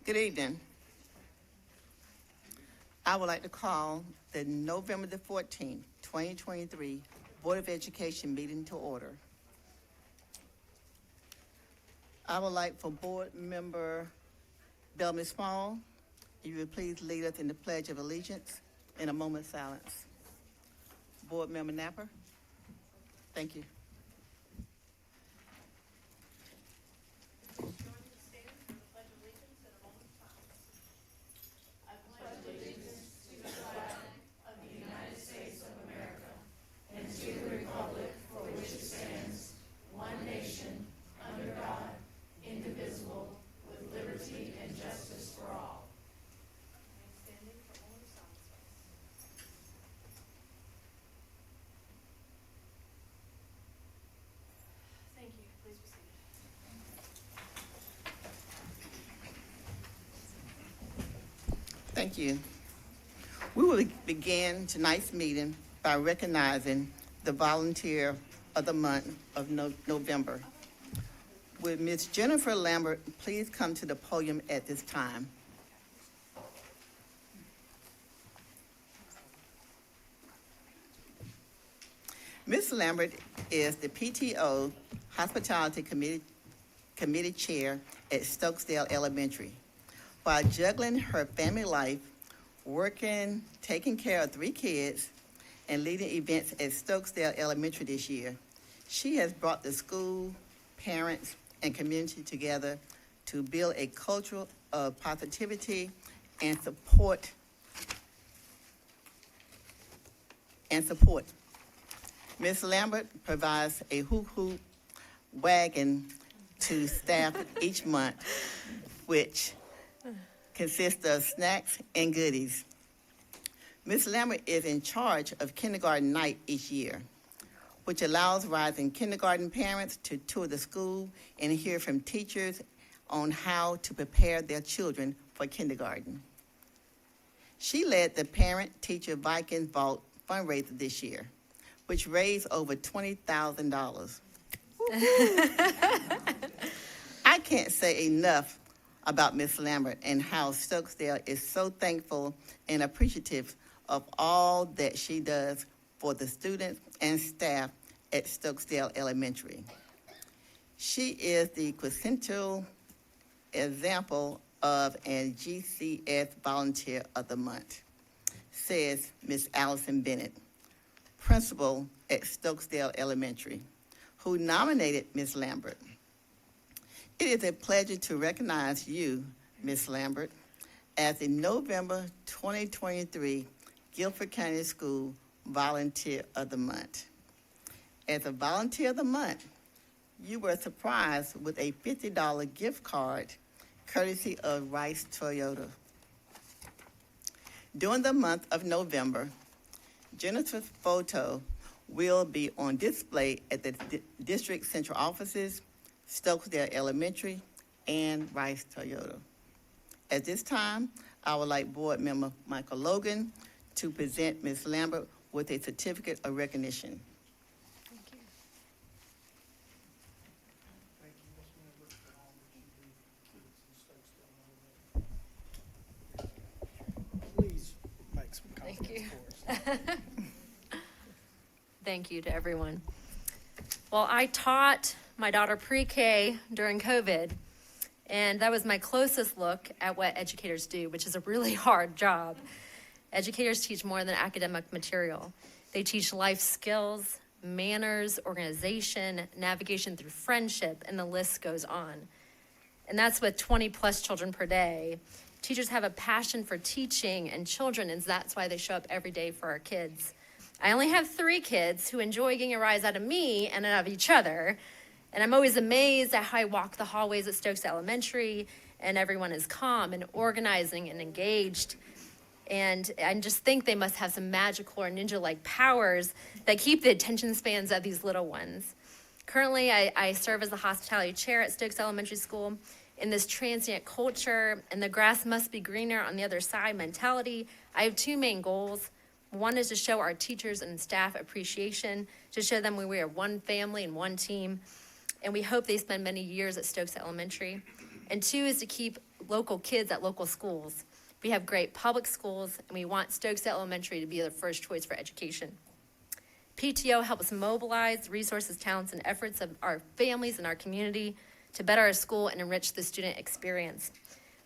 Good evening. I would like to call the November the 14th, 2023 Board of Education meeting to order. I would like for Board Member Bellamy Small, if you would please lead us in the Pledge of Allegiance in a moment of silence. Board Member Napper, thank you. Thank you. Please be seated. Thank you. We will begin tonight's meeting by recognizing the volunteer of the month of November. Would Ms. Jennifer Lambert please come to the podium at this time? Ms. Lambert is the PTO Hospitality Committee Chair at Stokesdale Elementary. While juggling her family life, working, taking care of 3 kids, and leading events at Stokesdale Elementary this year, she has brought the school, parents, and community together to build a culture of positivity and support. Ms. Lambert provides a hoo-hoo wagon to staff each month, which consists of snacks and goodies. Ms. Lambert is in charge of kindergarten night each year, which allows rising kindergarten parents to tour the school and hear from teachers on how to prepare their children for kindergarten. She led the Parent-Teacher Vikings Vault fundraiser this year, which raised over $20,000. I can't say enough about Ms. Lambert and how Stokesdale is so thankful and appreciative of all that she does for the students and staff at Stokesdale Elementary. She is the quintessential example of a GCS Volunteer of the Month, says Ms. Allison Bennett, principal at Stokesdale Elementary, who nominated Ms. Lambert. It is a pleasure to recognize you, Ms. Lambert, as the November 2023 Guilford County School Volunteer of the Month. As a Volunteer of the Month, you were surprised with a $50 gift card courtesy of Rice Toyota. During the month of November, Jennifer's photo will be on display at the district central offices, Stokesdale Elementary, and Rice Toyota. At this time, I would like Board Member Michael Logan to present Ms. Lambert with a certificate of recognition. Thank you. Thank you, Ms. Lambert, for all that you do for kids in Stokesdale. Please make some comments for us. Thank you to everyone. Well, I taught my daughter pre-K during COVID, and that was my closest look at what educators do, which is a really hard job. Educators teach more than academic material. They teach life skills, manners, organization, navigation through friendship, and the list goes on. And that's with 20 plus children per day. Teachers have a passion for teaching and children, and that's why they show up every day for our kids. I only have 3 kids who enjoy getting a rise out of me and out of each other. And I'm always amazed at how I walk the hallways at Stokes Elementary and everyone is calm and organizing and engaged. And I just think they must have some magical or ninja-like powers that keep the attention spans of these little ones. Currently, I serve as the hospitality chair at Stokes Elementary School. In this transient culture and the grass must be greener on the other side mentality, I have 2 main goals. One is to show our teachers and staff appreciation, to show them we are one family and one team, and we hope they spend many years at Stokes Elementary. And 2 is to keep local kids at local schools. We have great public schools, and we want Stokesdale Elementary to be the first choice for education. PTO helps mobilize resources, talents, and efforts of our families and our community to better our school and enrich the student experience.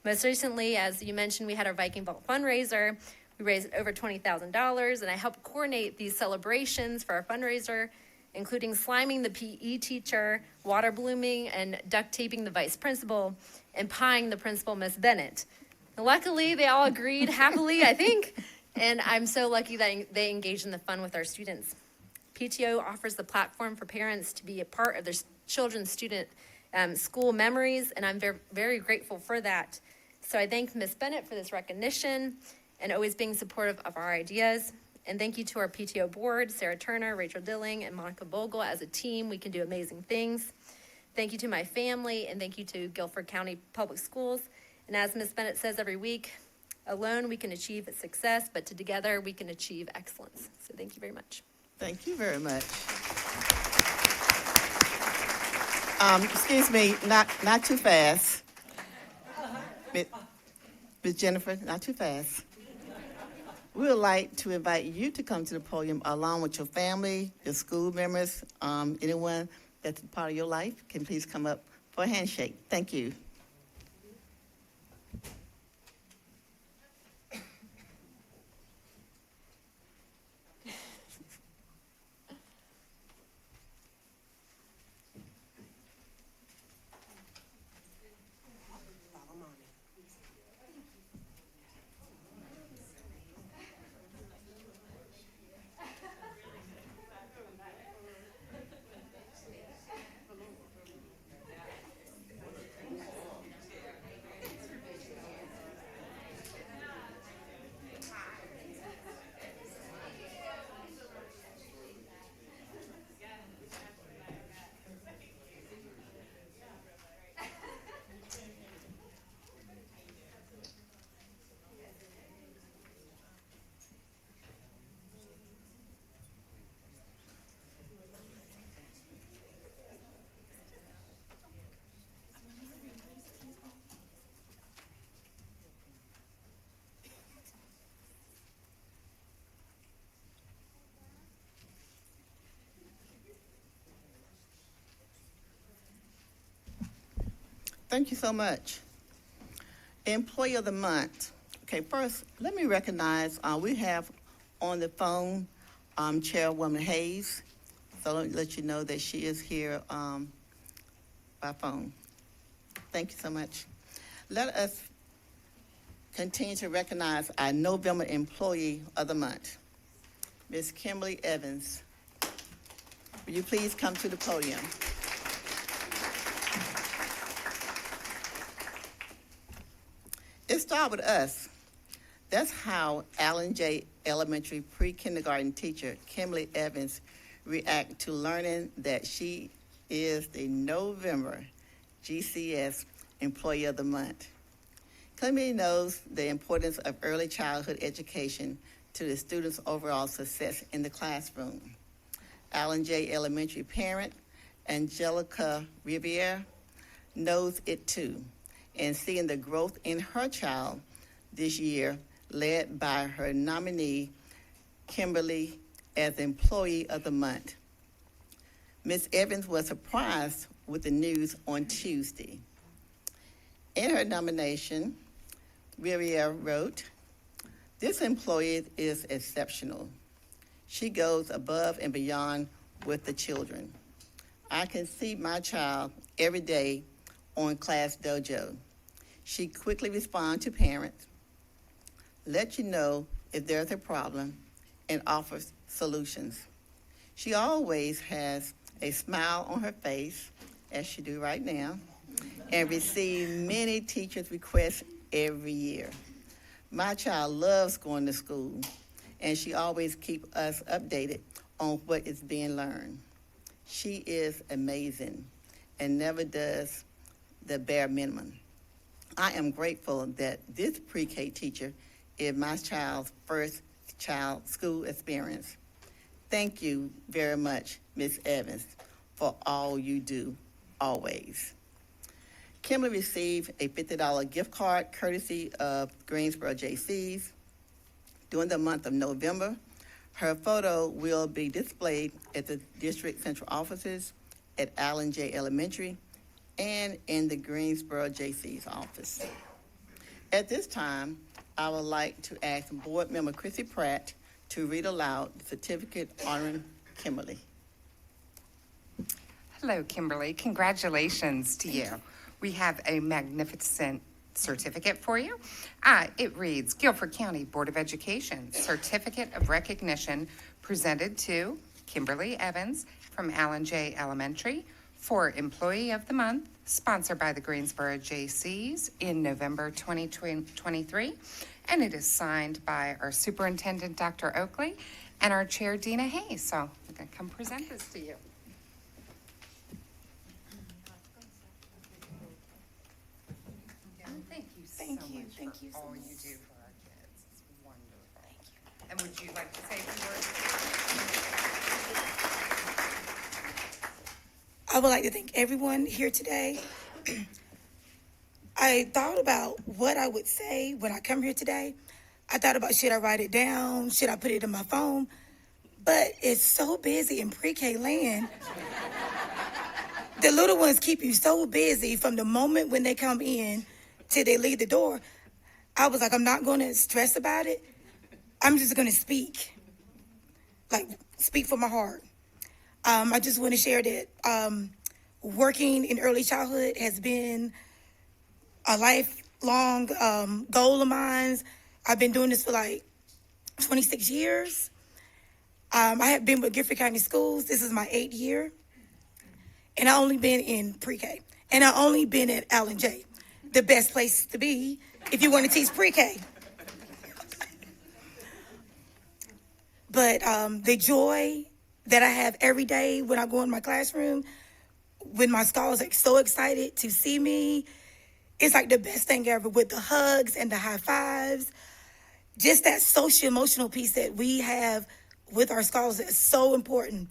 Most recently, as you mentioned, we had our Viking Vault fundraiser. We raised over $20,000, and I helped coordinate these celebrations for our fundraiser, including sliming the PE teacher, water blooming, and duct taping the vice principal, and pieing the principal, Miss Bennett. Luckily, they all agreed happily, I think, and I'm so lucky that they engaged in the fun with our students. PTO offers the platform for parents to be a part of their children's student school memories, and I'm very, very grateful for that. So I thank Ms. Bennett for this recognition and always being supportive of our ideas. And thank you to our PTO board, Sarah Turner, Rachel Dilling, and Monica Bogle. As a team, we can do amazing things. Thank you to my family, and thank you to Guilford County Public Schools. And as Ms. Bennett says every week, alone we can achieve success, but together we can achieve excellence. So thank you very much. Thank you very much. Excuse me, not too fast. Ms. Jennifer, not too fast. We would like to invite you to come to the podium along with your family, your school members, anyone that's a part of your life can please come up for a handshake. Thank you. Thank you so much. Employee of the Month. Okay, first, let me recognize, we have on the phone Chairwoman Hayes. So let me let you know that she is here by phone. Thank you so much. Let us continue to recognize our November Employee of the Month, Ms. Kimberly Evans. Will you please come to the podium? It started with us. That's how Allen J. Elementary pre-kindergarten teacher Kimberly Evans reacted to learning that she is the November GCS Employee of the Month. Kimberly knows the importance of early childhood education to the students' overall success in the classroom. Allen J. Elementary parent Angelica Riviere knows it too, and seeing the growth in her child this year, led by her nominee, Kimberly, as Employee of the Month. Ms. Evans was surprised with the news on Tuesday. In her nomination, Riviere wrote, "This employee is exceptional. She goes above and beyond with the children. I can see my child every day on Class Dojo. She quickly responds to parents, let you know if there's a problem, and offers solutions. She always has a smile on her face, as she do right now, and receives many teachers' requests every year. My child loves going to school, and she always keeps us updated on what is being learned. She is amazing and never does the bare minimum. I am grateful that this pre-K teacher is my child's first school experience. Thank you very much, Ms. Evans, for all you do, always." Kimberly received a $50 gift card courtesy of Greensboro J.C.'s. During the month of November, her photo will be displayed at the district central offices, at Allen J. Elementary, and in the Greensboro J.C.'s office. At this time, I would like to ask Board Member Chrissy Pratt to read aloud the certificate honoring Kimberly. Hello, Kimberly. Congratulations to you. We have a magnificent certificate for you. It reads, Guilford County Board of Education Certificate of Recognition presented to Kimberly Evans from Allen J. Elementary for Employee of the Month, sponsored by the Greensboro J.C.'s in November 2023. And it is signed by our Superintendent, Dr. Oakley, and our Chair, Dina Hayes. So I'm going to come present this to you. Thank you so much for all you do for our kids. It's wonderful. Thank you. And would you like to say a few words? I would like to thank everyone here today. I thought about what I would say when I come here today. I thought about, should I write it down? Should I put it in my phone? But it's so busy in pre-K land. The little ones keep you so busy from the moment when they come in till they leave the door. I was like, I'm not going to stress about it. I'm just going to speak. Like, speak from my heart. I just want to share that working in early childhood has been a lifelong goal of mine. I've been doing this for like 26 years. I have been with Guilford County Schools. This is my 8th year. And I only been in pre-K. And I only been at Allen J, the best place to be if you want to teach pre-K. But the joy that I have every day when I go in my classroom, when my scholars are so excited to see me, it's like the best thing ever, with the hugs and the high fives. Just that social emotional piece that we have with our scholars is so important.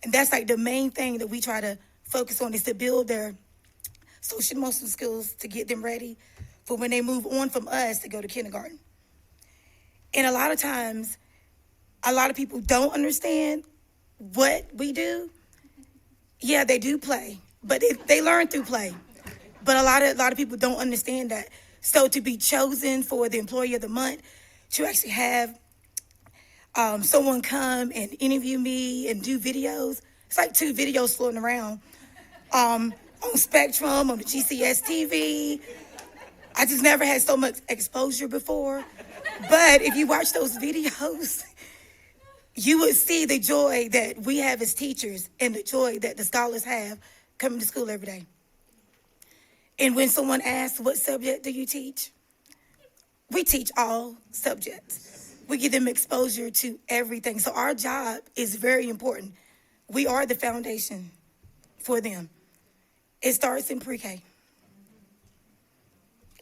And that's like the main thing that we try to focus on, is to build their social emotional skills to get them ready for when they move on from us to go to kindergarten. And a lot of times, a lot of people don't understand what we do. Yeah, they do play, but they learn through play. But a lot of people don't understand that. So to be chosen for the Employee of the Month, to actually have someone come and interview me and do videos, it's like 2 videos floating around on Spectrum, on the GCS TV. I just never had so much exposure before. But if you watch those videos, you would see the joy that we have as teachers and the joy that the scholars have coming to school every day. And when someone asks, what subject do you teach? We teach all subjects. We give them exposure to everything. So our job is very important. We are the foundation for them. It starts in pre-K.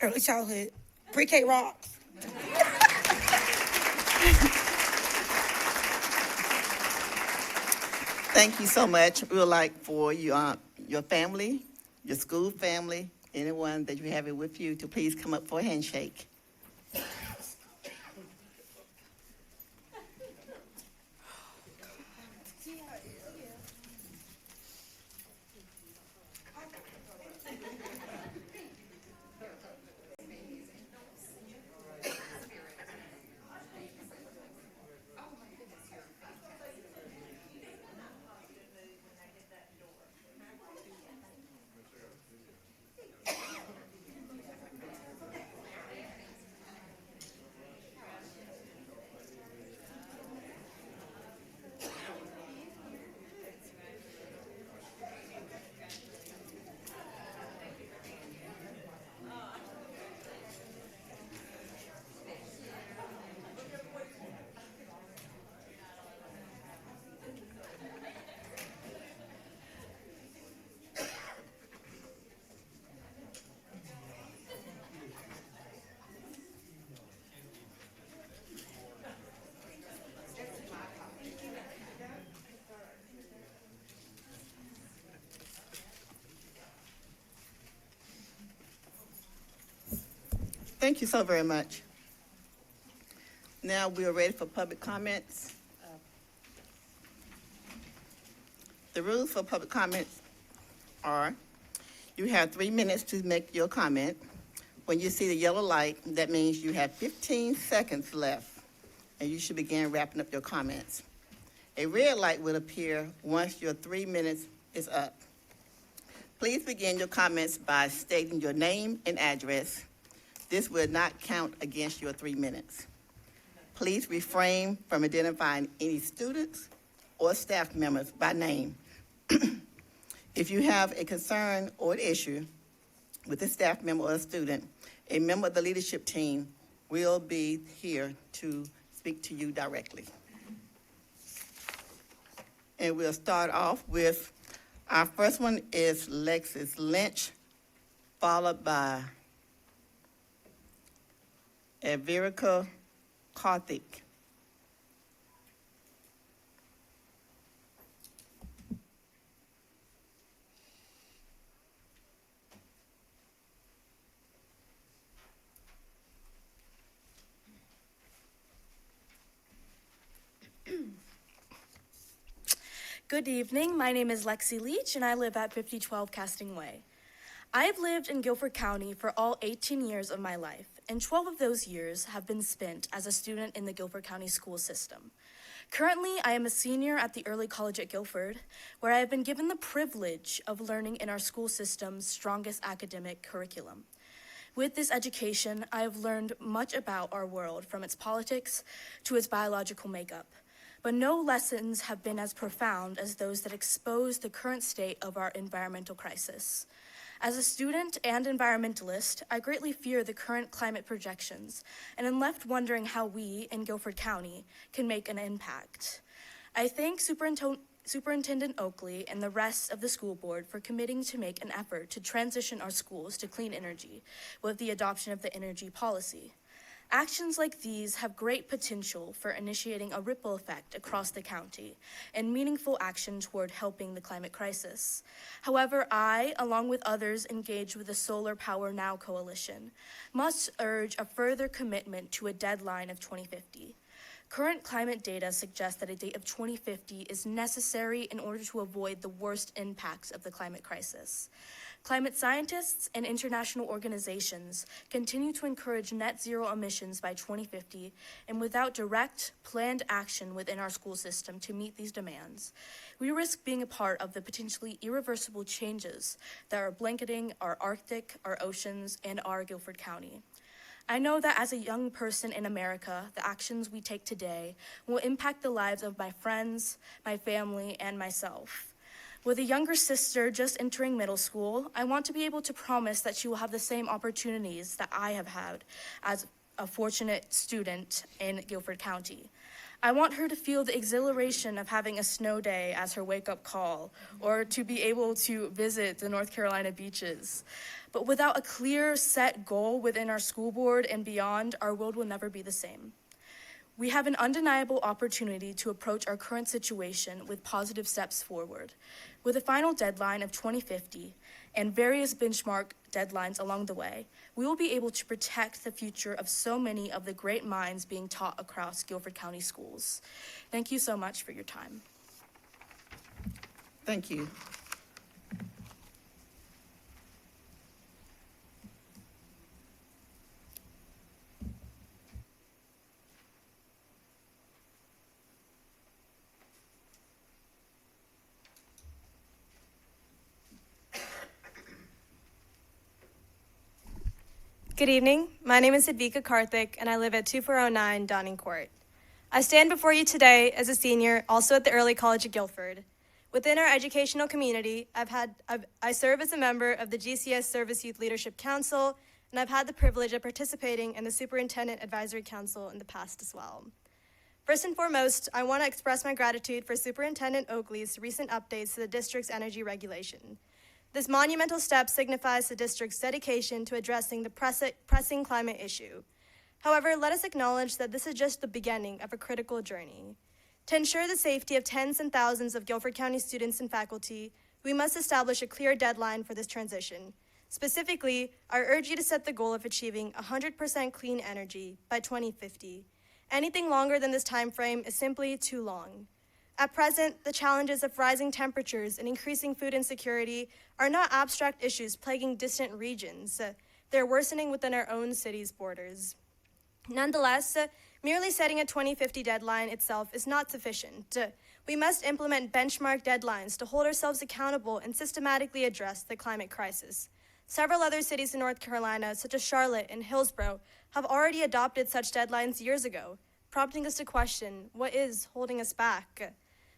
Early childhood. Pre-K rocks. Thank you so much. We would like for your family, your school family, anyone that you have it with you, to please come up for a handshake. Thank you so very much. Now we are ready for public comments. The rules for public comments are, you have 3 minutes to make your comment. When you see the yellow light, that means you have 15 seconds left, and you should begin wrapping up your comments. A red light will appear once your 3 minutes is up. Please begin your comments by stating your name and address. This will not count against your 3 minutes. Please refrain from identifying any students or staff members by name. If you have a concern or an issue with a staff member or a student, a member of the leadership team will be here to speak to you directly. And we'll start off with, our first one is Lexis Lynch, followed by Everica Karthik. Good evening. My name is Lexi Leach, and I live at 5012 Casting Way. I have lived in Guilford County for all 18 years of my life, and 12 of those years have been spent as a student in the Guilford County school system. Currently, I am a senior at the Early College at Guilford, where I have been given the privilege of learning in our school system's strongest academic curriculum. With this education, I have learned much about our world, from its politics to its biological makeup. But no lessons have been as profound as those that expose the current state of our environmental crisis. As a student and environmentalist, I greatly fear the current climate projections and am left wondering how we in Guilford County can make an impact. I thank Superintendent Oakley and the rest of the school board for committing to make an effort to transition our schools to clean energy with the adoption of the energy policy. Actions like these have great potential for initiating a ripple effect across the county and meaningful action toward helping the climate crisis. However, I, along with others engaged with the Solar Power Now Coalition, must urge a further commitment to a deadline of 2050. Current climate data suggests that a date of 2050 is necessary in order to avoid the worst impacts of the climate crisis. Climate scientists and international organizations continue to encourage net zero emissions by 2050, and without direct, planned action within our school system to meet these demands, we risk being a part of the potentially irreversible changes that are blanketing our Arctic, our oceans, and our Guilford County. I know that as a young person in America, the actions we take today will impact the lives of my friends, my family, and myself. With a younger sister just entering middle school, I want to be able to promise that she will have the same opportunities that I have had as a fortunate student in Guilford County. I want her to feel the exhilaration of having a snow day as her wake-up call, or to be able to visit the North Carolina beaches. But without a clear, set goal within our school board and beyond, our world will never be the same. We have an undeniable opportunity to approach our current situation with positive steps forward. With a final deadline of 2050 and various benchmark deadlines along the way, we will be able to protect the future of so many of the great minds being taught across Guilford County schools. Thank you so much for your time. Thank you. Good evening. My name is Edvika Karthik, and I live at 2409 Downing Court. I stand before you today as a senior, also at the Early College of Guilford. Within our educational community, I serve as a member of the GCS Service Youth Leadership Council, and I've had the privilege of participating in the Superintendent Advisory Council in the past as well. First and foremost, I want to express my gratitude for Superintendent Oakley's recent updates to the district's energy regulation. This monumental step signifies the district's dedication to addressing the pressing climate issue. However, let us acknowledge that this is just the beginning of a critical journey. To ensure the safety of tens and thousands of Guilford County students and faculty, we must establish a clear deadline for this transition, Specifically, I urge you to set the goal of achieving 100% clean energy by 2050. Anything longer than this time frame is simply too long. At present, the challenges of rising temperatures and increasing food insecurity are not abstract issues plaguing distant regions. They're worsening within our own city's borders. Nonetheless, merely setting a 2050 deadline itself is not sufficient. We must implement benchmark deadlines to hold ourselves accountable and systematically address the climate crisis. Several other cities in North Carolina, such as Charlotte and Hillsborough, have already adopted such deadlines years ago, prompting us to question what is holding us back.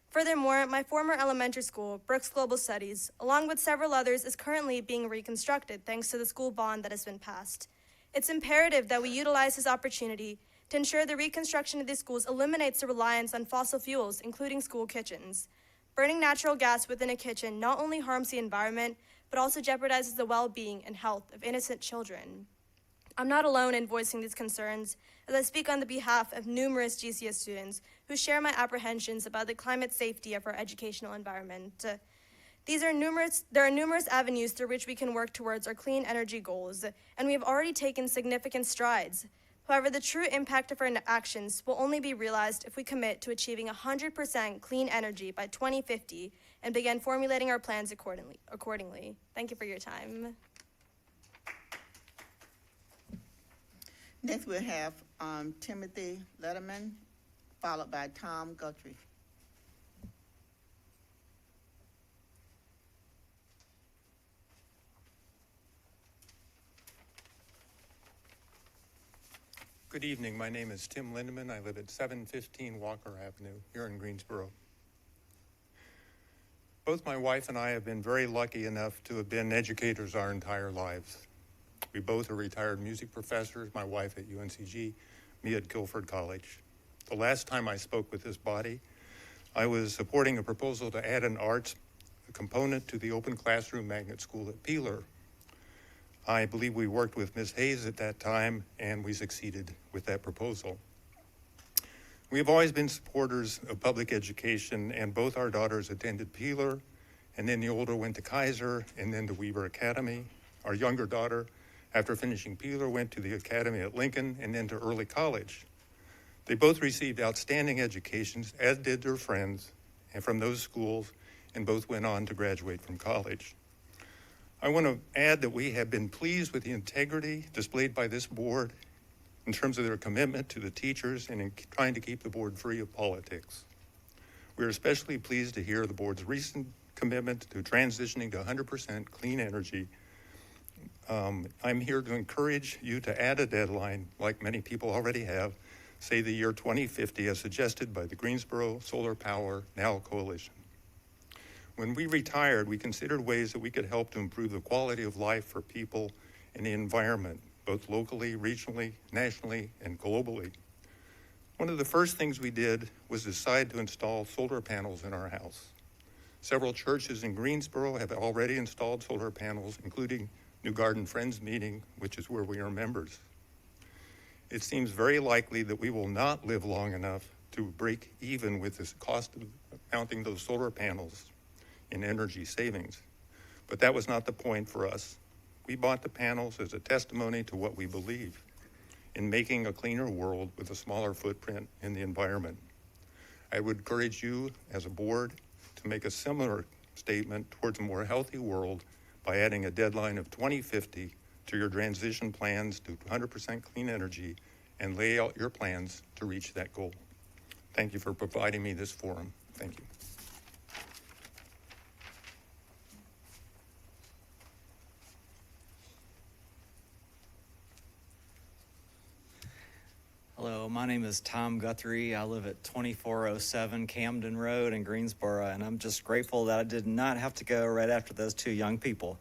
Furthermore, my former elementary school, Brooks Global Studies, along with several others, is currently being reconstructed thanks to the school bond that has been passed. It's imperative that we utilize this opportunity to ensure the reconstruction of these schools eliminates the reliance on fossil fuels, including school kitchens. Burning natural gas within a kitchen not only harms the environment, but also jeopardizes the well-being and health of innocent children. I'm not alone in voicing these concerns, as I speak on the behalf of numerous GCS students who share my apprehensions about the climate safety of our educational environment. There are numerous avenues through which we can work towards our clean energy goals, and we have already taken significant strides. However, the true impact of our actions will only be realized if we commit to achieving 100% clean energy by 2050 and begin formulating our plans accordingly. Thank you for your time. Next, we'll have Timothy Letterman, followed by Tom Guthrie. Good evening. My name is Tim Lindeman. I live at 715 Walker Avenue here in Greensboro. Both my wife and I have been very lucky enough to have been educators our entire lives. We both are retired music professors, my wife at UNCG, me at Guilford College. The last time I spoke with this body, I was supporting a proposal to add an arts component to the open classroom magnet school at Peeler. I believe we worked with Ms. Hayes at that time, and we succeeded with that proposal. We have always been supporters of public education, and both our daughters attended Peeler, and then the older went to Kaiser, and then to Weber Academy. Our younger daughter, after finishing Peeler, went to the academy at Lincoln, and then to Early College. They both received outstanding educations, as did their friends, and from those schools, and both went on to graduate from college. I want to add that we have been pleased with the integrity displayed by this board in terms of their commitment to the teachers and in trying to keep the board free of politics. We are especially pleased to hear the board's recent commitment to transitioning to 100% clean energy. I'm here to encourage you to add a deadline, like many people already have, say the year 2050, as suggested by the Greensboro Solar Power Now Coalition. When we retired, we considered ways that we could help to improve the quality of life for people and the environment, both locally, regionally, nationally, and globally. One of the first things we did was decide to install solar panels in our house. Several churches in Greensboro have already installed solar panels, including New Garden Friends Meeting, which is where we are members. It seems very likely that we will not live long enough to break even with this cost of mounting those solar panels in energy savings. But that was not the point for us. We bought the panels as a testimony to what we believe in making a cleaner world with a smaller footprint in the environment. I would encourage you as a board to make a similar statement towards a more healthy world by adding a deadline of 2050 to your transition plans to 100% clean energy and lay out your plans to reach that goal. Thank you for providing me this forum. Thank you. Hello, my name is Tom Guthrie. I live at 2407 Camden Road in Greensboro, and I'm just grateful that I did not have to go right after those two young people.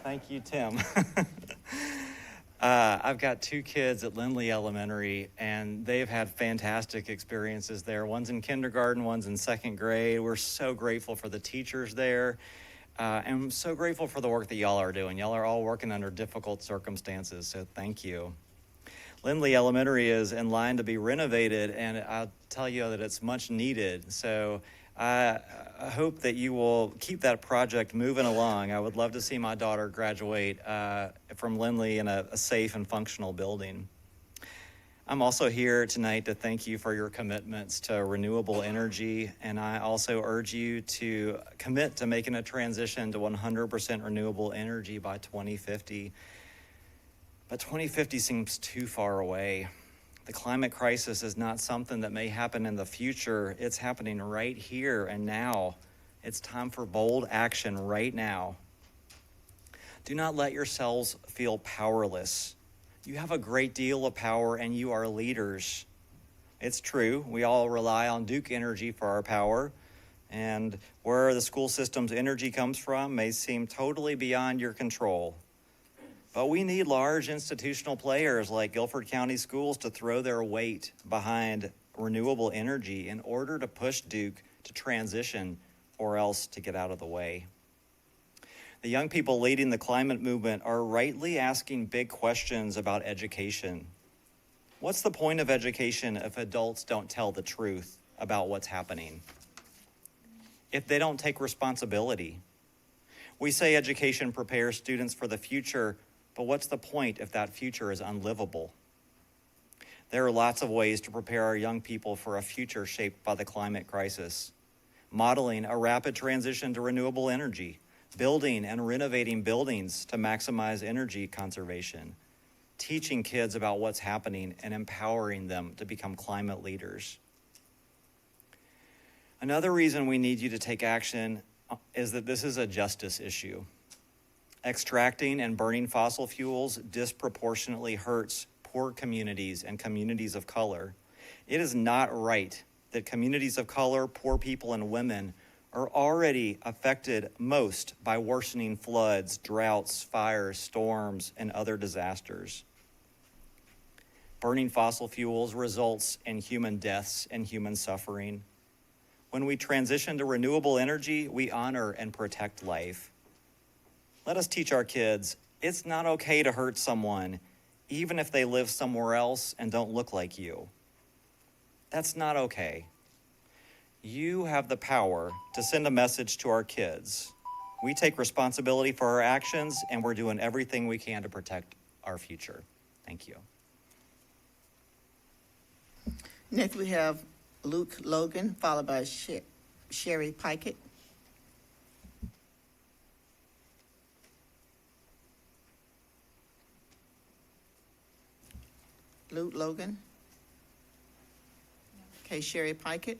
Thank you, Tim. I've got two kids at Lindley Elementary, and they've had fantastic experiences there. One's in kindergarten, one's in second grade. We're so grateful for the teachers there, and I'm so grateful for the work that y'all are doing. Y'all are all working under difficult circumstances, so thank you. Lindley Elementary is in line to be renovated, and I'll tell you that it's much needed. So I hope that you will keep that project moving along. I would love to see my daughter graduate from Lindley in a safe and functional building. I'm also here tonight to thank you for your commitments to renewable energy, and I also urge you to commit to making a transition to 100% renewable energy by 2050. But 2050 seems too far away. The climate crisis is not something that may happen in the future. It's happening right here and now. It's time for bold action right now. Do not let yourselves feel powerless. You have a great deal of power and you are leaders. It's true, we all rely on Duke Energy for our power, and where the school system's energy comes from may seem totally beyond your control. But we need large institutional players like Guilford County Schools to throw their weight behind renewable energy in order to push Duke to transition or else to get out of the way. The young people leading the climate movement are rightly asking big questions about education. What's the point of education if adults don't tell the truth about what's happening? If they don't take responsibility? We say education prepares students for the future, but what's the point if that future is unlivable? There are lots of ways to prepare our young people for a future shaped by the climate crisis. Modeling a rapid transition to renewable energy, building and renovating buildings to maximize energy conservation, teaching kids about what's happening and empowering them to become climate leaders. Another reason we need you to take action is that this is a justice issue. Extracting and burning fossil fuels disproportionately hurts poor communities and communities of color. It is not right that communities of color, poor people, and women are already affected most by worsening floods, droughts, fires, storms, and other disasters. Burning fossil fuels results in human deaths and human suffering. When we transition to renewable energy, we honor and protect life. Let us teach our kids it's not okay to hurt someone, even if they live somewhere else and don't look like you. That's not okay. You have the power to send a message to our kids. We take responsibility for our actions, and we're doing everything we can to protect our future. Thank you. Next, we have Luke Logan, followed by Sherry Pikett. Luke Logan. Okay, Sherry Pikett.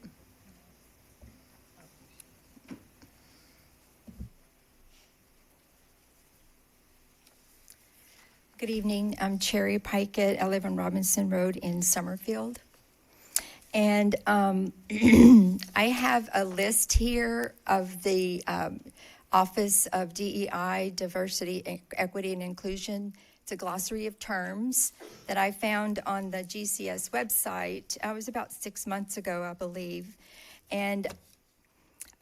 Good evening. I'm Cherry Pikett. I live on Robinson Road in Summerfield. And I have a list here of the Office of DEI, Diversity, Equity, and Inclusion. It's a glossary of terms that I found on the GCS website. It was about 6 months ago, I believe. And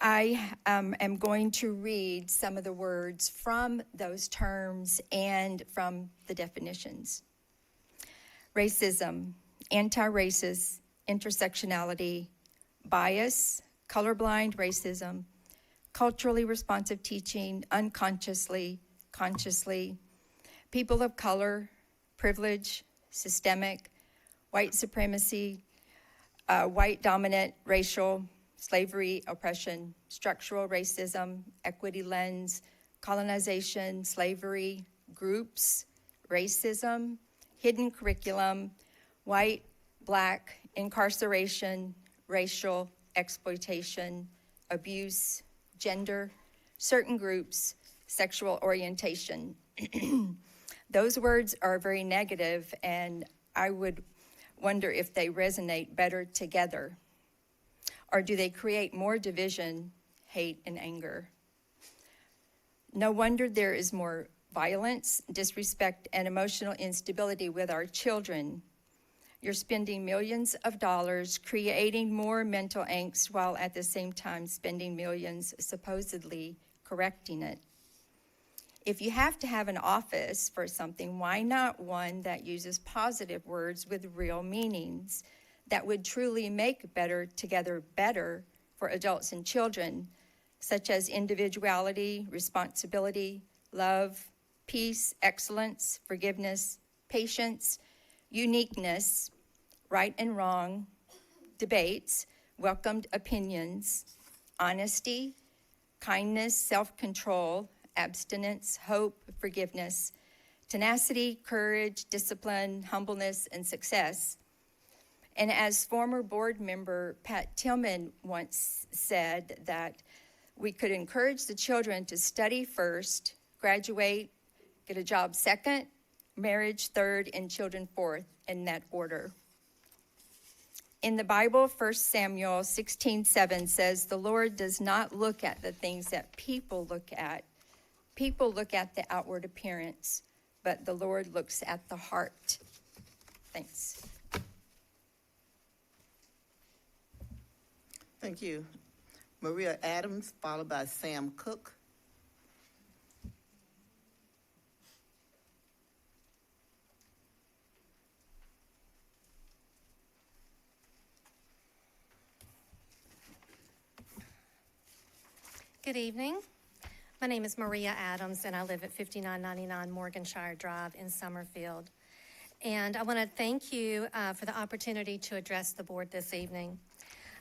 I am going to read some of the words from those terms and from the definitions. Racism, anti-racist, intersectionality, bias, colorblind racism, culturally responsive teaching, unconsciously, consciously, people of color, privilege, systemic, white supremacy, white dominant, racial, slavery, oppression, structural racism, equity lens, colonization, slavery, groups, racism, hidden curriculum, white, black, incarceration, racial, exploitation, abuse, gender, certain groups, sexual orientation. Those words are very negative, and I would wonder if they resonate better together. Or do they create more division, hate, and anger? No wonder there is more violence, disrespect, and emotional instability with our children. You're spending millions of dollars creating more mental angst while at the same time spending millions supposedly correcting it. If you have to have an office for something, why not one that uses positive words with real meanings that would truly make better together better for adults and children, such as individuality, responsibility, love, peace, excellence, forgiveness, patience, uniqueness, right and wrong, debates, welcomed opinions, honesty, kindness, self-control, abstinence, hope, forgiveness, tenacity, courage, discipline, humbleness, and success. And as former board member Pat Tillman once said, that we could encourage the children to study first, graduate, get a job second, marriage third, and children fourth, in that order. In the Bible, 1 Samuel 16:7 says, "The Lord does not look at the things that people look at. People look at the outward appearance, but the Lord looks at the heart." Thanks. Thank you. Maria Adams, followed by Sam Cook. Good evening. My name is Maria Adams, and I live at 5999 Morganshire Drive in Summerfield. And I want to thank you for the opportunity to address the board this evening.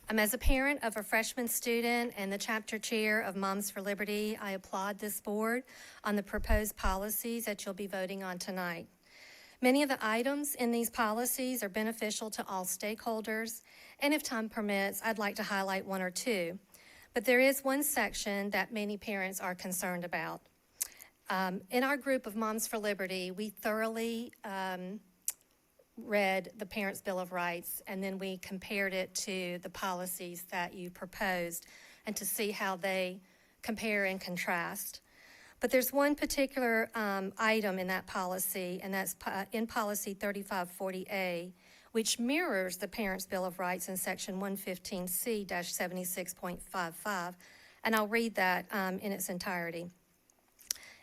As a parent of a freshman student and the chapter chair of Moms for Liberty, I applaud this board on the proposed policies that you'll be voting on tonight. Many of the items in these policies are beneficial to all stakeholders, and if time permits, I'd like to highlight one or two. But there is one section that many parents are concerned about. In our group of Moms for Liberty, we thoroughly read the Parents' Bill of Rights, and then we compared it to the policies that you proposed and to see how they compare and contrast. But there's one particular item in that policy, and that's in Policy 3540A, which mirrors the Parents' Bill of Rights in Section 115C-76.55, and I'll read that in its entirety.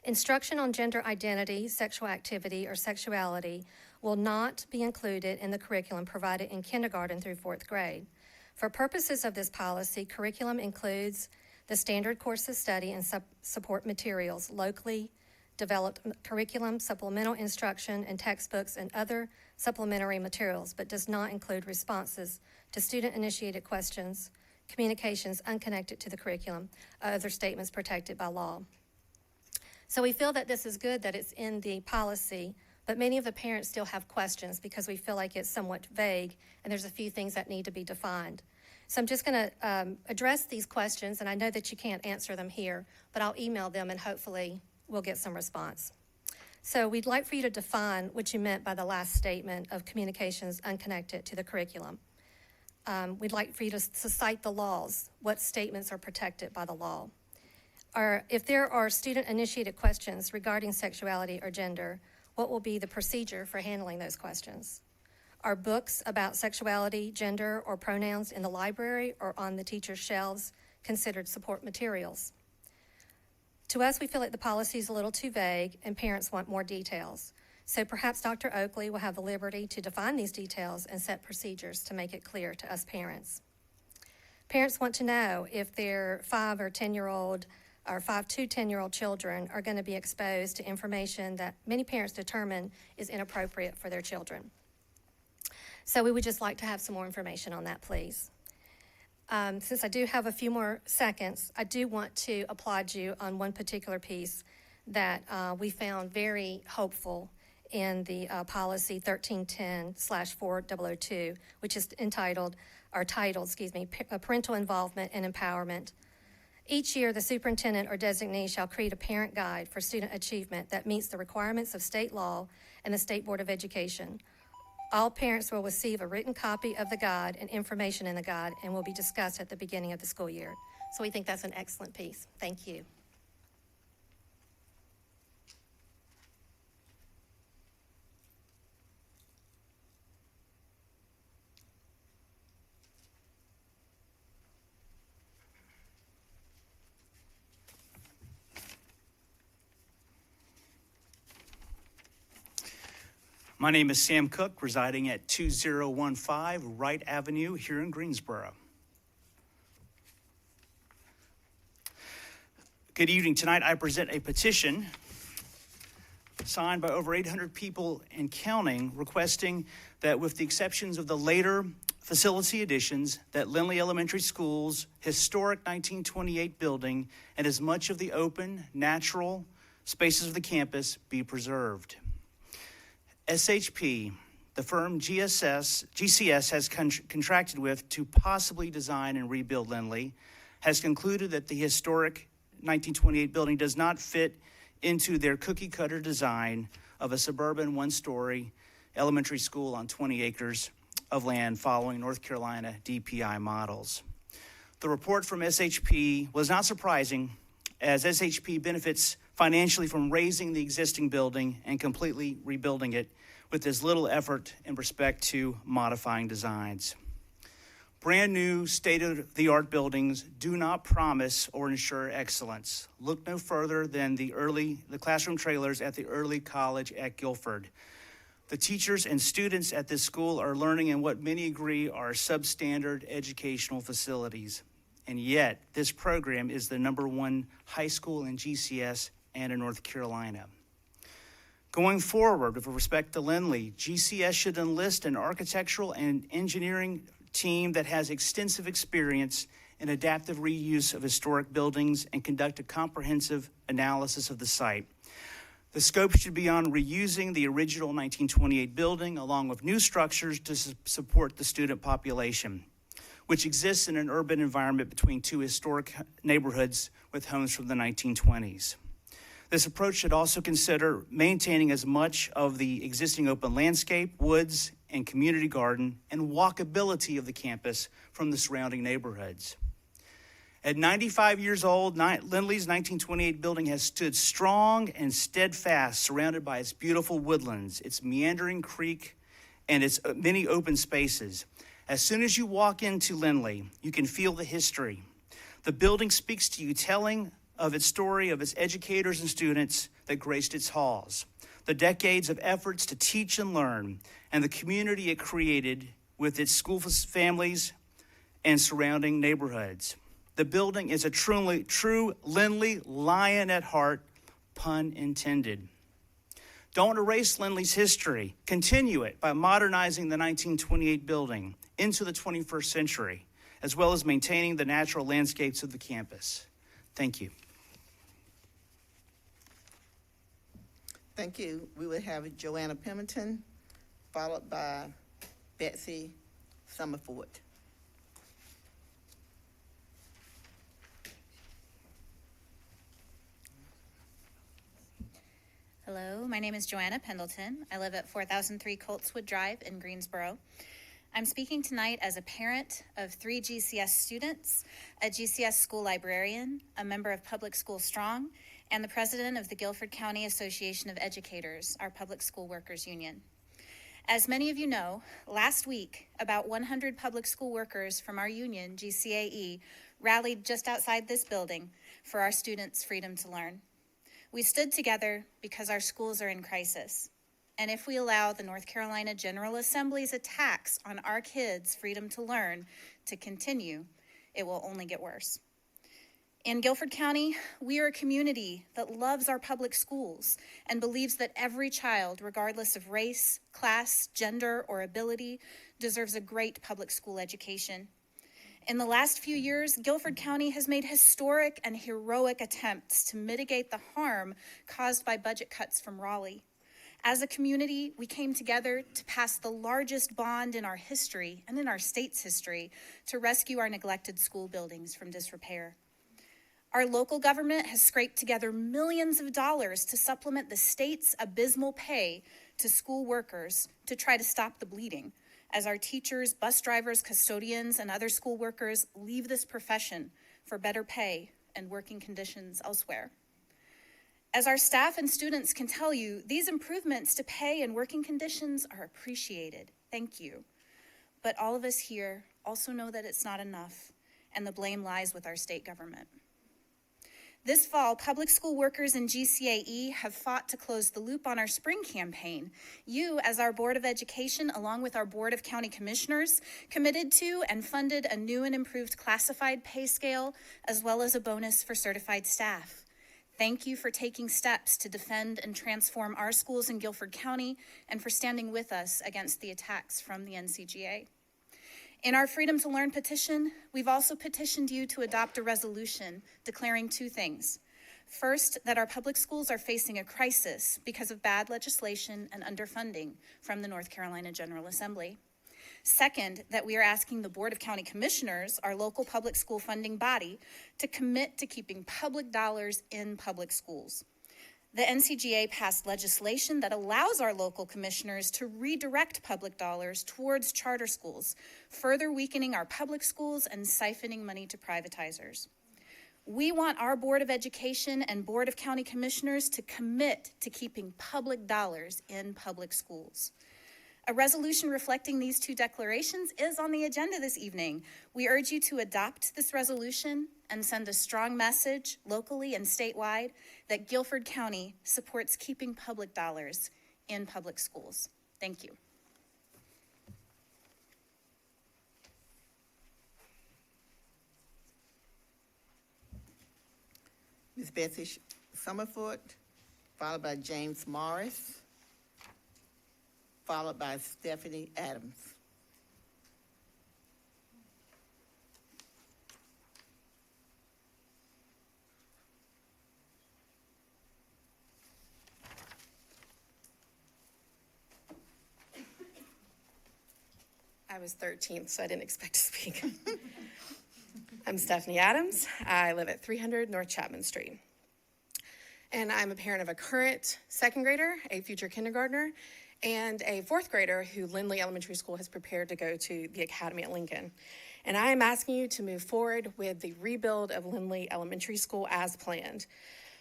Instruction on gender identity, sexual activity, or sexuality will not be included in the curriculum provided in kindergarten through 4th grade. For purposes of this policy, curriculum includes the standard course of study and support materials, locally developed curriculum, supplemental instruction, and textbooks and other supplementary materials, but does not include responses to student-initiated questions, communications unconnected to the curriculum, other statements protected by law. So we feel that this is good that it's in the policy, but many of the parents still have questions because we feel like it's somewhat vague and there's a few things that need to be defined. So I'm just going to address these questions, and I know that you can't answer them here, but I'll email them and hopefully we'll get some response. So we'd like for you to define what you meant by the last statement of communications unconnected to the curriculum. We'd like for you to cite the laws, what statements are protected by the law. Or if there are student-initiated questions regarding sexuality or gender, what will be the procedure for handling those questions? Are books about sexuality, gender, or pronouns in the library or on the teacher's shelves considered support materials? To us, we feel like the policy is a little too vague and parents want more details. So perhaps Dr. Oakley will have the liberty to define these details and set procedures to make it clear to us parents. Parents want to know if their 5 or 10-year-old or 5 to 10-year-old children are going to be exposed to information that many parents determine is inappropriate for their children. So we would just like to have some more information on that, please. Since I do have a few more seconds, I do want to applaud you on one particular piece that we found very hopeful in the policy 1310/4002, which is titled, Parental Involvement and Empowerment. Each year, the superintendent or designee shall create a parent guide for student achievement that meets the requirements of state law and the State Board of Education. All parents will receive a written copy of the guide and information in the guide and will be discussed at the beginning of the school year. So we think that's an excellent piece. Thank you. My name is Sam Cook, residing at 2015 Wright Avenue here in Greensboro. Good evening. Tonight I present a petition signed by over 800 people and counting, requesting that with the exceptions of the later facility additions, that Lindley Elementary School's historic 1928 building and as much of the open, natural spaces of the campus be preserved. SHP, the firm GCS has contracted with to possibly design and rebuild Lindley, has concluded that the historic 1928 building does not fit into their cookie-cutter design of a suburban one-story elementary school on 20 acres of land following North Carolina DPI models. The report from SHP was not surprising, as SHP benefits financially from raising the existing building and completely rebuilding it with as little effort in respect to modifying designs. Brand new state-of-the-art buildings do not promise or ensure excellence. Look no further than the classroom trailers at the early college at Guilford. The teachers and students at this school are learning in what many agree are substandard educational facilities. And yet, this program is the #1 high school in GCS and in North Carolina. Going forward, with respect to Lindley, GCS should enlist an architectural and engineering team that has extensive experience in adaptive reuse of historic buildings and conduct a comprehensive analysis of the site. The scope should be on reusing the original 1928 building along with new structures to support the student population, which exists in an urban environment between two historic neighborhoods with homes from the 1920s. This approach should also consider maintaining as much of the existing open landscape, woods, and community garden and walkability of the campus from the surrounding neighborhoods. At 95 years old, Lindley's 1928 building has stood strong and steadfast, surrounded by its beautiful woodlands, its meandering creek, and its many open spaces. As soon as you walk into Lindley, you can feel the history. The building speaks to you, telling of its story of its educators and students that graced its halls, the decades of efforts to teach and learn, and the community it created with its school families and surrounding neighborhoods. The building is a true Lindley lion at heart, pun intended. Don't erase Lindley's history. Continue it by modernizing the 1928 building into the 21st century, as well as maintaining the natural landscapes of the campus. Thank you. Thank you. We will have Joanna Pemberton, followed by Betsy Summerford. Hello, my name is Joanna Pendleton. I live at 4003 Coltswood Drive in Greensboro. I'm speaking tonight as a parent of 3 GCS students, a GCS school librarian, a member of Public School Strong, and the president of the Guilford County Association of Educators, our public school workers union. As many of you know, last week, about 100 public school workers from our union, GCAE, rallied just outside this building for our students' freedom to learn. We stood together because our schools are in crisis. And if we allow the North Carolina General Assembly's attacks on our kids' freedom to learn to continue, it will only get worse. In Guilford County, we are a community that loves our public schools and believes that every child, regardless of race, class, gender, or ability, deserves a great public school education. In the last few years, Guilford County has made historic and heroic attempts to mitigate the harm caused by budget cuts from Raleigh. As a community, we came together to pass the largest bond in our history and in our state's history to rescue our neglected school buildings from disrepair. Our local government has scraped together millions of dollars to supplement the state's abysmal pay to school workers to try to stop the bleeding, as our teachers, bus drivers, custodians, and other school workers leave this profession for better pay and working conditions elsewhere. As our staff and students can tell you, these improvements to pay and working conditions are appreciated. Thank you. But all of us here also know that it's not enough, and the blame lies with our state government. This fall, public school workers in GCAE have fought to close the loop on our spring campaign. You, as our Board of Education, along with our Board of County Commissioners, committed to and funded a new and improved classified pay scale, as well as a bonus for certified staff. Thank you for taking steps to defend and transform our schools in Guilford County and for standing with us against the attacks from the NCGA. In our Freedom to Learn petition, we've also petitioned you to adopt a resolution declaring two things. First, that our public schools are facing a crisis because of bad legislation and underfunding from the North Carolina General Assembly. Second, that we are asking the Board of County Commissioners, our local public school funding body, to commit to keeping public dollars in public schools. The NCGA passed legislation that allows our local commissioners to redirect public dollars towards charter schools, further weakening our public schools and siphoning money to privatizers. We want our Board of Education and Board of County Commissioners to commit to keeping public dollars in public schools. A resolution reflecting these two declarations is on the agenda this evening. We urge you to adopt this resolution and send a strong message locally and statewide that Guilford County supports keeping public dollars in public schools. Thank you. Ms. Betsy Summerfoot, followed by James Morris, followed by Stephanie Adams. I was 13th, so I didn't expect to speak. I'm Stephanie Adams. I live at 300 North Chapman Street. And I'm a parent of a current second grader, a future kindergartner, and a fourth grader who Lindley Elementary School has prepared to go to the Academy at Lincoln. And I am asking you to move forward with the rebuild of Lindley Elementary School as planned.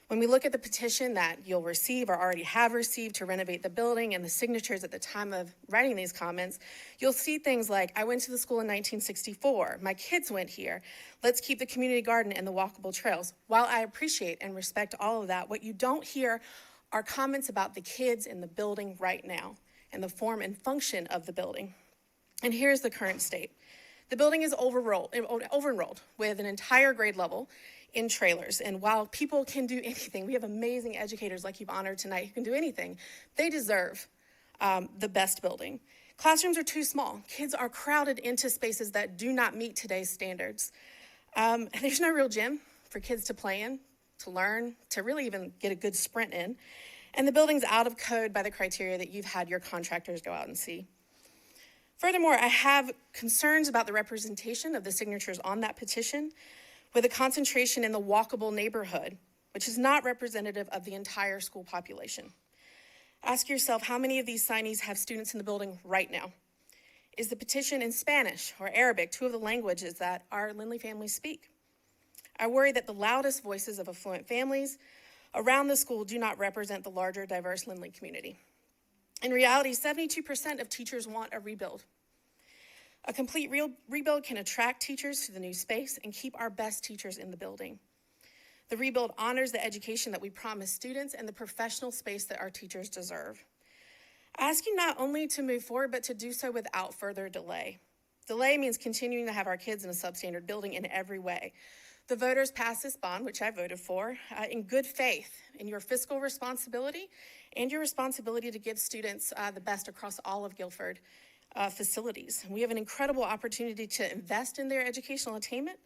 When we look at the petition that you'll receive or already have received to renovate the building and the signatures at the time of writing these comments, you'll see things like, I went to the school in 1964, my kids went here, let's keep the community garden and the walkable trails. While I appreciate and respect all of that, what you don't hear are comments about the kids in the building right now and the form and function of the building. And here's the current state. The building is over-enrolled with an entire grade level in trailers. And while people can do anything, we have amazing educators like you've honored tonight who can do anything. They deserve the best building. Classrooms are too small. Kids are crowded into spaces that do not meet today's standards. There's no real gym for kids to play in, to learn, to really even get a good sprint in. And the building's out of code by the criteria that you've had your contractors go out and see. Furthermore, I have concerns about the representation of the signatures on that petition with a concentration in the walkable neighborhood, which is not representative of the entire school population. Ask yourself, how many of these signees have students in the building right now? Is the petition in Spanish or Arabic, two of the languages that our Lindley families speak? I worry that the loudest voices of affluent families around the school do not represent the larger, diverse Lindley community. In reality, 72% of teachers want a rebuild. A complete rebuild can attract teachers to the new space and keep our best teachers in the building. The rebuild honors the education that we promise students and the professional space that our teachers deserve. I ask you not only to move forward, but to do so without further delay. Delay means continuing to have our kids in a substandard building in every way. The voters passed this bond, which I voted for, in good faith in your fiscal responsibility and your responsibility to give students the best across all of Guilford facilities. We have an incredible opportunity to invest in their educational attainment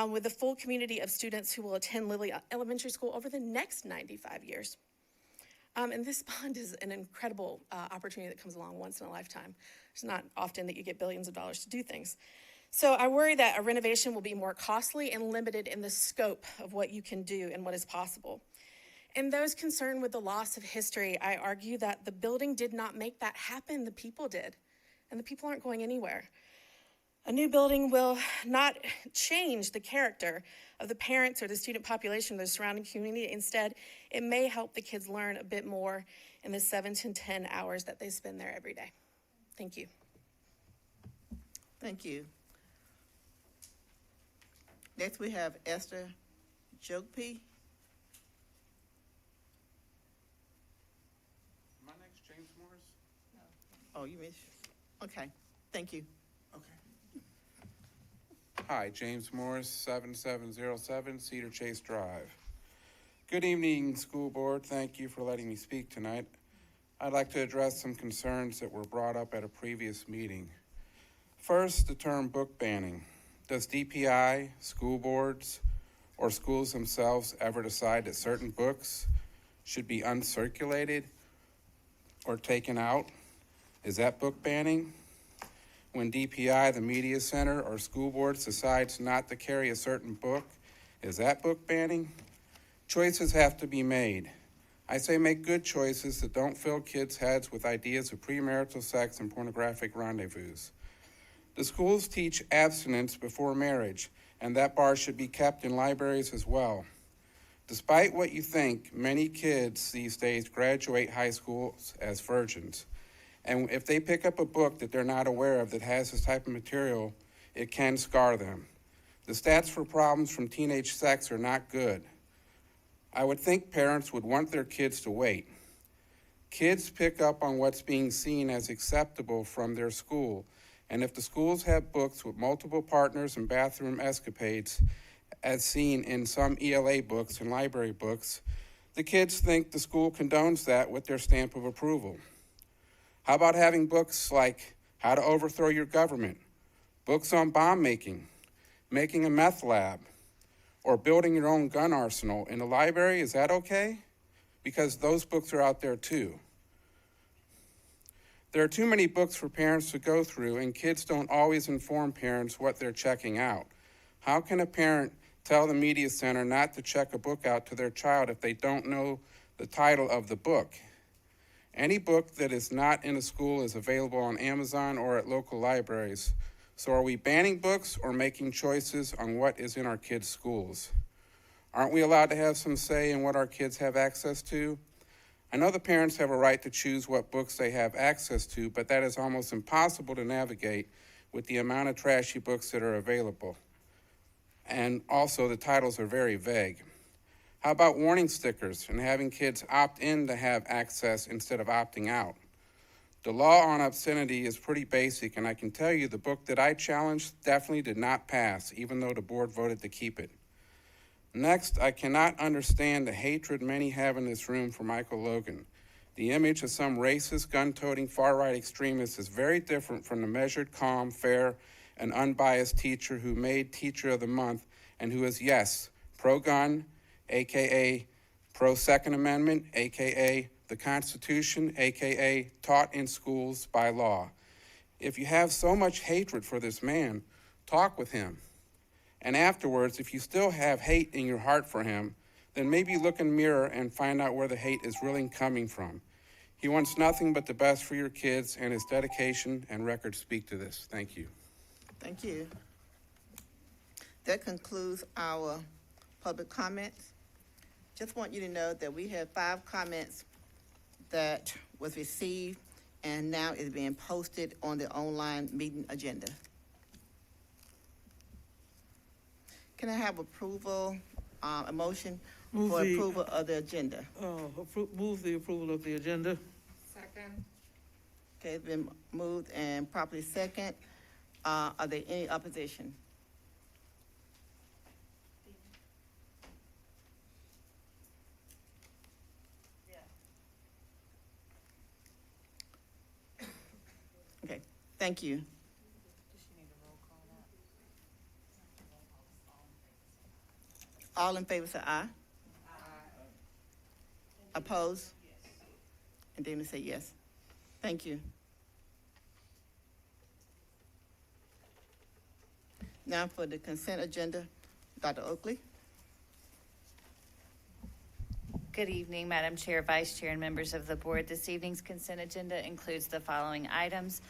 with the full community of students who will attend Lindley Elementary School over the next 95 years. And this bond is an incredible opportunity that comes along once in a lifetime. It's not often that you get billions of dollars to do things. So I worry that a renovation will be more costly and limited in the scope of what you can do and what is possible. And those concerned with the loss of history, I argue that the building did not make that happen, the people did. And the people aren't going anywhere. A new building will not change the character of the parents or the student population of the surrounding community. Instead, it may help the kids learn a bit more in the 7 to 10 hours that they spend there every day. Thank you. Thank you. Next, we have Esther Jokpe. My name's James Morris. Oh, you missed. Okay, thank you. Okay. Hi, James Morris, 7707 Cedar Chase Drive. Good evening, school board. Thank you for letting me speak tonight. I'd like to address some concerns that were brought up at a previous meeting. First, the term book banning. Does DPI, school boards, or schools themselves ever decide that certain books should be uncirculated or taken out? Is that book banning? When DPI, the media center, or school boards decides not to carry a certain book, is that book banning? Choices have to be made. I say make good choices that don't fill kids' heads with ideas of premarital sex and pornographic rendezvous. The schools teach abstinence before marriage, and that bar should be kept in libraries as well. Despite what you think, many kids these days graduate high school as virgins. And if they pick up a book that they're not aware of that has this type of material, it can scar them. The stats for problems from teenage sex are not good. I would think parents would want their kids to wait. Kids pick up on what's being seen as acceptable from their school, and if the schools have books with multiple partners and bathroom escapades, as seen in some ELA books and library books, the kids think the school condones that with their stamp of approval. How about having books like How to Overthrow Your Government, books on bomb making a meth lab, or building your own gun arsenal in the library? Is that okay? Because those books are out there too. There are too many books for parents to go through, and kids don't always inform parents what they're checking out. How can a parent tell the media center not to check a book out to their child if they don't know the title of the book? Any book that is not in a school is available on Amazon or at local libraries. So are we banning books or making choices on what is in our kids' schools? Aren't we allowed to have some say in what our kids have access to? I know the parents have a right to choose what books they have access to, but that is almost impossible to navigate with the amount of trashy books that are available. And also the titles are very vague. How about warning stickers and having kids opt in to have access instead of opting out? The law on obscenity is pretty basic, and I can tell you the book that I challenged definitely did not pass, even though the board voted to keep it. Next, I cannot understand the hatred many have in this room for Michael Logan. The image of some racist, gun-toting, far-right extremist is very different from the measured, calm, fair, and unbiased teacher who made Teacher of the Month and who is, yes, pro-gun, a.k.a. pro-Second Amendment, a.k.a. the Constitution, a.k.a. taught in schools by law. If you have so much hatred for this man, talk with him. And afterwards, if you still have hate in your heart for him, then maybe look in the mirror and find out where the hate is really coming from. He wants nothing but the best for your kids, and his dedication and record speak to this. Thank you. Thank you. That concludes our public comments. Just want you to know that we have 5 comments that was received and now is being posted on the online meeting agenda. Can I have approval, a motion for approval of the agenda? Move the approval of the agenda. Second. Okay, it's been moved and properly second. Are there any opposition? Okay, thank you. All in favor say aye. Oppose? And Dana say yes. Thank you. Now for the consent agenda, Dr. Oakley. Good evening, Madam Chair, Vice Chair, and members of the board. This evening's consent agenda includes the following items: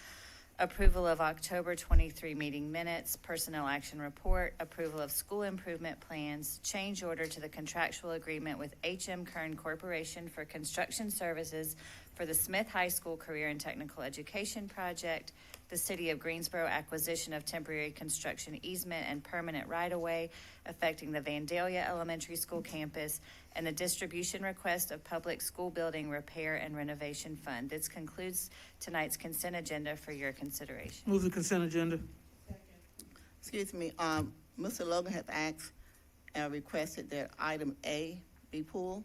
approval of October 23 meeting minutes, personnel action report, approval of school improvement plans, change order to the contractual agreement with H.M. Kern Corporation for construction services for the Smith High School Career and Technical Education Project, the City of Greensboro acquisition of temporary construction easement and permanent right-of-way affecting the Vandalia Elementary School campus, and the distribution request of public school building repair and renovation fund. This concludes tonight's consent agenda for your consideration. Move the consent agenda. Excuse me, Mr. Logan has asked and requested that item A be pulled.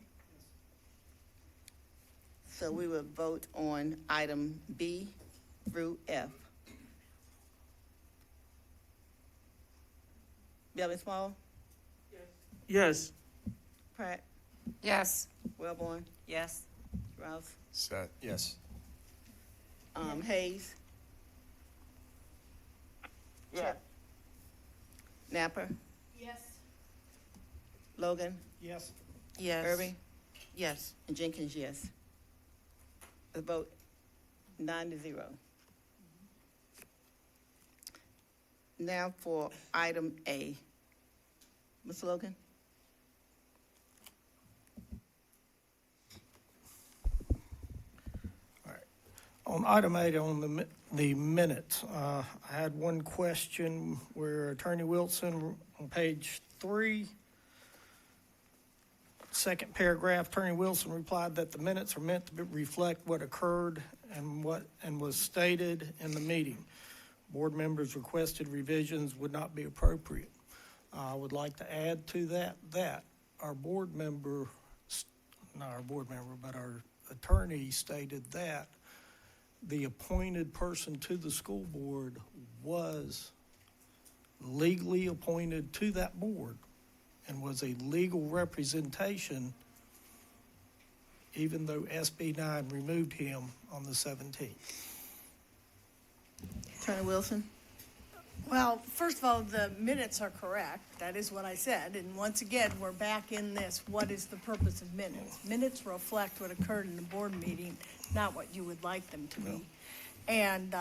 So we will vote on item B through F. Belly Small, Yes. Pratt, Yes. Wellborn, Yes. Rouse, Set, yes. Hayes. Yeah. Napper, Yes. Logan, Yes. Yes. Irving, Yes. and Jenkins, yes. The vote 9-0. Now for item A. Ms. Logan? On item 8, on the minutes, I had one question where Attorney Wilson, on page 3, second paragraph, Attorney Wilson replied that the minutes are meant to reflect what occurred and was stated in the meeting. Board members requested revisions would not be appropriate. I would like to add to that our board member, not our board member, but our attorney stated that the appointed person to the school board was legally appointed to that board and was a legal representation, even though SB 9 removed him on the 17th. Attorney Wilson? Well, first of all, the minutes are correct. That is what I said. And once again, we're back in this, what is the purpose of minutes? Minutes reflect what occurred in the board meeting, not what you would like them to be. And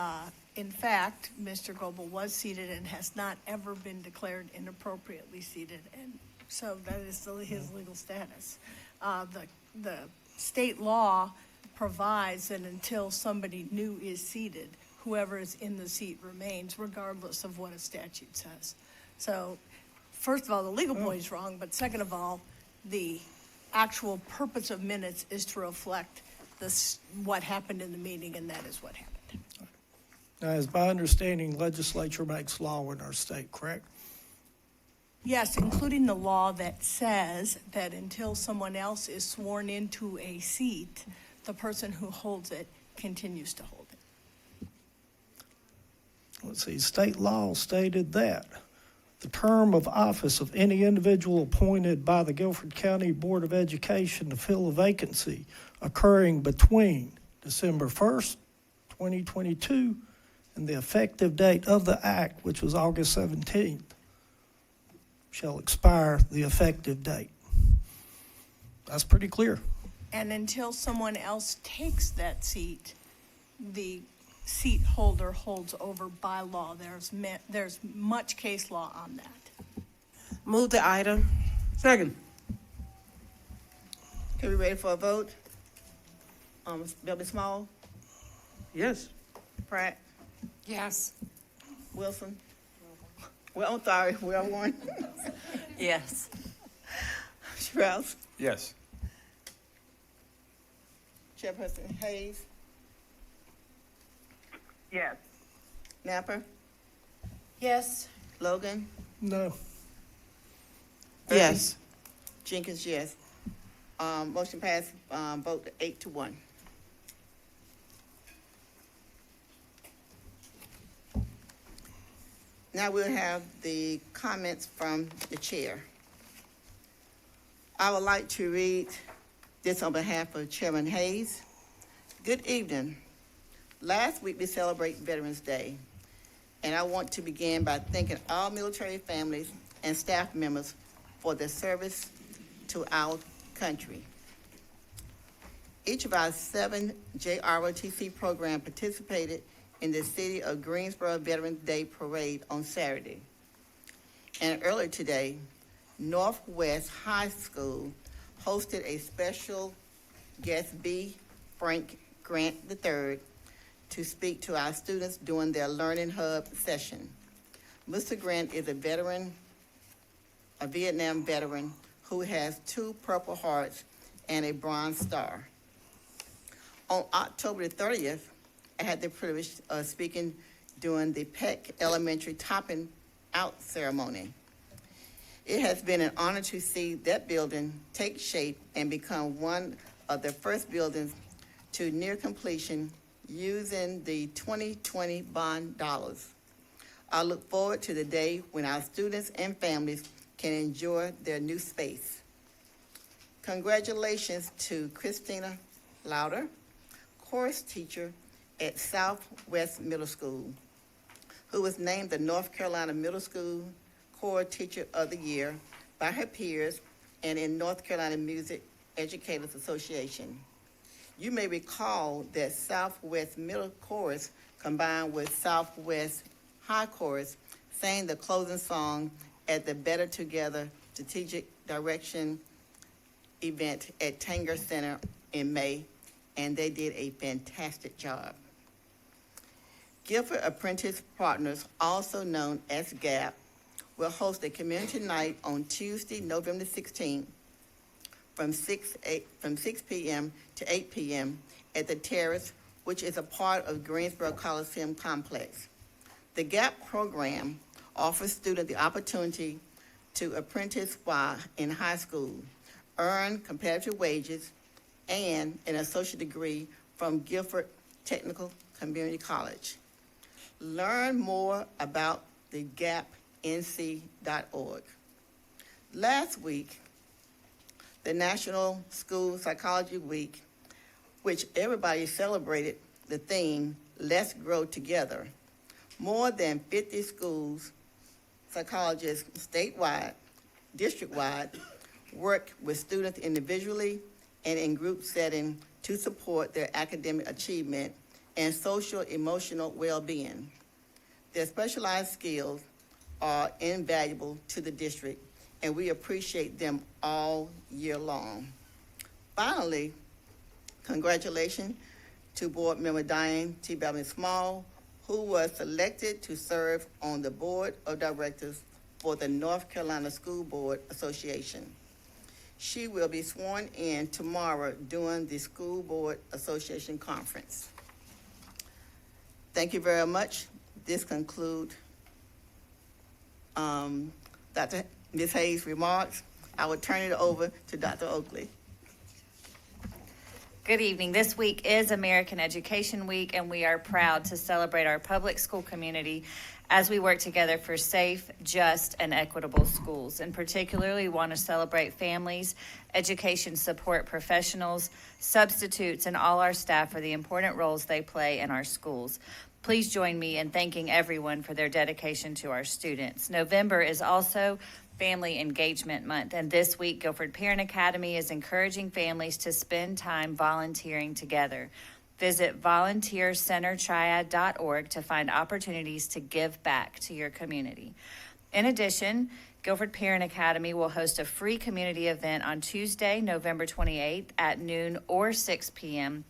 in fact, Mr. Goebel was seated and has not ever been declared inappropriately seated. And so that is his legal status. The state law provides that until somebody new is seated, whoever is in the seat remains, regardless of what a statute says. So, first of all, the legal point is wrong, but second of all, the actual purpose of minutes is to reflect what happened in the meeting, and that is what happened. Now, as my understanding, legislature makes law in our state, correct? Yes, including the law that says that until someone else is sworn into a seat, the person who holds it continues to hold it. Let's see, state law stated that the term of office of any individual appointed by the Guilford County Board of Education to fill a vacancy occurring between December 1st, 2022, and the effective date of the act, which was August 17th, shall expire the effective date. That's pretty clear. And until someone else takes that seat, the seat holder holds over by law. There's much case law on that. Move the item. Second. Okay, we ready for a vote? Belby Small, Yes. Pratt, Yes. Wilson? Well, I'm sorry, Wellborn, Yes. Strauss, Yes. Chairperson Hayes, Yes. Napper, Yes. Logan, No. Yes. Jenkins, yes. Motion passed, vote 8-1. Now we'll have the comments from the chair. I would like to read this on behalf of Chairman Hayes. Good evening. Last week we celebrated Veterans Day, and I want to begin by thanking all military families and staff members for their service to our country. Each of our 7 JROTC programs participated in the City of Greensboro Veterans Day Parade on Saturday. And earlier today, Northwest High School hosted a special guest B. Frank Grant III to speak to our students during their Learning Hub session. Mr. Grant is a Vietnam veteran who has 2 Purple Hearts and a Bronze Star. On October the 30th, I had the privilege of speaking during the Peck Elementary Topping Out ceremony. It has been an honor to see that building take shape and become one of the first buildings to near completion using the 2020 bond dollars. I look forward to the day when our students and families can enjoy their new space. Congratulations to Christina Lauder, chorus teacher at Southwest Middle School, who was named the North Carolina Middle School Choir Teacher of the Year by her peers and in North Carolina Music Educators Association. You may recall that Southwest Middle Chorus combined with Southwest High Chorus sang the closing song at the Better Together Strategic Direction event at Tanger Center in May, and they did a fantastic job. Guilford Apprentice Partners, also known as GAP, will host a community night on Tuesday, November 16th from 6 p.m. to 8 p.m. at the Terrace, which is a part of Greensboro Coliseum Complex. The GAP program offers students the opportunity to apprentice while in high school, earn competitive wages, and an associate degree from Guilford Technical Community College. Learn more about the GAPNC.org. Last week, the National School Psychology Week, which everybody celebrated the theme, Let's Grow Together. More than 50 schools, psychologists statewide, district-wide, work with students individually and in group setting to support their academic achievement and social emotional well-being. Their specialized skills are invaluable to the district, and we appreciate them all year long. Finally, congratulations to Board Member Diane T. Beverly Small, who was selected to serve on the Board of Directors for the North Carolina School Board Association. She will be sworn in tomorrow during the School Board Association Conference. Thank you very much. This concludes Dr. Ms. Hayes' remarks. I will turn it over to Dr. Oakley. Good evening. This week is American Education Week, and we are proud to celebrate our public school community as we work together for safe, just, and equitable schools. And particularly, we want to celebrate families, education support professionals, substitutes, and all our staff for the important roles they play in our schools. Please join me in thanking everyone for their dedication to our students. November is also Family Engagement Month, and this week, Guilford Parent Academy is encouraging families to spend time volunteering together. Visit volunteercentertriad.org to find opportunities to give back to your community. In addition, Guilford Parent Academy will host a free community event on Tuesday, November 28th at noon or 6 p.m.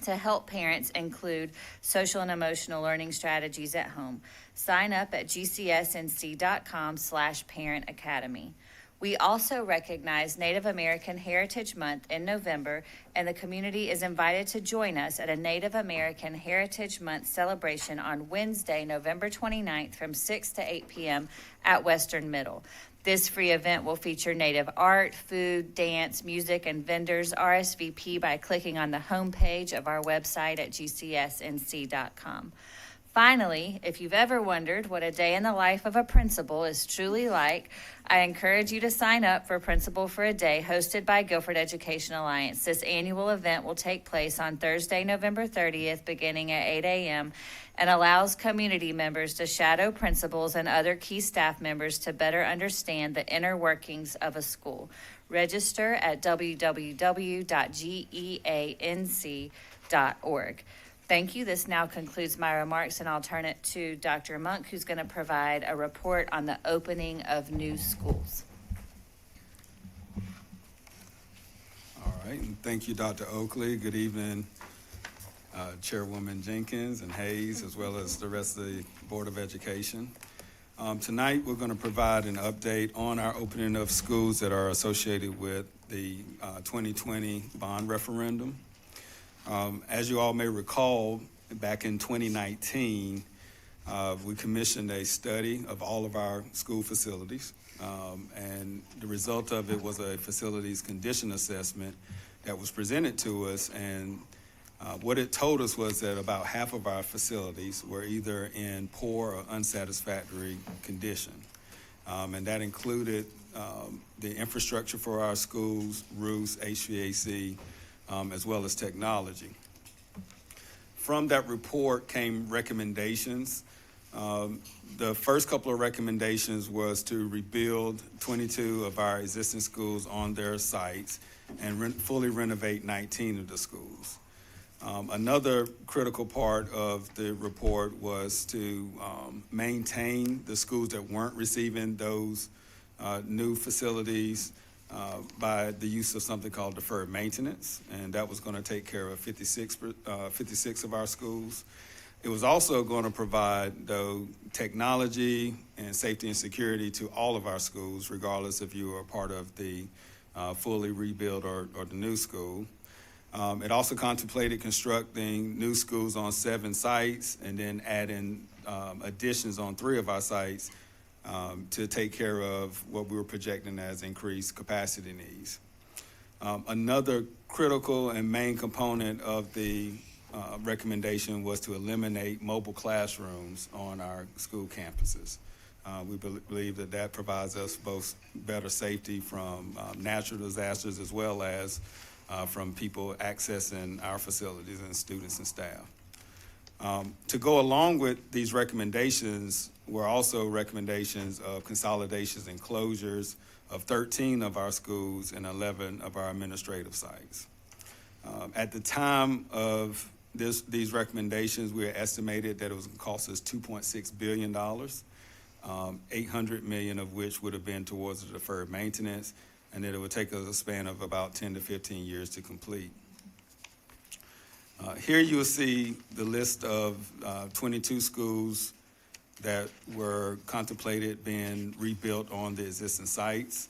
to help parents include social and emotional learning strategies at home. Sign up at gcsnc.com/Parent Academy. We also recognize Native American Heritage Month in November, and the community is invited to join us at a Native American Heritage Month celebration on Wednesday, November 29th from 6 to 8 p.m. at Western Middle. This free event will feature Native art, food, dance, music, and vendors. RSVP by clicking on the homepage of our website at gcsnc.com. Finally, if you've ever wondered what a day in the life of a principal is truly like, I encourage you to sign up for Principal for a Day, hosted by Guilford Education Alliance. This annual event will take place on Thursday, November 30th, beginning at 8 a.m., and allows community members to shadow principals and other key staff members to better understand the inner workings of a school. Register at www.geanc.org. Thank you. This now concludes my remarks, and I'll turn it to Dr. Monk, who's going to provide a report on the opening of new schools. All right, and thank you, Dr. Oakley. Good evening, Chairwoman Jenkins and Hayes, as well as the rest of the Board of Education. Tonight, we're going to provide an update on our opening of schools that are associated with the 2020 bond referendum. As you all may recall, back in 2019, we commissioned a study of all of our school facilities. And the result of it was a facilities condition assessment that was presented to us. And what it told us was that about half of our facilities were either in poor or unsatisfactory condition. And that included the infrastructure for our schools, roofs, HVAC, as well as technology. From that report came recommendations. The first couple of recommendations was to rebuild 22 of our existing schools on their sites and fully renovate 19 of the schools. Another critical part of the report was to maintain the schools that weren't receiving those new facilities by the use of something called deferred maintenance, and that was going to take care of 56 of our schools. It was also going to provide, though, technology and safety and security to all of our schools, regardless if you were a part of the fully rebuilt or the new school. It also contemplated constructing new schools on 7 sites and then adding additions on 3 of our sites to take care of what we were projecting as increased capacity needs. Another critical and main component of the recommendation was to eliminate mobile classrooms on our school campuses. We believe that that provides us both better safety from natural disasters as well as from people accessing our facilities and students and staff. To go along with these recommendations were also recommendations of consolidations and closures of 13 of our schools and 11 of our administrative sites. At the time of these recommendations, we estimated that it was going to cost us $2.6 billion, $800 million of which would have been towards the deferred maintenance, and that it would take us a span of about 10 to 15 years to complete. Here you will see the list of 22 schools that were contemplated being rebuilt on the existing sites.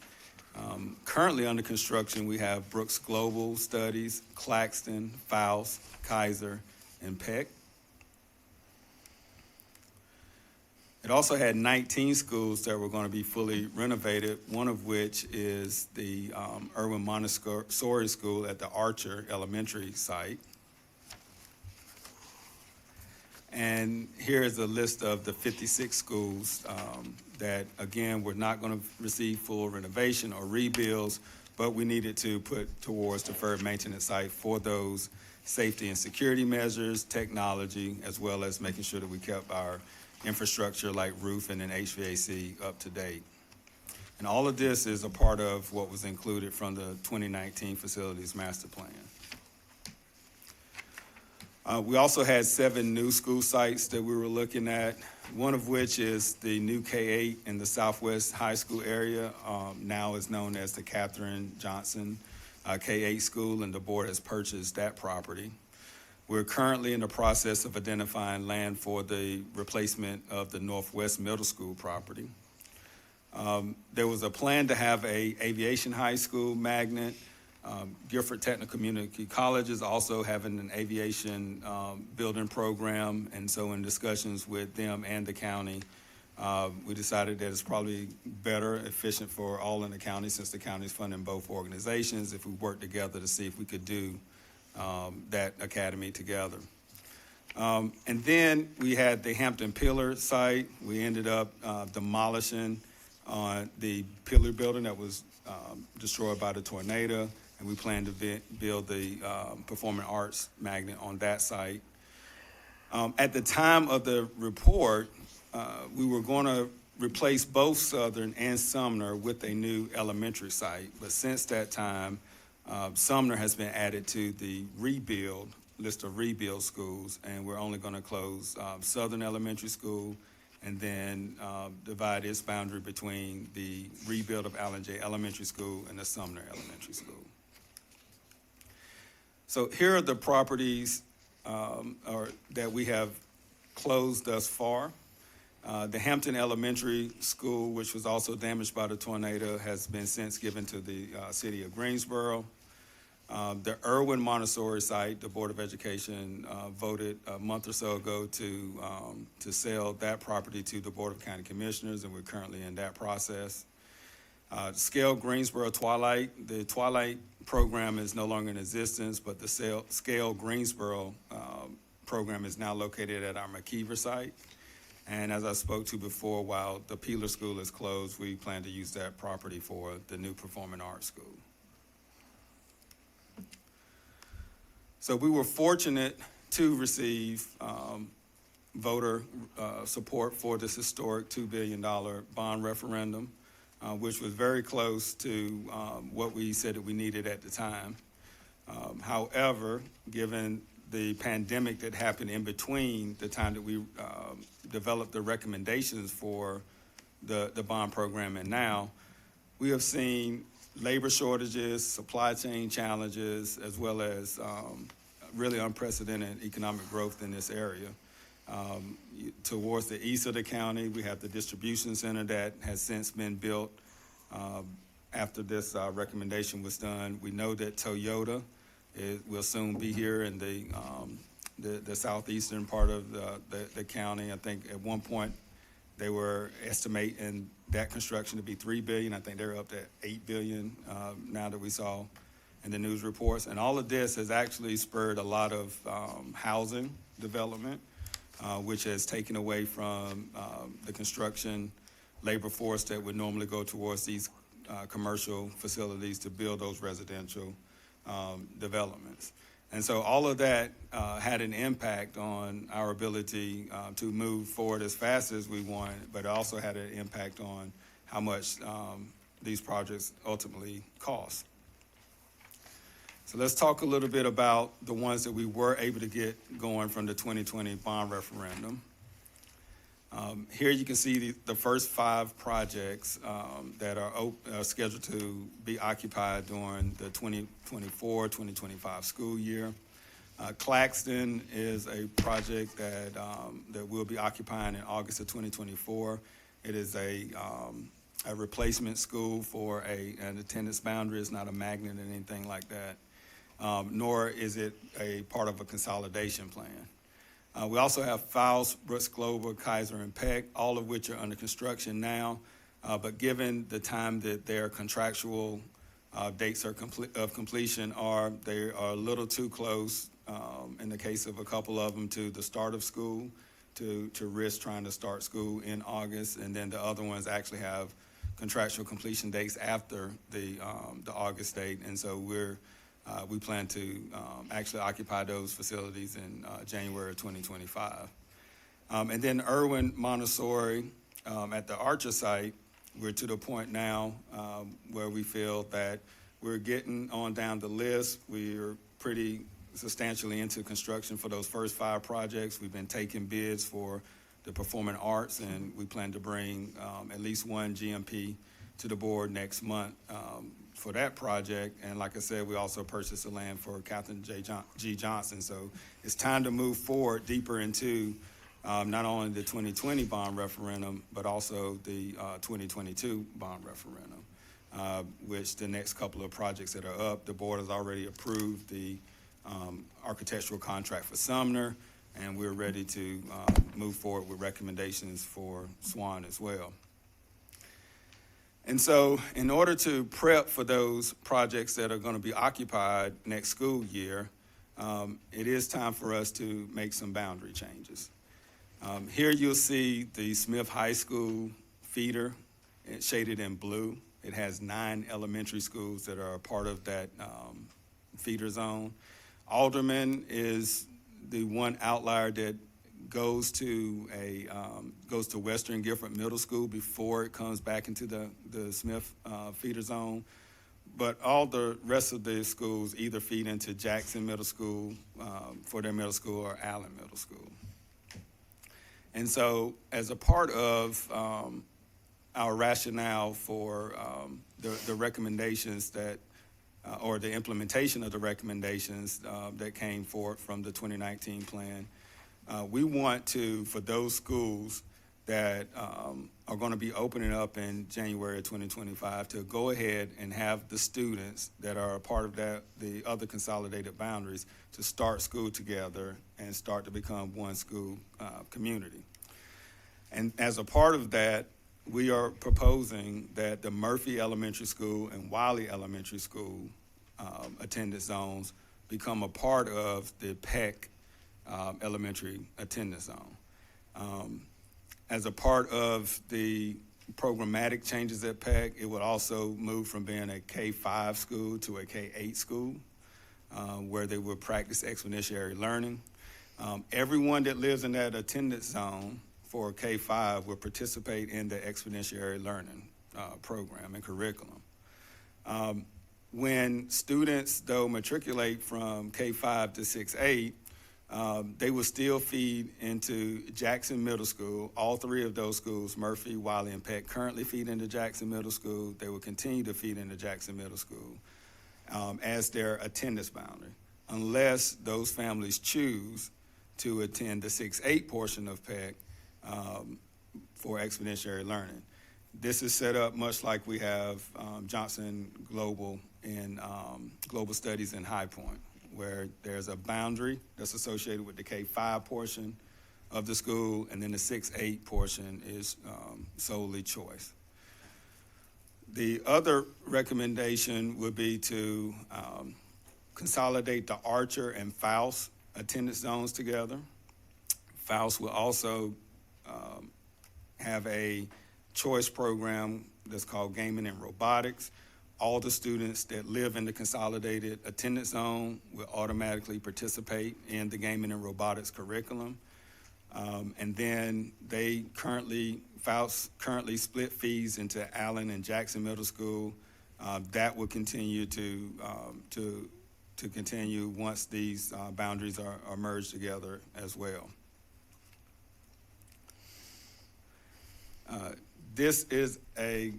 Currently under construction, we have Brooks Global Studies, Claxton, Faust, Kaiser, and Peck. It also had 19 schools that were going to be fully renovated, one of which is the Irwin Montessori School at the Archer Elementary site. And here is a list of the 56 schools that, again, were not going to receive full renovation or rebuilds, but we needed to put towards deferred maintenance site for those safety and security measures, technology, as well as making sure that we kept our infrastructure like roofing and HVAC up to date. And all of this is a part of what was included from the 2019 Facilities Master Plan. We also had 7 new school sites that we were looking at, one of which is the new K-8 in the Southwest High School area, now is known as the Katherine Johnson K-8 school, and the board has purchased that property. We're currently in the process of identifying land for the replacement of the Northwest Middle School property. There was a plan to have a aviation high school magnet. Guilford Technical Community College is also having an aviation building program, and so in discussions with them and the county, we decided that it's probably better, efficient for all in the county, since the county is funding both organizations, if we work together to see if we could do that academy together. And then we had the Hampton Pillar site. We ended up demolishing the Pillar building that was destroyed by the tornado, and we plan to build the performing arts magnet on that site. At the time of the report, we were going to replace both Southern and Sumner with a new elementary site, but since that time, Sumner has been added to the list of rebuild schools, and we're only going to close Southern Elementary School and then divide its boundary between the rebuild of Allen J. Elementary School and the Sumner Elementary School. So here are the properties that we have closed thus far. The Hampton Elementary School, which was also damaged by the tornado, has been since given to the city of Greensboro. The Irwin Montessori site, the Board of Education voted a month or so ago to sell that property to the Board of County Commissioners, and we're currently in that process. Scale Greensboro Twilight, the Twilight program is no longer in existence, but the Scale Greensboro program is now located at our McKeever site. And as I spoke to before, while the Peeler School is closed, we plan to use that property for the new Performing Arts School. So we were fortunate to receive voter support for this historic $2 billion bond referendum, which was very close to what we said that we needed at the time. However, given the pandemic that happened in between the time that we developed the recommendations for the bond program and now, we have seen labor shortages, supply chain challenges, as well as really unprecedented economic growth in this area. Towards the east of the county, we have the distribution center that has since been built after this recommendation was done. We know that Toyota will soon be here in the southeastern part of the county. I think at one point they were estimating that construction to be $3 billion. I think they're up to $8 billion now that we saw in the news reports. And all of this has actually spurred a lot of housing development, which has taken away from the construction labor force that would normally go towards these commercial facilities to build those residential developments. And so all of that had an impact on our ability to move forward as fast as we wanted, but it also had an impact on how much these projects ultimately cost. So let's talk a little bit about the ones that we were able to get going from the 2020 bond referendum. Here you can see the first 5 projects that are scheduled to be occupied during the 2024-2025 school year. Claxton is a project that we'll be occupying in August of 2024. It is a replacement school for an attendance boundary. It's not a magnet or anything like that, nor is it a part of a consolidation plan. We also have Fowles, Brooks Glover, Kaiser, and Peck, all of which are under construction now. But given the time that their contractual dates of completion they are a little too close, in the case of a couple of them, to the start of school, to risk trying to start school in August. And then the other ones actually have contractual completion dates after the August date. And so we plan to actually occupy those facilities in January of 2025. And then Irwin Montessori at the Archer site, we're to the point now where we feel that we're getting on down the list. We're pretty substantially into construction for those first 5 projects. We've been taking bids for the performing arts, and we plan to bring at least one GMP to the board next month for that project. And like I said, we also purchased the land for Catherine G. Johnson. So it's time to move forward deeper into not only the 2020 bond referendum, but also the 2022 bond referendum, which the next couple of projects that are up, the board has already approved the architectural contract for Sumner, and we're ready to move forward with recommendations for Swan as well. And so in order to prep for those projects that are going to be occupied next school year, it is time for us to make some boundary changes. Here you'll see the Smith High School feeder. It's shaded in blue. It has 9 elementary schools that are a part of that feeder zone. Alderman is the one outlier that goes to Western Gifford Middle School before it comes back into the Smith feeder zone. But all the rest of the schools either feed into Jackson Middle School for their middle school or Allen Middle School. And so as a part of our rationale for the recommendations that or the implementation of the recommendations that came forth from the 2019 plan, we want to, for those schools that are going to be opening up in January of 2025, to go ahead and have the students that are a part of the other consolidated boundaries to start school together and start to become one school community. And as a part of that, we are proposing that the Murphy Elementary School and Wiley Elementary School attendance zones become a part of the Peck Elementary attendance zone. As a part of the programmatic changes at Peck, it would also move from being a K-5 school to a K-8 school, where they would practice exponentiary learning. Everyone that lives in that attendance zone for K-5 will participate in the exponentiary learning program and curriculum. When students, though, matriculate from K-5 to 6-8, they will still feed into Jackson Middle School. All three of those schools, Murphy, Wiley, and Peck, currently feed into Jackson Middle School. They will continue to feed into Jackson Middle School as their attendance boundary, unless those families choose to attend the 6-8 portion of Peck for exponentiary learning. This is set up much like we have Johnson Global in Global Studies in High Point, where there's a boundary that's associated with the K-5 portion of the school, and then the 6-8 portion is solely choice. The other recommendation would be to consolidate the Archer and Faust attendance zones together. Faust will also have a choice program that's called Gaming and Robotics. All the students that live in the consolidated attendance zone will automatically participate in the Gaming and Robotics curriculum. And then Faust currently split fees into Allen and Jackson Middle School. That will continue to continue once these boundaries are merged together as well. This is a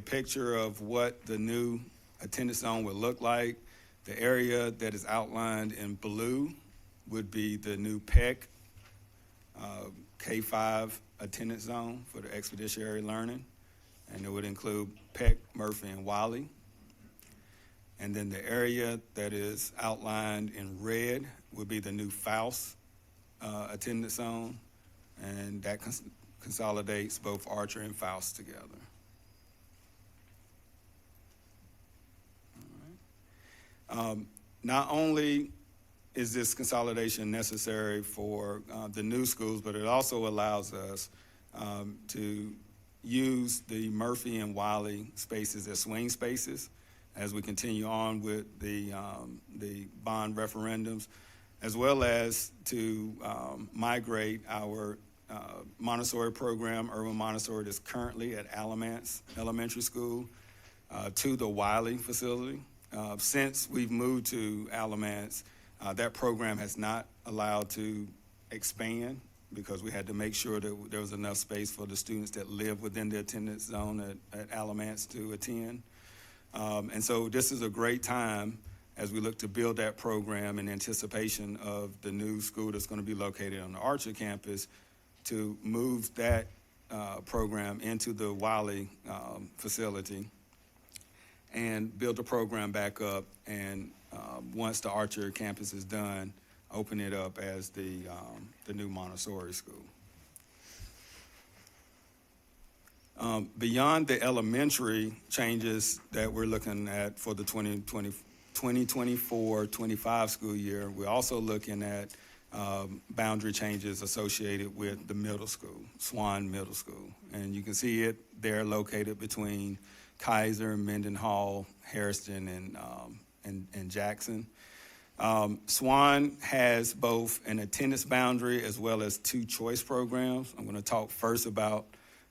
picture of what the new attendance zone would look like. The area that is outlined in blue would be the new Peck K-5 attendance zone for the expeditionary learning, and it would include Peck, Murphy, and Wiley. And then the area that is outlined in red would be the new Faust attendance zone, and that consolidates both Archer and Faust together. Not only is this consolidation necessary for the new schools, but it also allows us to use the Murphy and Wiley spaces as swing spaces as we continue on with the bond referendums, as well as to migrate our Montessori program, Urban Montessori, that's currently at Alamance Elementary School to the Wiley facility. Since we've moved to Alamance, that program has not allowed to expand because we had to make sure that there was enough space for the students that live within the attendance zone at Alamance to attend. And so this is a great time as we look to build that program in anticipation of the new school that's going to be located on the Archer campus to move that program into the Wiley facility and build the program back up, and once the Archer campus is done, open it up as the new Montessori school. Beyond the elementary changes that we're looking at for the 2024-25 school year, we're also looking at boundary changes associated with the middle school, Swan Middle School. And you can see it there located between Kaiser, Mendenhall, Harrison, and Jackson. Swan has both an attendance boundary as well as two choice programs. I'm going to talk first about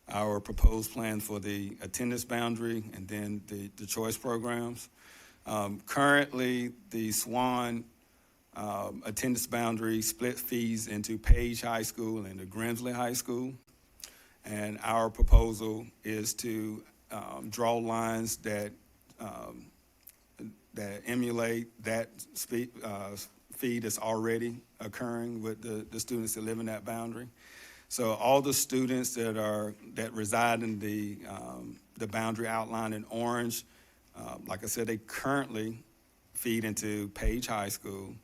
our proposed plan for the attendance boundary and then the choice programs. Currently, the Swan attendance boundary split fees into Page High School and the Grimsley High School. And our proposal is to draw lines that emulate that feed that's already occurring with the students that live in that boundary. So all the students that reside in the boundary outlined in orange, like I said, they currently feed into Page High School.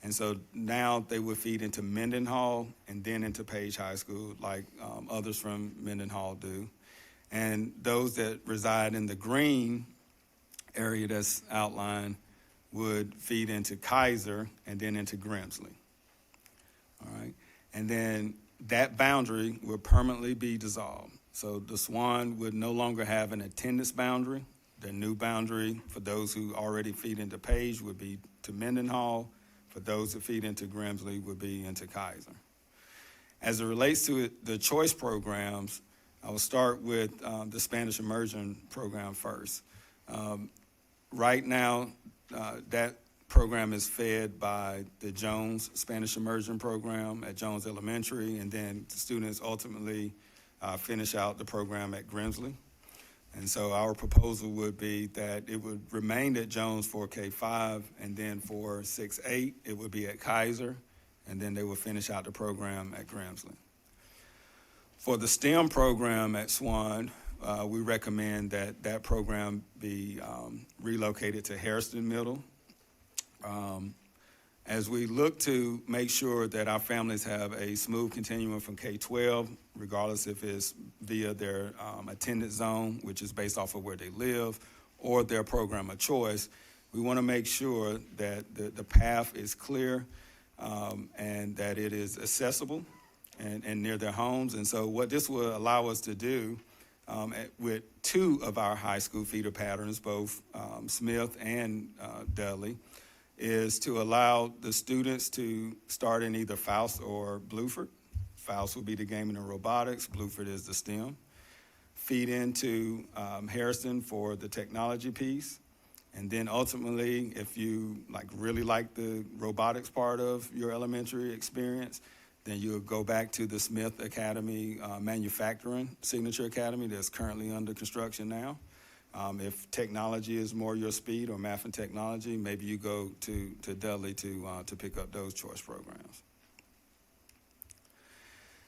And so now they would feed into Mendenhall and then into Page High School like others from Mendenhall do. And those that reside in the green area that's outlined would feed into Kaiser and then into Grimsley. All right. And then that boundary will permanently be dissolved. So the Swan would no longer have an attendance boundary. The new boundary for those who already feed into Page would be to Mendenhall. For those that feed into Grimsley would be into Kaiser. As it relates to the choice programs, I will start with the Spanish Immersion program first. Right now, that program is fed by the Jones Spanish Immersion program at Jones Elementary, and then the students ultimately finish out the program at Grimsley. And so our proposal would be that it would remain at Jones for K-5, and then for 6-8, it would be at Kaiser, and then they would finish out the program at Grimsley. For the STEM program at Swan, we recommend that that program be relocated to Hairston Middle. As we look to make sure that our families have a smooth continuum from K-12, regardless if it's via their attendance zone, which is based off of where they live, or their program of choice, we want to make sure that the path is clear and that it is accessible and near their homes. And so what this will allow us to do with two of our high school feeder patterns, both Smith and Dudley, is to allow the students to start in either Faust or Bluford. Faust will be the gaming and robotics, Bluford is the STEM. Feed into Harrison for the technology piece. And then ultimately, if you really like the robotics part of your elementary experience, then you'll go back to the Smith Academy Manufacturing Signature Academy that's currently under construction now. If technology is more your speed, or math and technology, maybe you go to Dudley to pick up those choice programs.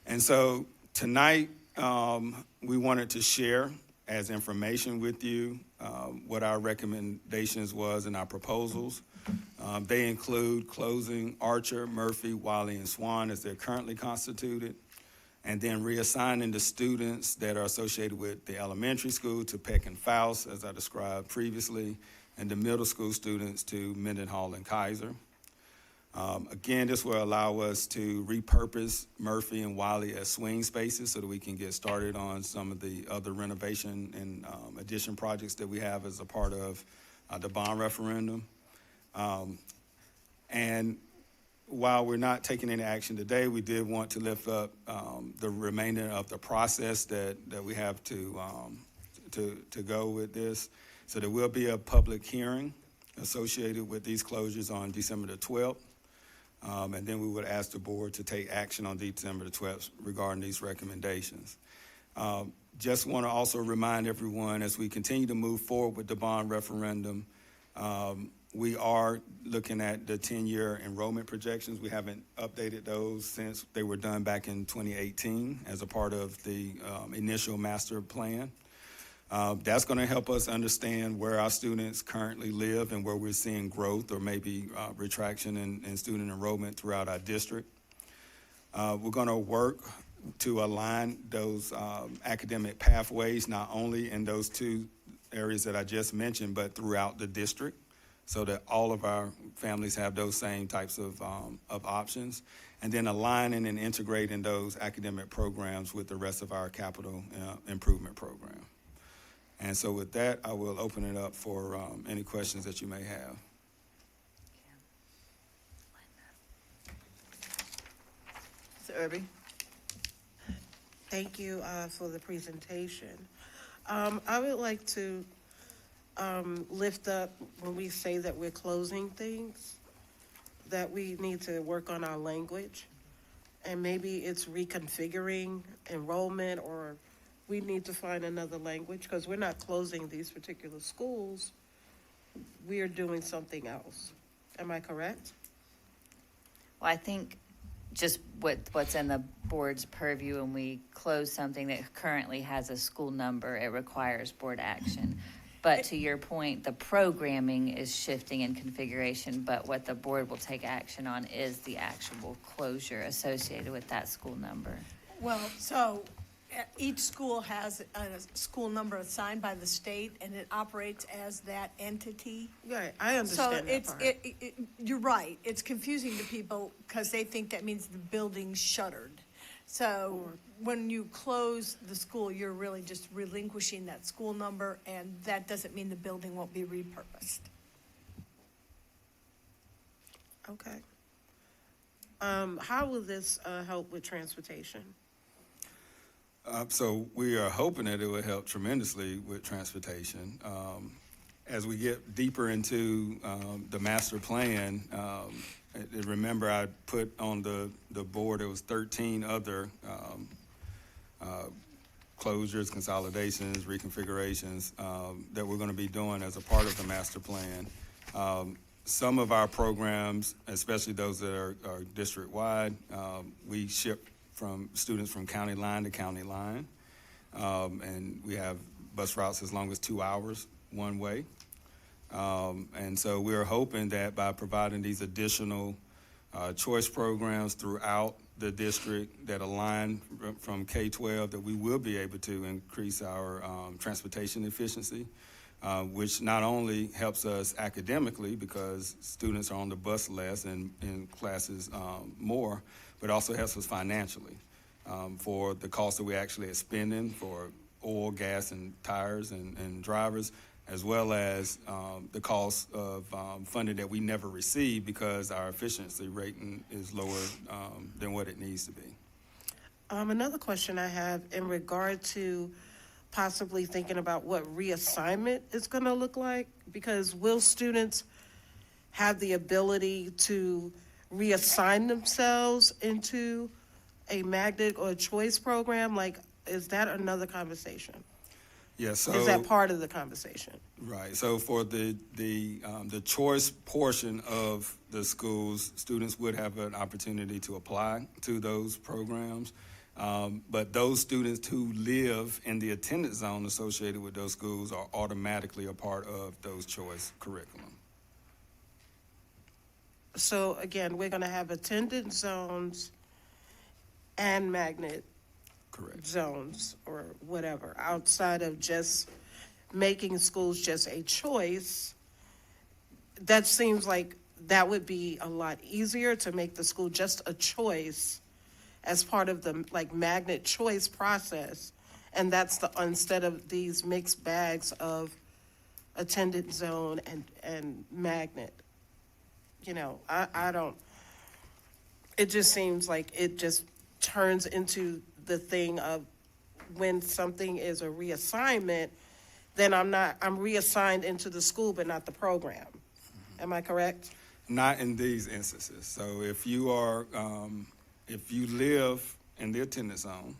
And so tonight, we wanted to share as information with you what our recommendations was and our proposals. They include closing Archer, Murphy, Wiley, and Swan as they're currently constituted, and then reassigning the students that are associated with the elementary school to Peck and Faust, as I described previously, and the middle school students to Mendenhall and Kaiser. Again, this will allow us to repurpose Murphy and Wiley as swing spaces so that we can get started on some of the other renovation and addition projects that we have as a part of the bond referendum. And while we're not taking any action today, we did want to lift up the remainder of the process that we have to go with this. So there will be a public hearing associated with these closures on December the 12th. And then we would ask the board to take action on December the 12th regarding these recommendations. Just want to also remind everyone, as we continue to move forward with the bond referendum, we are looking at the 10-year enrollment projections. We haven't updated those since they were done back in 2018 as a part of the initial master plan. That's going to help us understand where our students currently live and where we're seeing growth or maybe retraction in student enrollment throughout our district. We're going to work to align those academic pathways, not only in those two areas that I just mentioned, but throughout the district, so that all of our families have those same types of options, and then aligning and integrating those academic programs with the rest of our capital improvement program. And so with that, I will open it up for any questions that you may have. Mr. Irby? Thank you for the presentation. I would like to lift up, when we say that we're closing things, that we need to work on our language. And maybe it's reconfiguring enrollment, or we need to find another language, because we're not closing these particular schools. We are doing something else. Am I correct? Well, I think just what's in the board's purview, when we close something that currently has a school number, it requires board action. But to your point, the programming is shifting in configuration, but what the board will take action on is the actual closure associated with that school number. Well, so each school has a school number assigned by the state, and it operates as that entity. Yeah, I understand that So part. you're right, it's confusing to people because they think that means the building's shuttered. So when you close the school, you're really just relinquishing that school number, and that doesn't mean the building won't be repurposed. Okay. How will this help with transportation? So we are hoping that it will help tremendously with transportation. As we get deeper into the master plan, remember I put on the board, it was 13 other closures, consolidations, reconfigurations that we're going to be doing as a part of the master plan. Some of our programs, especially those that are district-wide, we ship from students from county line to county line, and we have bus routes as long as 2 hours one way. And so we're hoping that by providing these additional choice programs throughout the district that align from K-12, that we will be able to increase our transportation efficiency, which not only helps us academically because students are on the bus less and in classes more, but also helps us financially for the cost that we actually are spending for oil, gas, and tires and drivers, as well as the cost of funding that we never receive because our efficiency rating is lower than what it needs to be. Another question I have in regard to possibly thinking about what reassignment is going to look like, because will students have the ability to reassign themselves into a magnet or a choice program? Like, is that another conversation? Yeah, so Is that part of the conversation? right. So for the choice portion of the schools, students would have an opportunity to apply to those programs. But those students who live in the attendance zone associated with those schools are automatically a part of those choice curriculum. So again, we're going to have attendance zones and magnet zones or whatever, outside of just making schools just a choice. That seems like that would be a lot easier to make the school just a choice as part of the magnet choice process. And that's instead of these mixed bags of attendance zone and magnet. You know, I don't, it just seems like it just turns into the thing of when something is a reassignment, then I'm reassigned into the school, but not the program. Am I correct? Not in these instances. So if you are, if you live in the attendance zone,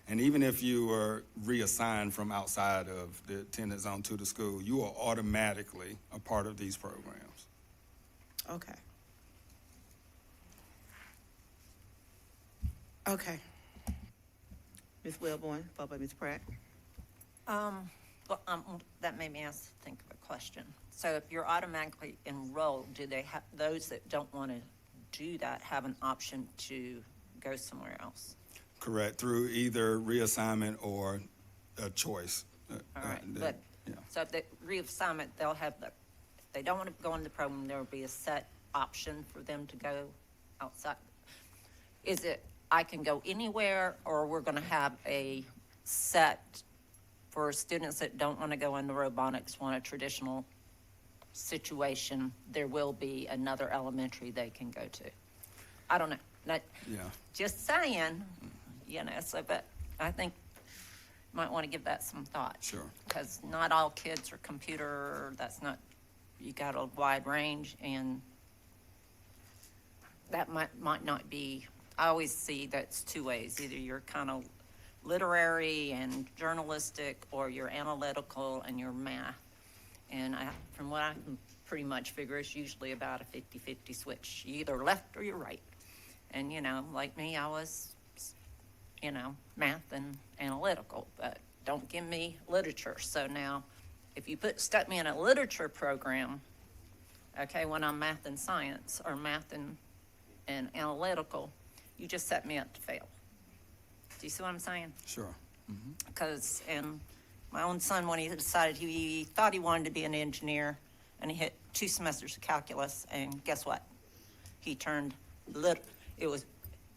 and even if you are reassigned from outside of the attendance zone to the school, you are automatically a part of these programs. Okay. Okay. Ms. Wellborn, followed by Ms. Pratt. That made me think of a question. So if you're automatically enrolled, do they have, those that don't want to do that have an option to go somewhere else? Correct, through either reassignment or a choice. All right, but, so if the reassignment, they'll have the, if they don't want to go in the program, there will be a set option for them to go outside. Is it, I can go anywhere, or we're going to have a set for students that don't want to go into robotics, want a traditional situation, there will be another elementary they can go to? I don't know. Not, just saying, you know, so, but I think you might want to give that some thought. Sure. Because not all kids are computer, that's not, you got a wide range, and that might not be, I always see that's two ways. Either you're kind of literary and journalistic, or you're analytical and you're math. And from what I can pretty much figure, it's usually about a 50-50 switch. You either left or you're right. And, you know, like me, I was, you know, math and analytical, but don't give me literature. So now, if you stuck me in a literature program, okay, when I'm math and science, or math and analytical, you just set me up to fail. Do you see what I'm saying? Sure. Because, and my own son, when he decided he thought he wanted to be an engineer, and he hit 2 semesters of calculus, and guess what? He turned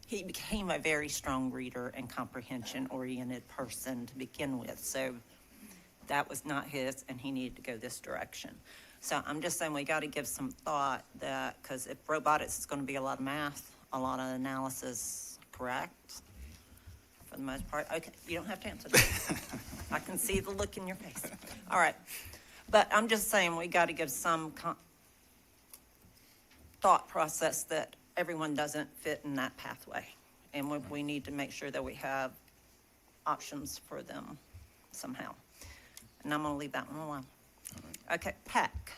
he became a very strong reader and comprehension-oriented person to begin with. So that was not his, and he needed to go this direction. So I'm just saying we got to give some thought that, because if robotics is going to be a lot of math, a lot of analysis, correct? For the most part. Okay, you don't have to answer that. I can see the look in your face. All right. But I'm just saying we got to give some thought process that everyone doesn't fit in that pathway. And we need to make sure that we have options for them somehow. And I'm going to leave that one alone. Okay, PAC.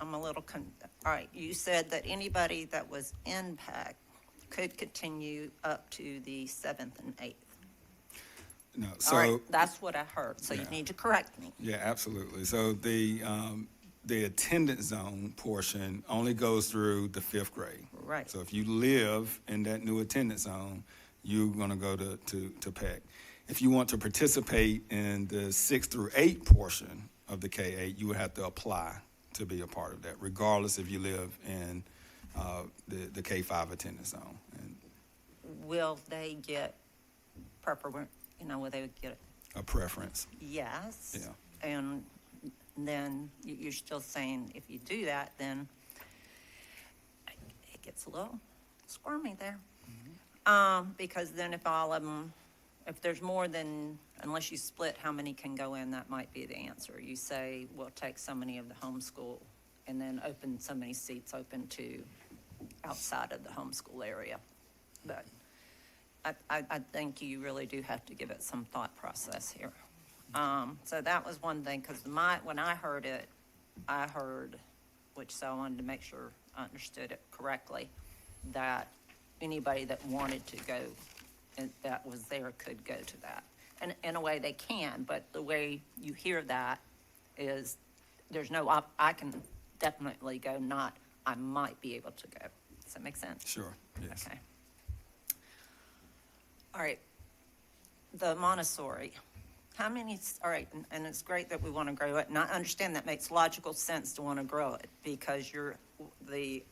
I'm a little, all right, you said that anybody that was in PAC could continue up to the 7th and 8th. No, All right, that's what I heard, so you Yeah. need to correct me. Yeah, absolutely. So the attendance zone portion only goes through the 5th grade. Right. So if you live in that new attendance zone, you're going to go to PEC. If you want to participate in the 6th through 8th portion of the K-8, you would have to apply to be a part of that, regardless if you live in the K-5 attendance zone. And Will they get preference, will they get a preference. yes? Yeah. And then you're still saying if you do that, then it gets a little squirmy there. Because then if all of them, if there's more than, unless you split how many can go in, that might be the answer. You say, we'll take so many of the homeschool and then open so many seats open to outside of the homeschool area. But I think you really do have to give it some thought process here. So that was one thing, because when I heard it, so I wanted to make sure I understood it correctly, that anybody that wanted to go and that was there could go to that. And in a way they can, but the way you hear that is there's no, I can definitely go, not I might be able to go. Does that make sense? Sure, yes. Okay. All right. The Montessori. How many, all right, and it's great that we want to grow it, and I understand that makes logical sense to want to grow it because the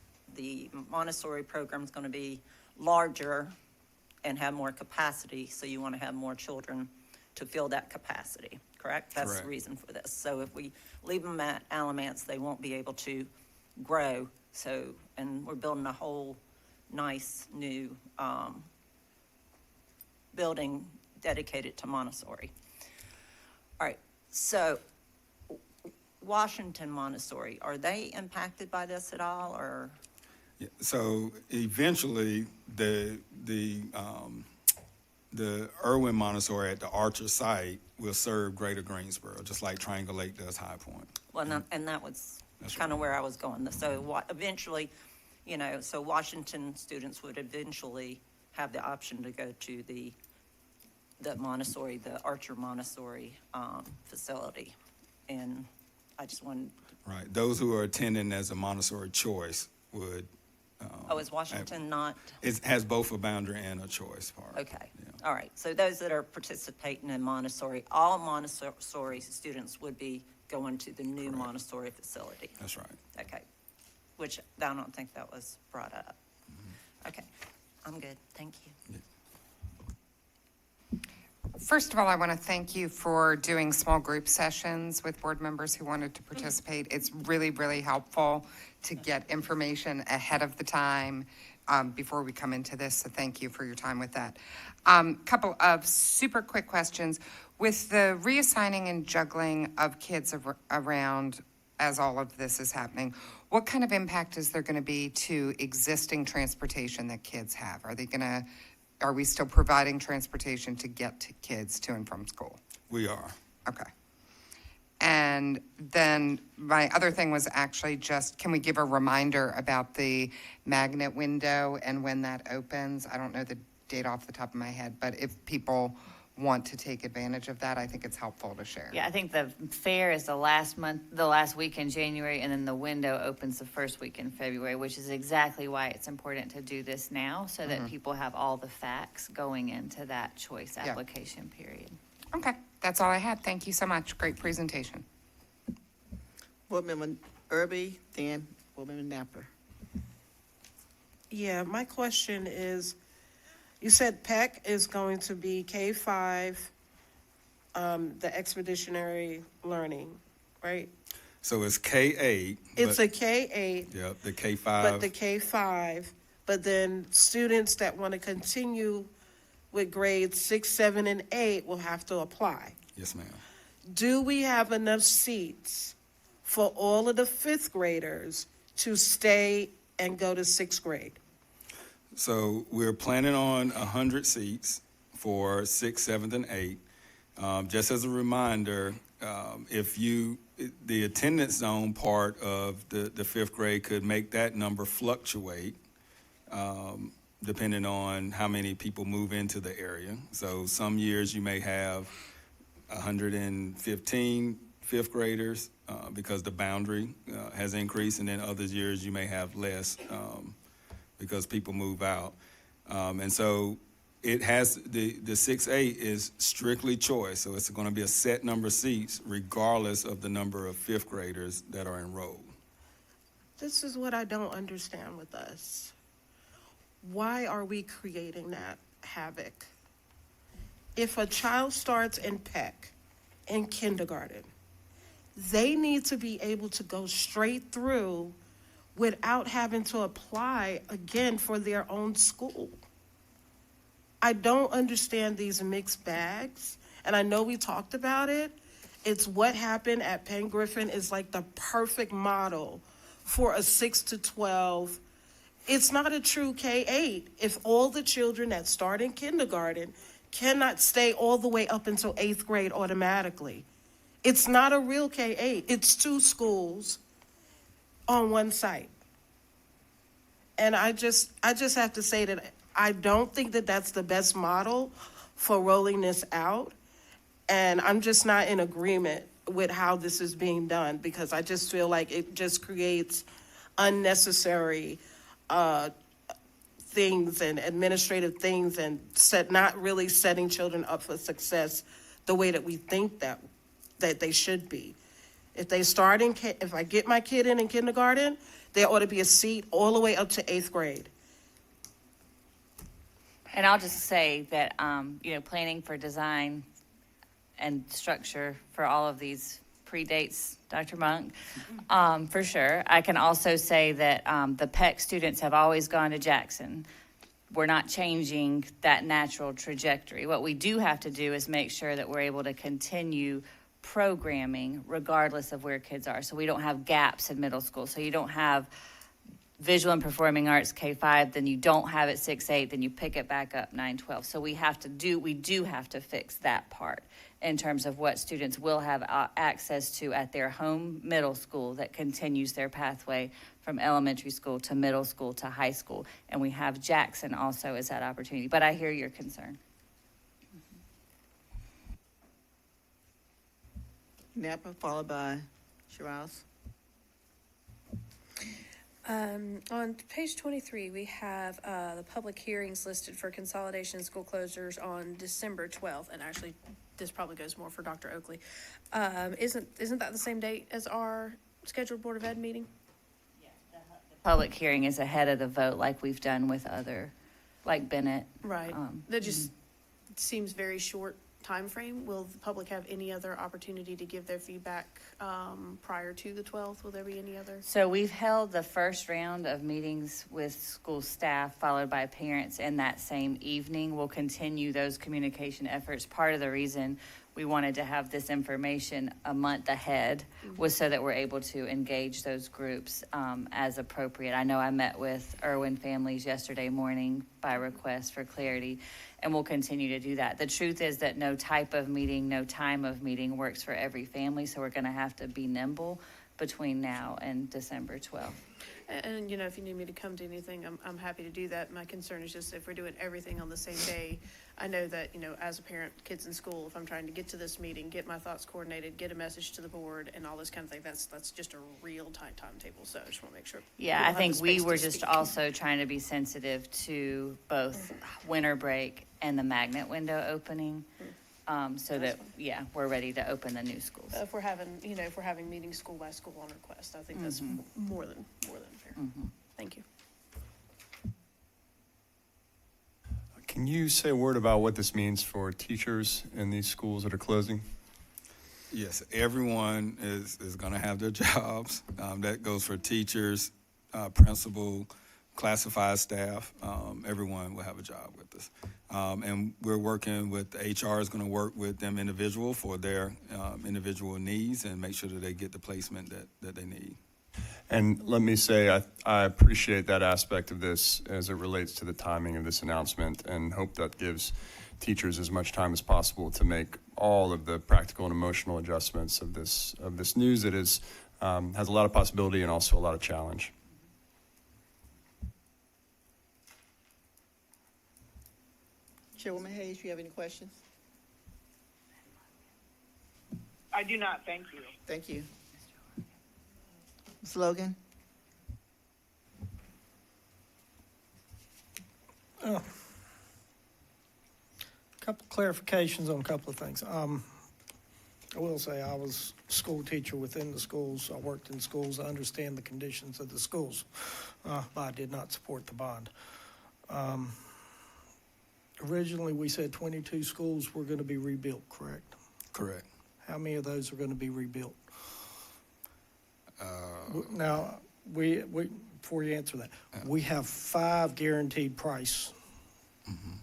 Montessori program is going to be larger and have more capacity, so you want to have more children to fill that capacity, correct? That's Correct. the reason for this. So if we leave them at Alamance, they won't be able to grow. So, and we're building a whole nice new building dedicated to Montessori. All right, so Washington Montessori, are they impacted by this at all, or? Yeah, so eventually, the Irwin Montessori at the Archer site will serve Greater Greensboro, just like Triangle Lake does High Point. Well, and that was That's kind of where I was going. So eventually, so Washington students would eventually have the option to go to the Montessori, the Archer Montessori facility. And I just wanted. Right. Those who are attending as a Montessori choice would. Is Washington not? It has both a boundary and a choice part. Okay. All right. So those that are participating in Montessori, all Montessori students would be going to the new Montessori facility. That's right. Okay. Which I don't think that was brought up. Okay. I'm good. Thank you. First of all, I want to thank you for doing small group sessions with board members who wanted to participate. It's really, really helpful to get information ahead of the time before we come into this, so thank you for your time with that. Couple of super quick questions. With the reassigning and juggling of kids around as all of this is happening, what kind of impact is there going to be to existing transportation that kids have? Are we still providing transportation to get kids to and from school? We are. Okay. And then my other thing was actually just, can we give a reminder about the magnet window and when that opens? I don't know the date off the top of my head, but if people want to take advantage of that, I think it's helpful to share. Yeah, I think the fair is the last week in January, and then the window opens the first week in February, which is exactly why it's important to do this now, so that people have all the facts going into that choice application period. Okay, that's all I had. Thank you so much. Great presentation. Board Member Irby, then Board Member Napper. Yeah, my question is, you said PEC is going to be K-5, the expeditionary learning, right? So it's K-8. It's but- a K-8, Yep, the but K-5. the K-5, but then students that want to continue with grades 6, 7, and 8 will have to apply. Yes, ma'am. Do we have enough seats for all of the fifth graders to stay and go to sixth grade? So we're planning on 100 seats for 6th, 7th, and 8th. Just as a reminder, the attendance zone part of the fifth grade could make that number fluctuate depending on how many people move into the area. So some years you may have 115 fifth graders because the boundary has increased, and then other years you may have less because people move out. And so it has, the 6A is strictly choice, so it's going to be a set number of seats regardless of the number of fifth graders that are enrolled. This is what I don't understand with us. Why are we creating that havoc? If a child starts in PEC, in kindergarten, they need to be able to go straight through without having to apply again for their own school. I don't understand these mixed bags, and I know we talked about it. It's what happened at Penn Griffin is like the perfect model for a 6 to 12. It's not a true K-8 if all the children that start in kindergarten cannot stay all the way up until 8th grade automatically. It's not a real K-8. It's 2 schools on one site. And I just have to say that I don't think that that's the best model for rolling this out. And I'm just not in agreement with how this is being done, because I just feel like it just creates unnecessary things and administrative things, and not really setting children up for success the way that we think that they should be. If I get my kid in kindergarten, there ought to be a seat all the way up to 8th grade. And I'll just say that, planning for design and structure for all of these predates Dr. Monk, for sure. I can also say that the PEC students have always gone to Jackson. We're not changing that natural trajectory. What we do have to do is make sure that we're able to continue programming regardless of where kids are. So we don't have gaps in middle school. So you don't have visual and performing arts K-5, then you don't have it 6-8, then you pick it back up 9-12. So we do have to fix that part in terms of what students will have access to at their home middle school that continues their pathway from elementary school to middle school to high school. And we have Jackson also as that opportunity. But I hear your concern. Napa, followed by Shiraz. On page 23, we have the public hearings listed for consolidation school closures on December 12th, and actually, this probably goes more for Dr. Oakley. Isn't that the same date as our scheduled Board of Ed meeting? Public hearing is ahead of the vote like we've done with other, like Bennett. Right. That just seems very short time frame. Will the public have any other opportunity to give their feedback prior to the 12th? Will there be any other? So we've held the first round of meetings with school staff, followed by parents in that same evening. We'll continue those communication efforts. Part of the reason we wanted to have this information a month ahead was so that we're able to engage those groups as appropriate. I know I met with Irwin families yesterday morning by request for clarity, and we'll continue to do that. The truth is that no type of meeting, no time of meeting works for every family, so we're going to have to be nimble between now and December 12th. And, if you need me to come to anything, I'm happy to do that. My concern is just if we're doing everything on the same day, I know that, as a parent, kids in school, if I'm trying to get to this meeting, get my thoughts coordinated, get a message to the board and all this kind of thing, that's just a real timetable. So I just want to make sure. Yeah, I think we were just also trying to be sensitive to both winter break and the magnet window opening. so that, yeah, we're ready to open the new schools. If we're having meetings school by school on request, I think that's more than fair. Thank you. Can you say a word about what this means for teachers in these schools that are closing? Yes, everyone is going to have their jobs. That goes for teachers, principal, classified staff. Everyone will have a job with this. And we're working with, HR is going to work with them individual for their individual needs and make sure that they get the placement that they need. And let me say, I appreciate that aspect of this as it relates to the timing of this announcement, and hope that gives teachers as much time as possible to make all of the practical and emotional adjustments of this news that is has a lot of possibility and also a lot of challenge. Chairwoman Hayes, you have any questions? I do not, thank you. Thank you. Ms. Logan? Couple clarifications on a couple of things. I will say I was a school teacher within the schools. I worked in schools. I understand the conditions of the schools, but I did not support the bond. Originally, we said 22 schools were going to be rebuilt, correct? Correct. How many of those are going to be rebuilt? Now, we before you answer that, we have 5 guaranteed price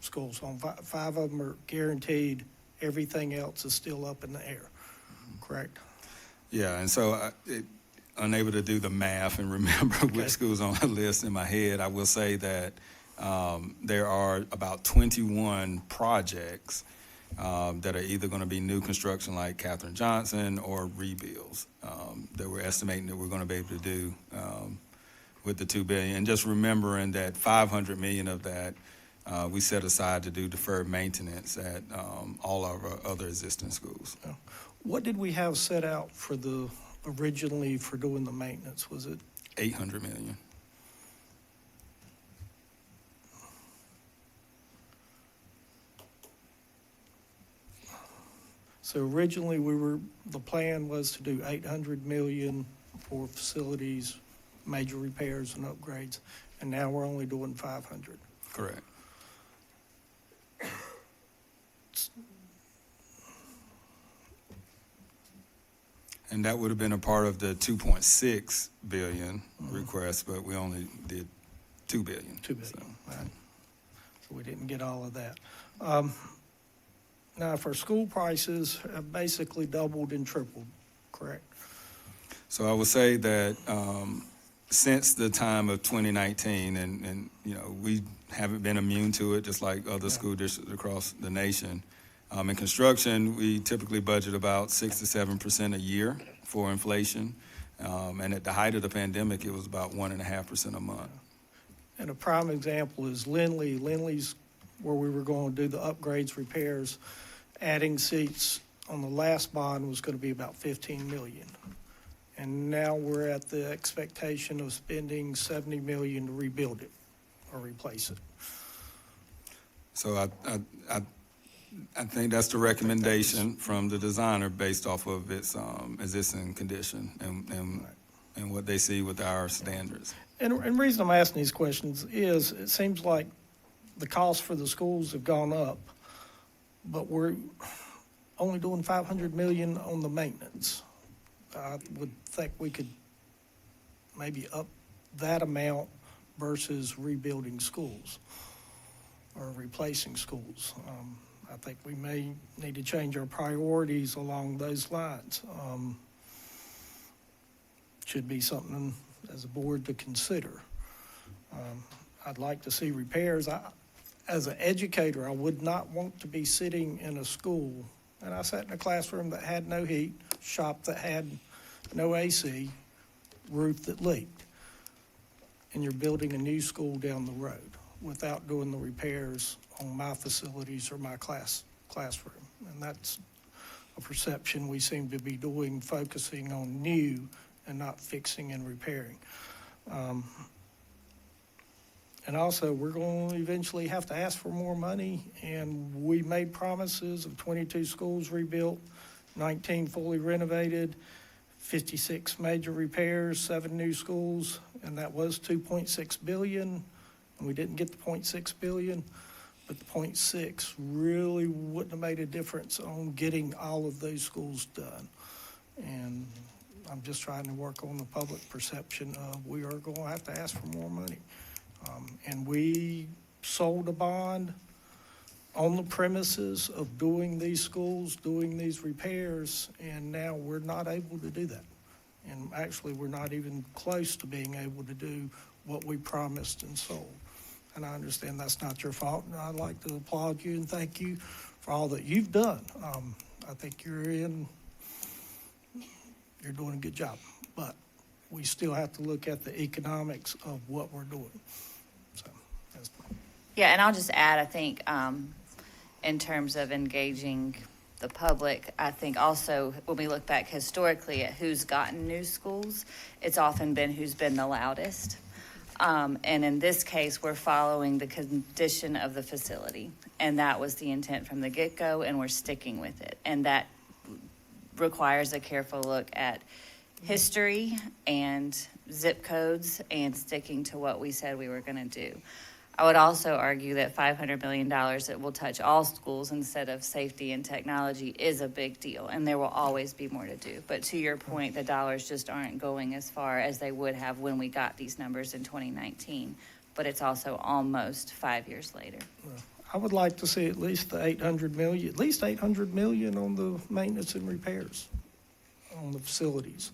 schools. On 5 of them are guaranteed. Everything else is still up in the air, correct? Yeah, and so unable to do the math and remember which schools on the list in my head, I will say that there are about 21 projects that are either going to be new construction like Katherine Johnson or rebuilds that we're estimating that we're going to be able to do with the $2 billion. And just remembering that $500 million of that we set aside to do deferred maintenance at all of our other existing schools. What did we have set out for originally for doing the maintenance? Was it $800 million? So originally the plan was to do $800 million for facilities, major repairs and upgrades, and now we're only doing $500. Correct. And that would have been a part of the $2.6 billion request, but we only did $2 billion. $2 billion, right. So we didn't get all of that. Now, for school prices have basically doubled and tripled, correct? So I would say that since the time of 2019, and we haven't been immune to it, just like other school districts across the nation. In construction, we typically budget about 6 to 7% a year for inflation, and at the height of the pandemic, it was about 1.5% a month. And a prime example is Lindley. Lindley's where we were going to do the upgrades, repairs, adding seats on the last bond was going to be about $15 million. And now we're at the expectation of spending $70 million to rebuild it or replace it. So I think that's the recommendation from the designer based off of its existing condition and what they see with our standards. And the reason I'm asking these questions is it seems like the costs for the schools have gone up, but we're only doing $500 million on the maintenance. I would think we could maybe up that amount versus rebuilding schools or replacing schools. I think we may need to change our priorities along those lines. Should be something as a board to consider. I'd like to see repairs. As an educator, I would not want to be sitting in a school, and I sat in a classroom that had no heat, shop that had no AC, roof that leaked, and you're building a new school down the road without doing the repairs on my facilities or my classroom. And that's a perception we seem to be doing, focusing on new and not fixing and repairing. And also, we're going to eventually have to ask for more money, and we made promises of 22 schools rebuilt, 19 fully renovated, 56 major repairs, 7 new schools, and that was $2.6 billion. And we didn't get the $0.6 billion, but the $0.6 really wouldn't have made a difference on getting all of those schools done. And I'm just trying to work on the public perception of we are going to have to ask for more money. And we sold a bond on the premises of doing these schools, doing these repairs, and now we're not able to do that. And actually, we're not even close to being able to do what we promised and sold. And I understand that's not your fault, and I'd like to applaud you and thank you for all that you've done. I think you're doing a good job, but we still have to look at the economics of what we're doing. So, that's Yeah, and I'll just add, I think, in terms of engaging the public, I think also when we look back historically at who's gotten new schools, it's often been who's been the loudest. And in this case, we're following the condition of the facility. And that was the intent from the get-go, and we're sticking with it. And that requires a careful look at history and zip codes and sticking to what we said we were going to do. I would also argue that $500 million that will touch all schools instead of safety and technology is a big deal, and there will always be more to do. But to your point, the dollars just aren't going as far as they would have when we got these numbers in 2019. But it's also almost 5 years later. I would like to see at least the $800 million on the maintenance and repairs on the facilities.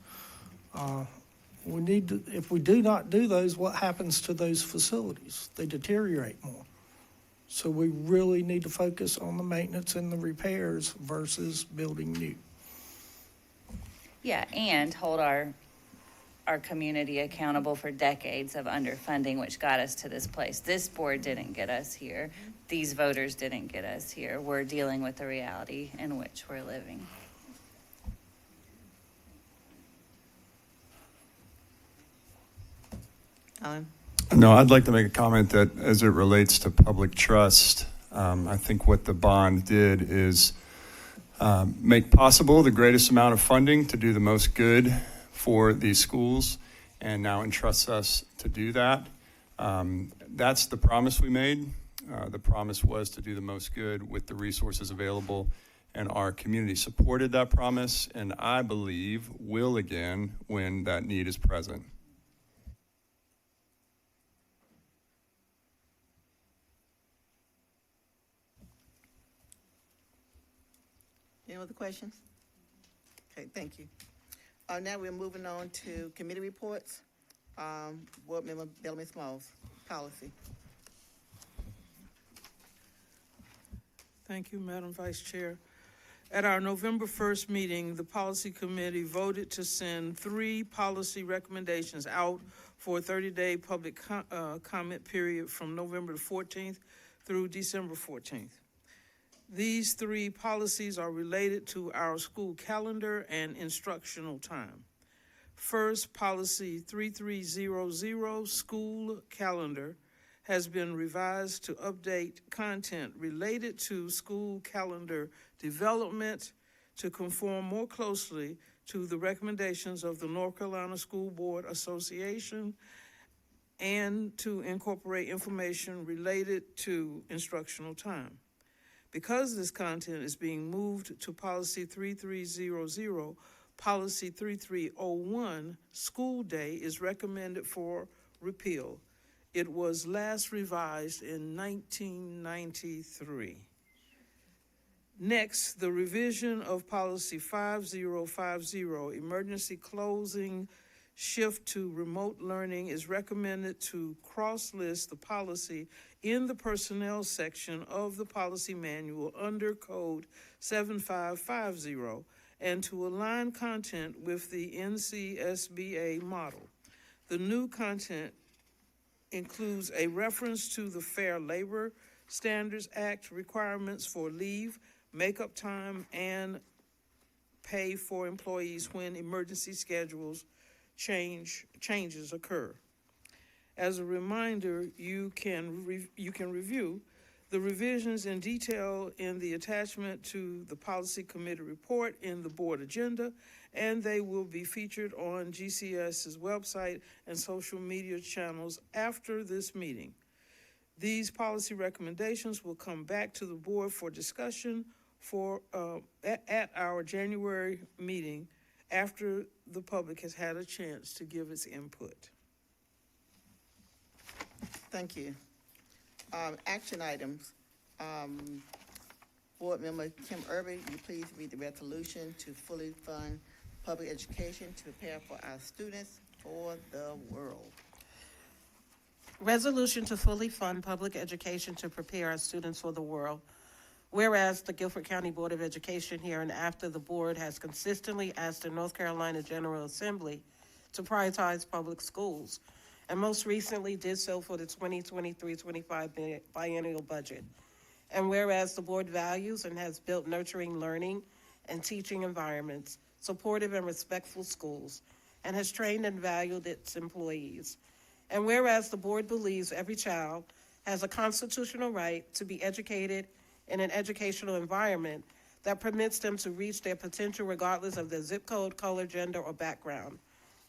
We need to, if we do not do those, what happens to those facilities? They deteriorate more. So we really need to focus on the maintenance and the repairs versus building new. Yeah, and hold our community accountable for decades of underfunding, which got us to this place. This board didn't get us here. These voters didn't get us here. We're dealing with the reality in which we're living. Alan? No, I'd like to make a comment that as it relates to public trust, I think what the bond did is make possible the greatest amount of funding to do the most good for these schools, and now entrusts us to do that. That's the promise we made. The promise was to do the most good with the resources available, and our community supported that promise, and I believe will again when that need is present. Any other questions? Okay, thank you. Now we're moving on to committee reports. Board Member Bellamy Smalls, policy. Thank you, Madam Vice Chair. At our November 1st meeting, the Policy Committee voted to send 3 policy recommendations out for a 30-day public comment period from November the 14th through December 14th. These 3 policies are related to our school calendar and instructional time. First, Policy 3300, School Calendar, has been revised to update content related to school calendar development to conform more closely to the recommendations of the North Carolina School Board Association and to incorporate information related to instructional time. Because this content is being moved to Policy 3300, Policy 3301, School Day, is recommended for repeal. It was last revised in 1993. Next, the revision of Policy 5050, Emergency Closing Shift to Remote Learning, is recommended to cross-list the policy in the Personnel section of the Policy Manual under Code 7550 and to align content with the NCSBA model. The new content includes a reference to the Fair Labor Standards Act requirements for leave, makeup time, and pay for employees when emergency schedules changes occur. As a reminder, you can review the revisions in detail in the attachment to the Policy Committee report in the board agenda, and they will be featured on GCS's website and social media channels after this meeting. These policy recommendations will come back to the board for discussion at our January meeting after the public has had a chance to give its input. Thank you. Action items. Board Member Kim Irby, will you please read the resolution to fully fund public education to prepare for our students for the world. Resolution to fully fund public education to prepare our students for the world. Whereas the Guilford County Board of Education hereinafter the board has consistently asked the North Carolina General Assembly to prioritize public schools, and most recently did so for the 2023-25 biennial budget. And whereas the board values and has built nurturing learning and teaching environments, supportive and respectful schools, and has trained and valued its employees. And whereas the board believes every child has a constitutional right to be educated in an educational environment that permits them to reach their potential regardless of their zip code, color, gender, or background.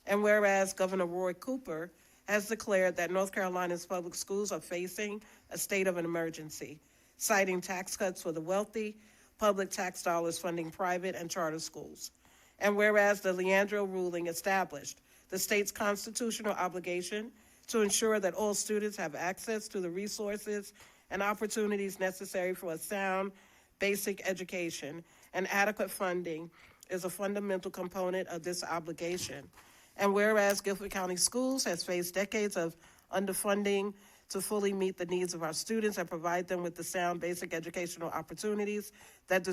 And whereas Governor Roy Cooper has declared that North Carolina's public schools are facing a state of an emergency, citing tax cuts for the wealthy, public tax dollars funding private and charter schools. And whereas the Leandro ruling established the state's constitutional obligation to ensure that all students have access to the resources and opportunities necessary for a sound, basic education, and adequate funding is a fundamental component of this obligation. And whereas Guilford County Schools has faced decades of underfunding to fully meet the needs of our students and provide them with the sound, basic educational opportunities that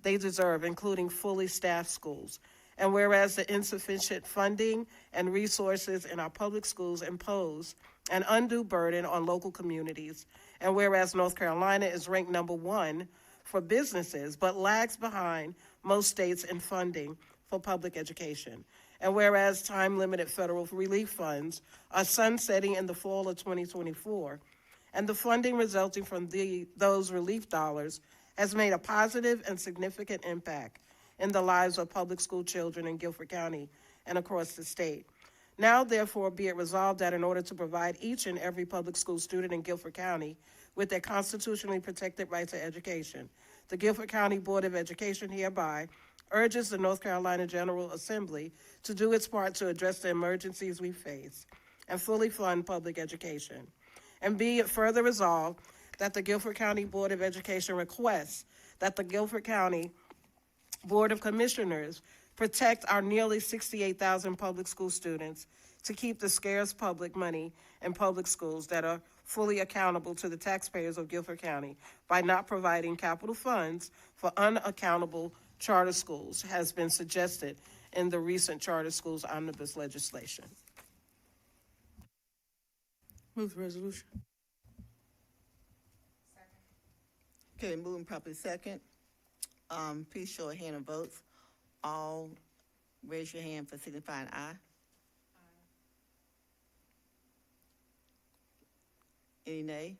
they deserve, including fully staffed schools. And whereas the insufficient funding and resources in our public schools impose an undue burden on local communities, and whereas North Carolina is ranked #1 for businesses, but lags behind most states in funding for public education. And whereas time-limited federal relief funds are sunsetting in the fall of 2024, and the funding resulting from those relief dollars has made a positive and significant impact in the lives of public school children in Guilford County and across the state. Now, therefore, be it resolved that in order to provide each and every public school student in Guilford County with their constitutionally protected right to education, the Guilford County Board of Education hereby urges the North Carolina General Assembly to do its part to address the emergencies we face and fully fund public education. And be it further resolved that the Guilford County Board of Education requests that the Guilford County Board of Commissioners protect our nearly 68,000 public school students to keep the scarce public money in public schools that are fully accountable to the taxpayers of Guilford County by not providing capital funds for unaccountable charter schools has been suggested in the recent charter schools omnibus legislation. Move the resolution. Okay, moving properly second. Please show a hand of votes. All raise your hand for signifying aye. Any nay?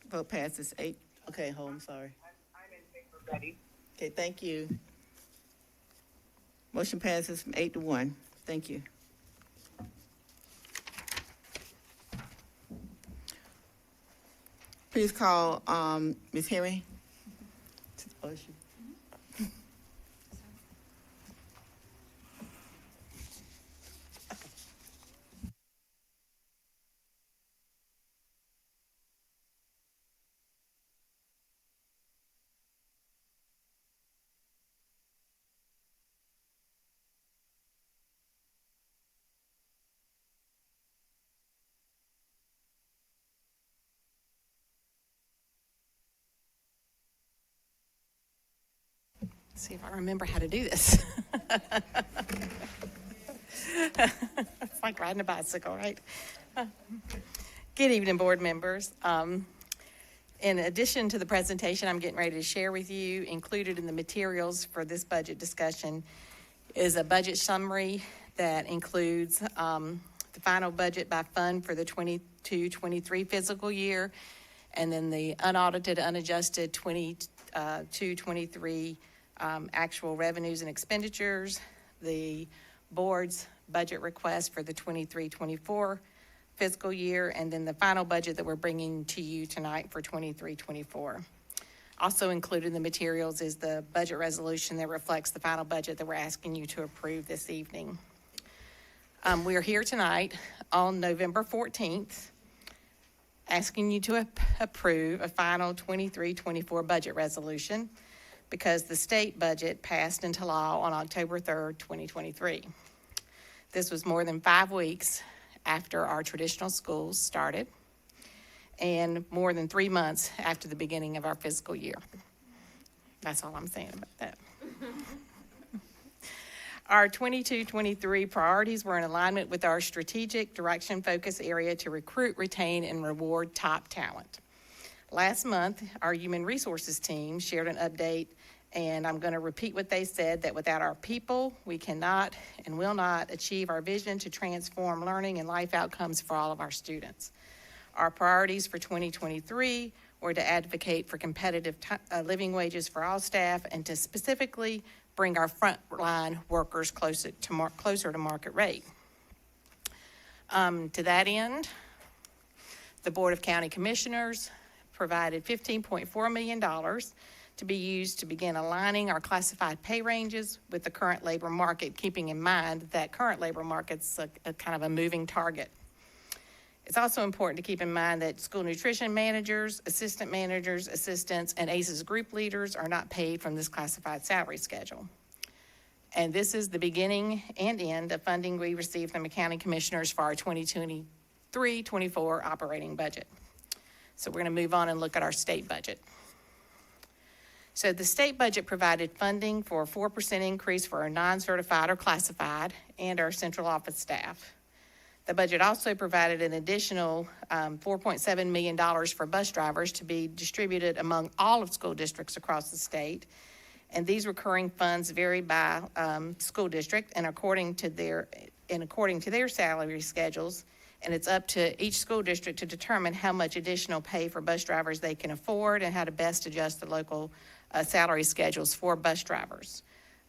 Vote passes 8. Okay, hold, I'm sorry. I'm in favor, Betty. Okay, thank you. Motion passes from 8-1. Thank you. Please call Ms. Henry. Oh, she- See if I remember how to do this. It's like riding a bicycle, right? Good evening, board members. In addition to the presentation I'm getting ready to share with you, included in the materials for this budget discussion is a budget summary that includes the final budget by fund for the 22-23 fiscal year, and then the unaudited, unadjusted 22-23 actual revenues and expenditures, the board's budget request for the 23-24 fiscal year, and then the final budget that we're bringing to you tonight for 23-24. Also included in the materials is the budget resolution that reflects the final budget that we're asking you to approve this evening. We are here tonight on November 14th, asking you to approve a final 23-24 budget resolution because the state budget passed into law on October 3rd, 2023. This was more than 5 weeks after our traditional schools started and more than 3 months after the beginning of our fiscal year. That's all I'm saying about that. Our 22-23 priorities were in alignment with our strategic direction focus area to recruit, retain, and reward top talent. Last month, our human resources team shared an update, and I'm going to repeat what they said, that without our people, we cannot and will not achieve our vision to transform learning and life outcomes for all of our students. Our priorities for 2023 were to advocate for competitive living wages for all staff and to specifically bring our frontline workers closer to market rate. To that end, the Board of County Commissioners provided $15.4 million to be used to begin aligning our classified pay ranges with the current labor market, keeping in mind that current labor market's a kind of a moving target. It's also important to keep in mind that school nutrition managers, assistant managers, assistants, and ACES group leaders are not paid from this classified salary schedule. And this is the beginning and end of funding we received from the county commissioners for our 2023-24 operating budget. So we're going to move on and look at our state budget. So the state budget provided funding for a 4% increase for our non-certified or classified and our central office staff. The budget also provided an additional $4.7 million for bus drivers to be distributed among all of school districts across the state. And these recurring funds vary by school district and according to their salary schedules. And it's up to each school district to determine how much additional pay for bus drivers they can afford and how to best adjust the local salary schedules for bus drivers.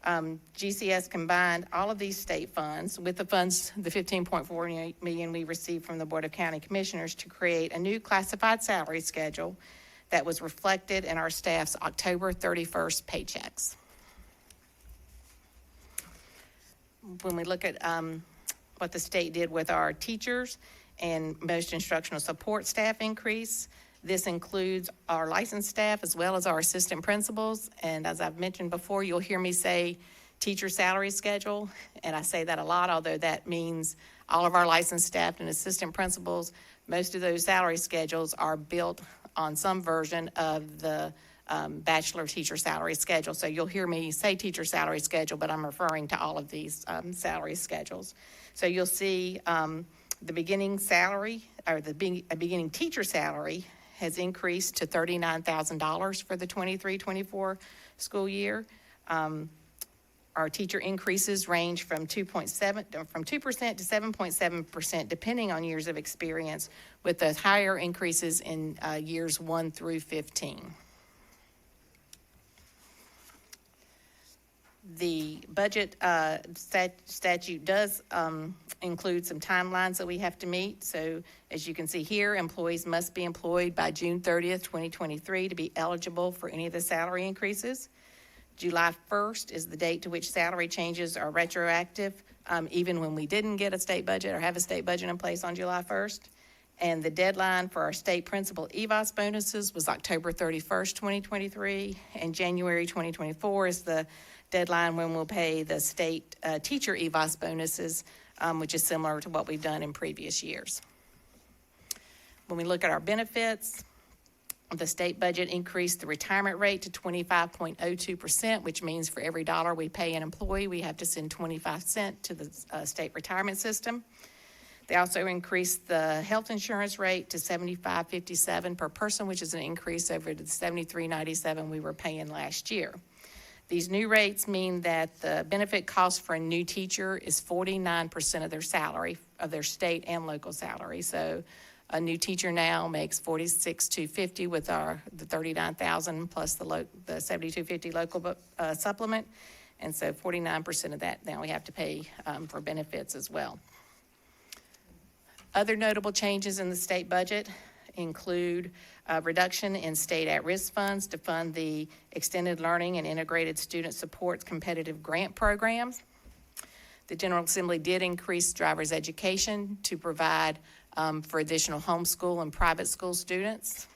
GCS combined all of these state funds with the funds, the $15.4 million we received from the Board of County Commissioners, to create a new classified salary schedule that was reflected in our staff's October 31st paychecks. When we look at what the state did with our teachers and most instructional support staff increase, this includes our licensed staff as well as our assistant principals. And as I've mentioned before, you'll hear me say teacher salary schedule, and I say that a lot, although that means all of our licensed staff and assistant principals. Most of those salary schedules are built on some version of the bachelor teacher salary schedule. So you'll hear me say teacher salary schedule, but I'm referring to all of these salary schedules. So you'll see the beginning salary, or the beginning teacher salary, has increased to $39,000 for the 23-24 school year. Our teacher increases range from 2% to 7.7%, depending on years of experience, with the higher increases in years 1 through 15. The budget statute does include some timelines that we have to meet. So as you can see here, employees must be employed by June 30th, 2023 to be eligible for any of the salary increases. July 1st is the date to which salary changes are retroactive, even when we didn't get a state budget or have a state budget in place on July 1st. And the deadline for our state principal EVOS bonuses was October 31st, 2023, and January 2024 is the deadline when we'll pay the state teacher EVOS bonuses, which is similar to what we've done in previous years. When we look at our benefits, the state budget increased the retirement rate to 25.02%, which means for every dollar we pay an employee, we have to send 25 cents to the state retirement system. They also increased the health insurance rate to $75.57 per person, which is an increase over the $73.97 we were paying last year. These new rates mean that the benefit cost for a new teacher is 49% of their salary, of their state and local salary. So a new teacher now makes $46,250 with the $39,000 plus the $72.50 local supplement. And so 49% of that now we have to pay for benefits as well. Other notable changes in the state budget include a reduction in state at-risk funds to fund the Extended Learning and Integrated Student Supports competitive grant programs. The General Assembly did increase driver's education to provide for additional homeschool and private school students.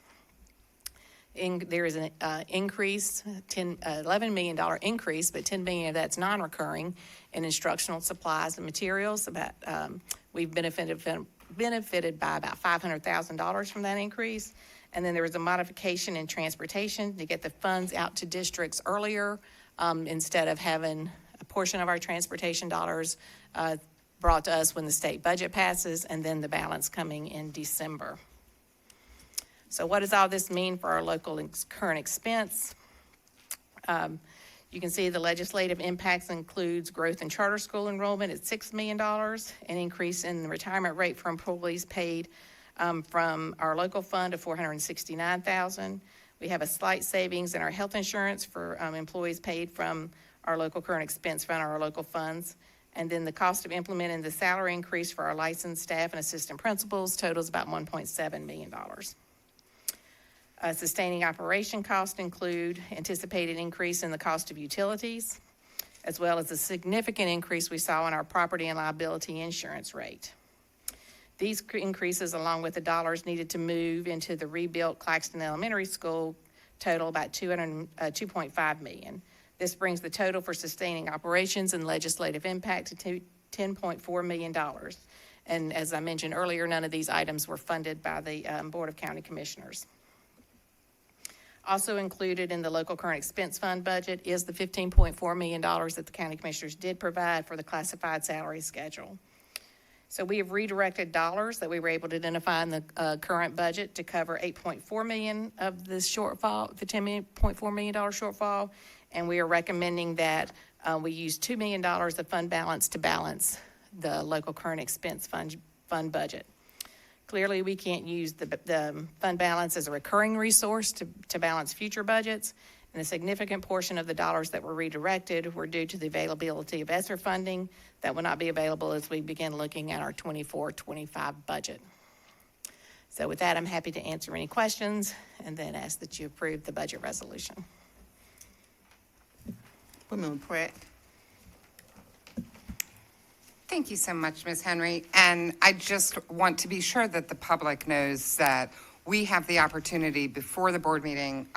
There is an increase, $11 million increase, but $10 million of that's non-recurring in instructional supplies and materials. We've benefited by about $500,000 from that increase. And then there was a modification in transportation to get the funds out to districts earlier instead of having a portion of our transportation dollars brought to us when the state budget passes, and then the balance coming in December. So what does all this mean for our local current expense? You can see the legislative impacts includes growth in charter school enrollment at $6 million, an increase in the retirement rate for employees paid from our local fund of $469,000. We have a slight savings in our health insurance for employees paid from our local current expense fund or our local funds. And then the cost of implementing the salary increase for our licensed staff and assistant principals totals about $1.7 million. Sustaining operation costs include anticipated increase in the cost of utilities, as well as a significant increase we saw in our property and liability insurance rate. These increases, along with the dollars needed to move into the rebuilt Claxton Elementary School, total about $2.5 million. This brings the total for sustaining operations and legislative impact to $10.4 million. And as I mentioned earlier, none of these items were funded by the Board of County Commissioners. Also included in the local current expense fund budget is the $15.4 million that the county commissioners did provide for the classified salary schedule. So we have redirected dollars that we were able to identify in the current budget to cover $8.4 million of this shortfall, the $10.4 million shortfall, and we are recommending that we use $2 million of fund balance to balance the local current expense fund budget. Clearly, we can't use the fund balance as a recurring resource to balance future budgets, and a significant portion of the dollars that were redirected were due to the availability of ESSER funding that will not be available as we begin looking at our 24-25 budget. So with that, I'm happy to answer any questions and then ask that you approve the budget resolution. Woman Pratt. Thank you so much, Ms. Henry. And I just want to be sure that the public knows that we have the opportunity before the board meeting.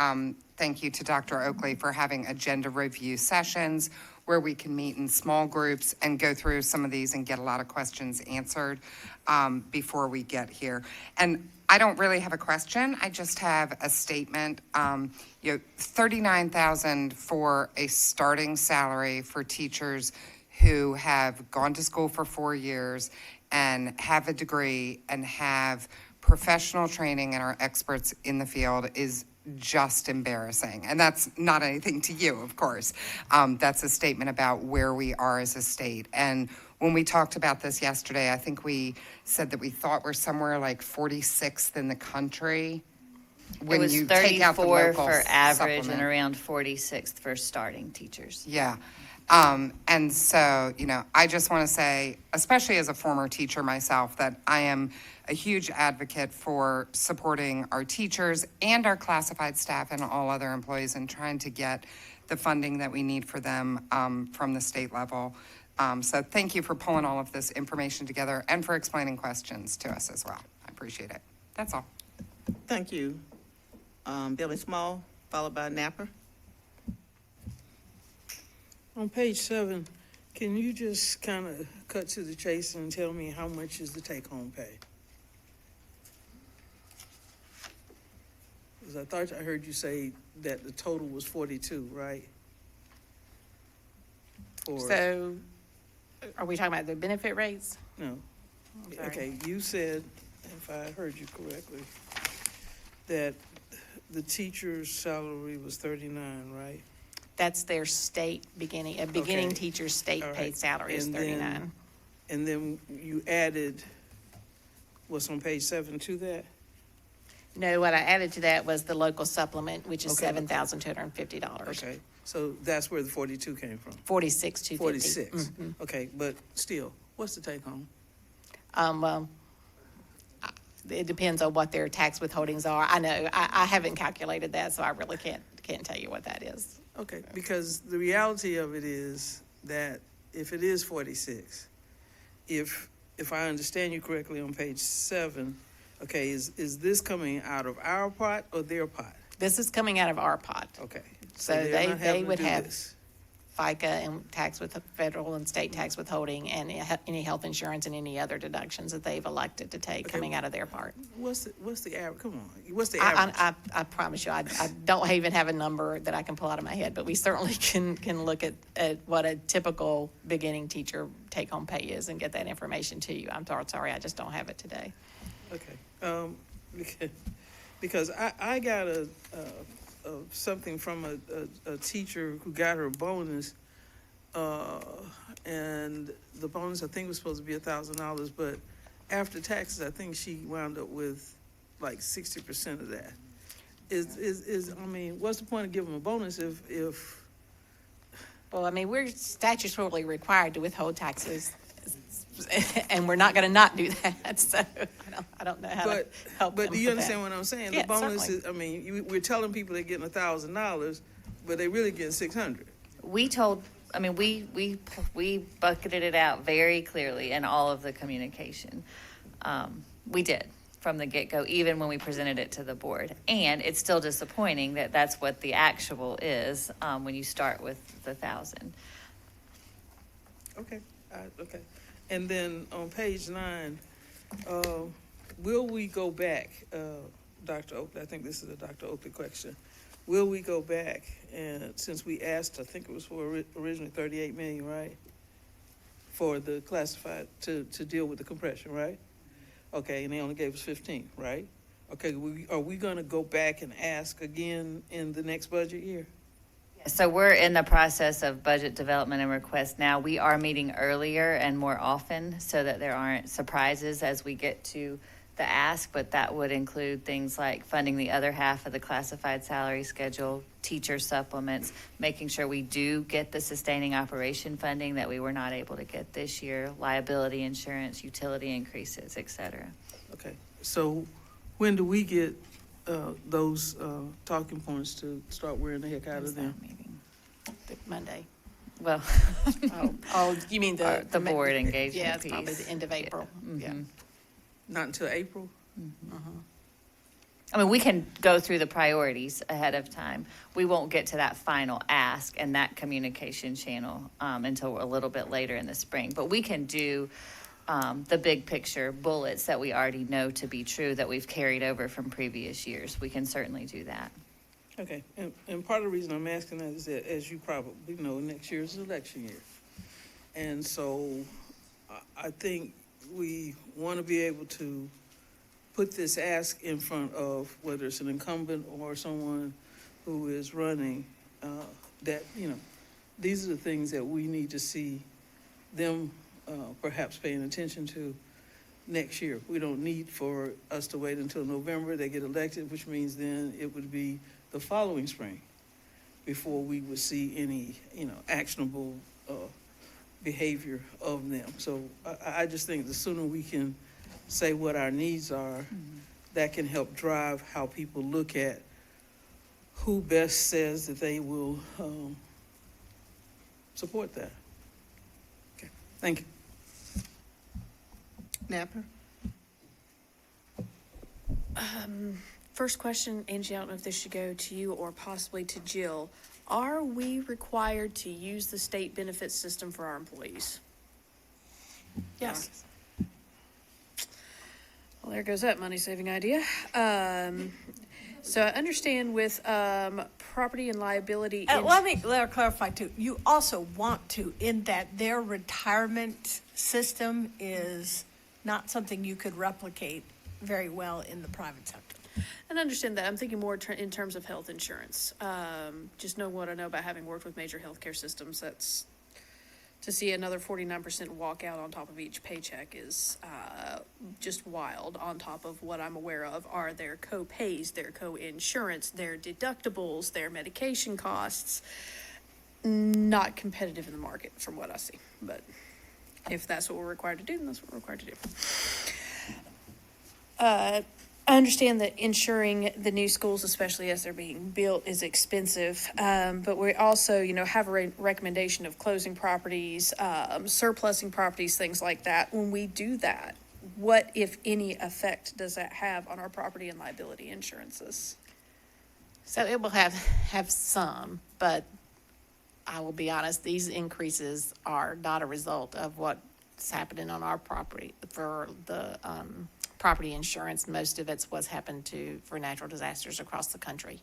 Thank you to Dr. Oakley for having agenda review sessions where we can meet in small groups and go through some of these and get a lot of questions answered before we get here. And I don't really have a question. I just have a statement. $39,000 for a starting salary for teachers who have gone to school for 4 years and have a degree and have professional training and are experts in the field is just embarrassing. And that's not anything to you, of course. That's a statement about where we are as a state. And when we talked about this yesterday, I think we said that we thought we're somewhere like 46th in the country. It was 34 for average and around 46th for starting teachers. Yeah. And so, I just want to say, especially as a former teacher myself, that I am a huge advocate for supporting our teachers and our classified staff and all other employees and trying to get the funding that we need for them from the state level. So thank you for pulling all of this information together and for explaining questions to us as well. I appreciate it. That's all. Thank you. Billy Small, followed by Napper. On page 7, can you just kind of cut to the chase and tell me how much is the take-home pay? Because I thought I heard you say that the total was 42, right? So, are we talking about the benefit rates? No. Sorry. Okay, you said, if I heard you correctly, that the teacher's salary was 39, right? That's their state beginning, a beginning Okay. teacher's state All right. paid salary is And 39. And then you added what's on page 7 to that? No, what I added to that was the local supplement, which is Okay. $7,250. Okay, so that's where the 42 came from? 46,250. 46, okay, but still, what's the take home? Well, it depends on what their tax withholdings are. I know, I haven't calculated that, so I really can't tell you what that is. Okay, because the reality of it is that if it is 46, if I understand you correctly on page 7, okay, is this coming out of our pot or their pot? This is coming out of our pot. Okay. So they're they not having to would do have this. FICA and tax with federal and state tax withholding and any health insurance and any other deductions that they've elected to take coming out of their part. What's the average, come on, what's the average? I promise you, I don't even have a number that I can pull out of my head, but we certainly can look at what a typical beginning teacher take-home pay is and get that information to you. I'm sorry, I just don't have it today. Okay, because I got something from a teacher who got her bonus, and the bonus I think was supposed to be $1,000, but after taxes, I think she wound up with like 60% of that. I mean, what's the point of giving them a bonus if? Well, I mean, we're statutorily required to withhold taxes, and we're not going to not do that, so I don't know how to help them But do you with that. understand what I'm saying? Yeah, The bonus certainly. is, I mean, we're telling people they're getting $1,000, but they really getting $600. We told, I mean, we bucketed it out very clearly in all of the communication. We did from the get-go, even when we presented it to the board. And it's still disappointing that that's what the actual is, when you start with the 1,000. Okay, okay. And then on page 9, will we go back, Dr. Oakley, I think this is a Dr. Oakley question. Will we go back, and since we asked, I think it was for originally 38 million, right? For the classified, to deal with the compression, right? Okay, and they only gave us 15, right? Okay, are we gonna go back and ask again in the next budget year? So we're in the process of budget development and request now. We are meeting earlier and more often so that there aren't surprises as we get to the ask, but that would include things like funding the other half of the classified salary schedule, teacher supplements, making sure we do get the sustaining operation funding that we were not able to get this year, liability insurance, utility increases, et cetera. Okay, so when do we get those talking points to start wearing the heck out of them? Monday. Well. Oh, you mean the board engagement Yeah, it's probably piece. the end of April. Yeah. Not until April? I mean, we can go through the priorities ahead of time. We won't get to that final ask and that communication channel until a little bit later in the spring. But we can do the big picture bullets that we already know to be true that we've carried over from previous years. We can certainly do that. Okay, and part of the reason I'm asking that is that, as you probably know, next year is election year. And so I think we want to be able to put this ask in front of whether it's an incumbent or someone who is running, that, you know, these are the things that we need to see them perhaps paying attention to next year. We don't need for us to wait until November, they get elected, which means then it would be the following spring before we would see any, you know, actionable behavior of them. So I just think the sooner we can say what our needs are, that can help drive how people look at who best says that they will support that. Okay, thank you. Napper? First question, Angie, I don't know if this should go to you or possibly to Jill. Are we required to use the state benefit system for our employees? Yes. Well, there goes that money-saving idea. So I understand with property and liability. Let me clarify too. You also want to, in that their retirement system is not something you could replicate very well in the private sector. And I understand that. I'm thinking more in terms of health insurance. Just know what I know about having worked with major healthcare systems. That's to see another 49% walk out on top of each paycheck is just wild. On top of what I'm aware of are their co-pays, their co-insurance, their deductibles, their medication costs. Not competitive in the market from what I see, but if that's what we're required to do, then that's what we're required to do. I understand that insuring the new schools, especially as they're being built, is expensive. But we also, have a recommendation of closing properties, surplusing properties, things like that. When we do that, what, if any, effect does that have on our property and liability insurances? So it will have some, but I will be honest, these increases are not a result of what's happening on our property. For the property insurance, most of it's what's happened for natural disasters across the country.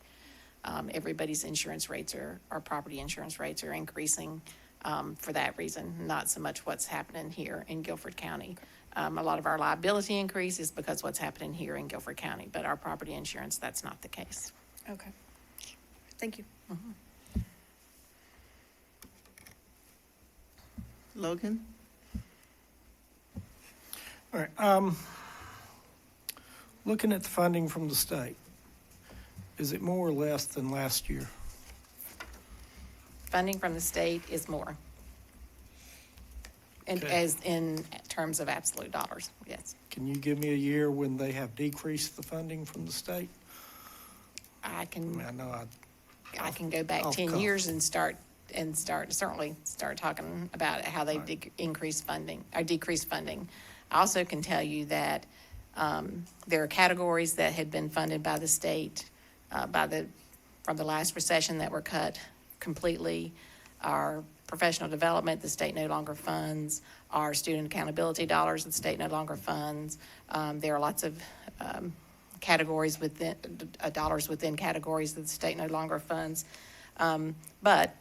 Everybody's insurance rates our property insurance rates are increasing for that reason, not so much what's happening here in Guilford County. A lot of our liability increase is because what's happening here in Guilford County, but our property insurance, that's not the case. Okay. Thank you. Mm-hmm. Logan? All right, looking at the funding from the state, is it more or less than last year? Funding from the state is more. And Okay. as in terms of absolute dollars, yes. Can you give me a year when they have decreased the funding from the state? I can I know I can go back off 10 cuff. years and certainly start talking about how they've increased funding or decreased funding. I also can tell you that there are categories that had been funded by the state from the last recession that were cut completely. Our professional development, the state no longer funds. Our student accountability dollars, the state no longer funds. There are lots of categories within dollars within categories that the state no longer funds. But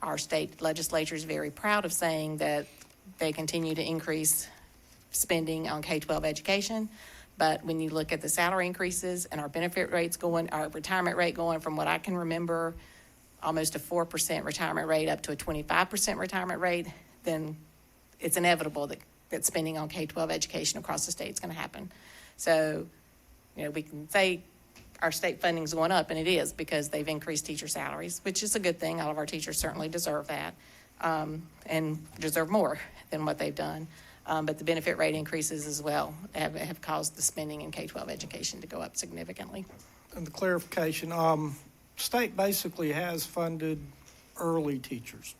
our state legislature is very proud of saying that they continue to increase spending on K-12 education. But when you look at the salary increases and our benefit rates our retirement rate going from what I can remember, almost a 4% retirement rate up to a 25% retirement rate, then it's inevitable that spending on K-12 education across the state is going to happen. So, we can say our state funding is going up, and it is because they've increased teacher salaries, which is a good thing. All of our teachers certainly deserve that and deserve more than what they've done. But the benefit rate increases as well have caused the spending in K-12 education to go up significantly. And the clarification, state basically has funded early teachers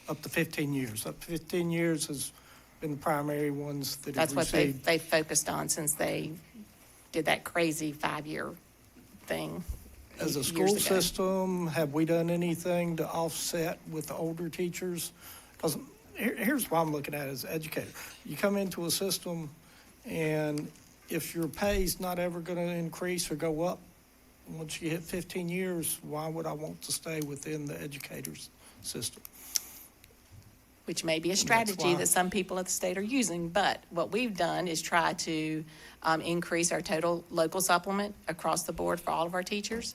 up to 15 years. Up to 15 years has been the primary ones that have That's what received. they've focused on since they did that crazy 5-year thing. As a years school ago. system, have we done anything to offset with the older teachers? Because here's what I'm looking at as an educator. You come into a system, and if your pay's not ever going to increase or go up, once you hit 15 years, why would I want to stay within the educator's system? Which may be a that's strategy why- that some people at the state are using. But what we've done is try to increase our total local supplement across the board for all of our teachers.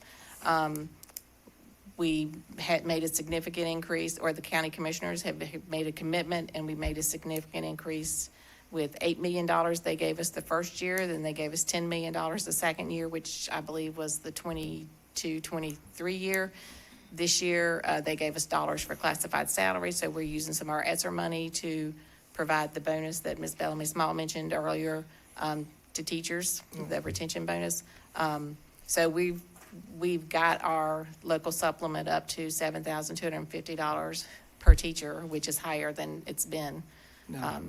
We had made a significant increase, or the county commissioners have made a commitment, and we made a significant increase with $8 million they gave us the first year, then they gave us $10 million the second year, which I believe was the 22-23 year. This year, they gave us dollars for classified salaries, so we're using some of our ESSER money to provide the bonus that Ms. Bellamy Small mentioned earlier to teachers, the retention bonus. So we've got our local supplement up to $7,250 per teacher, which is higher than it's been. Now,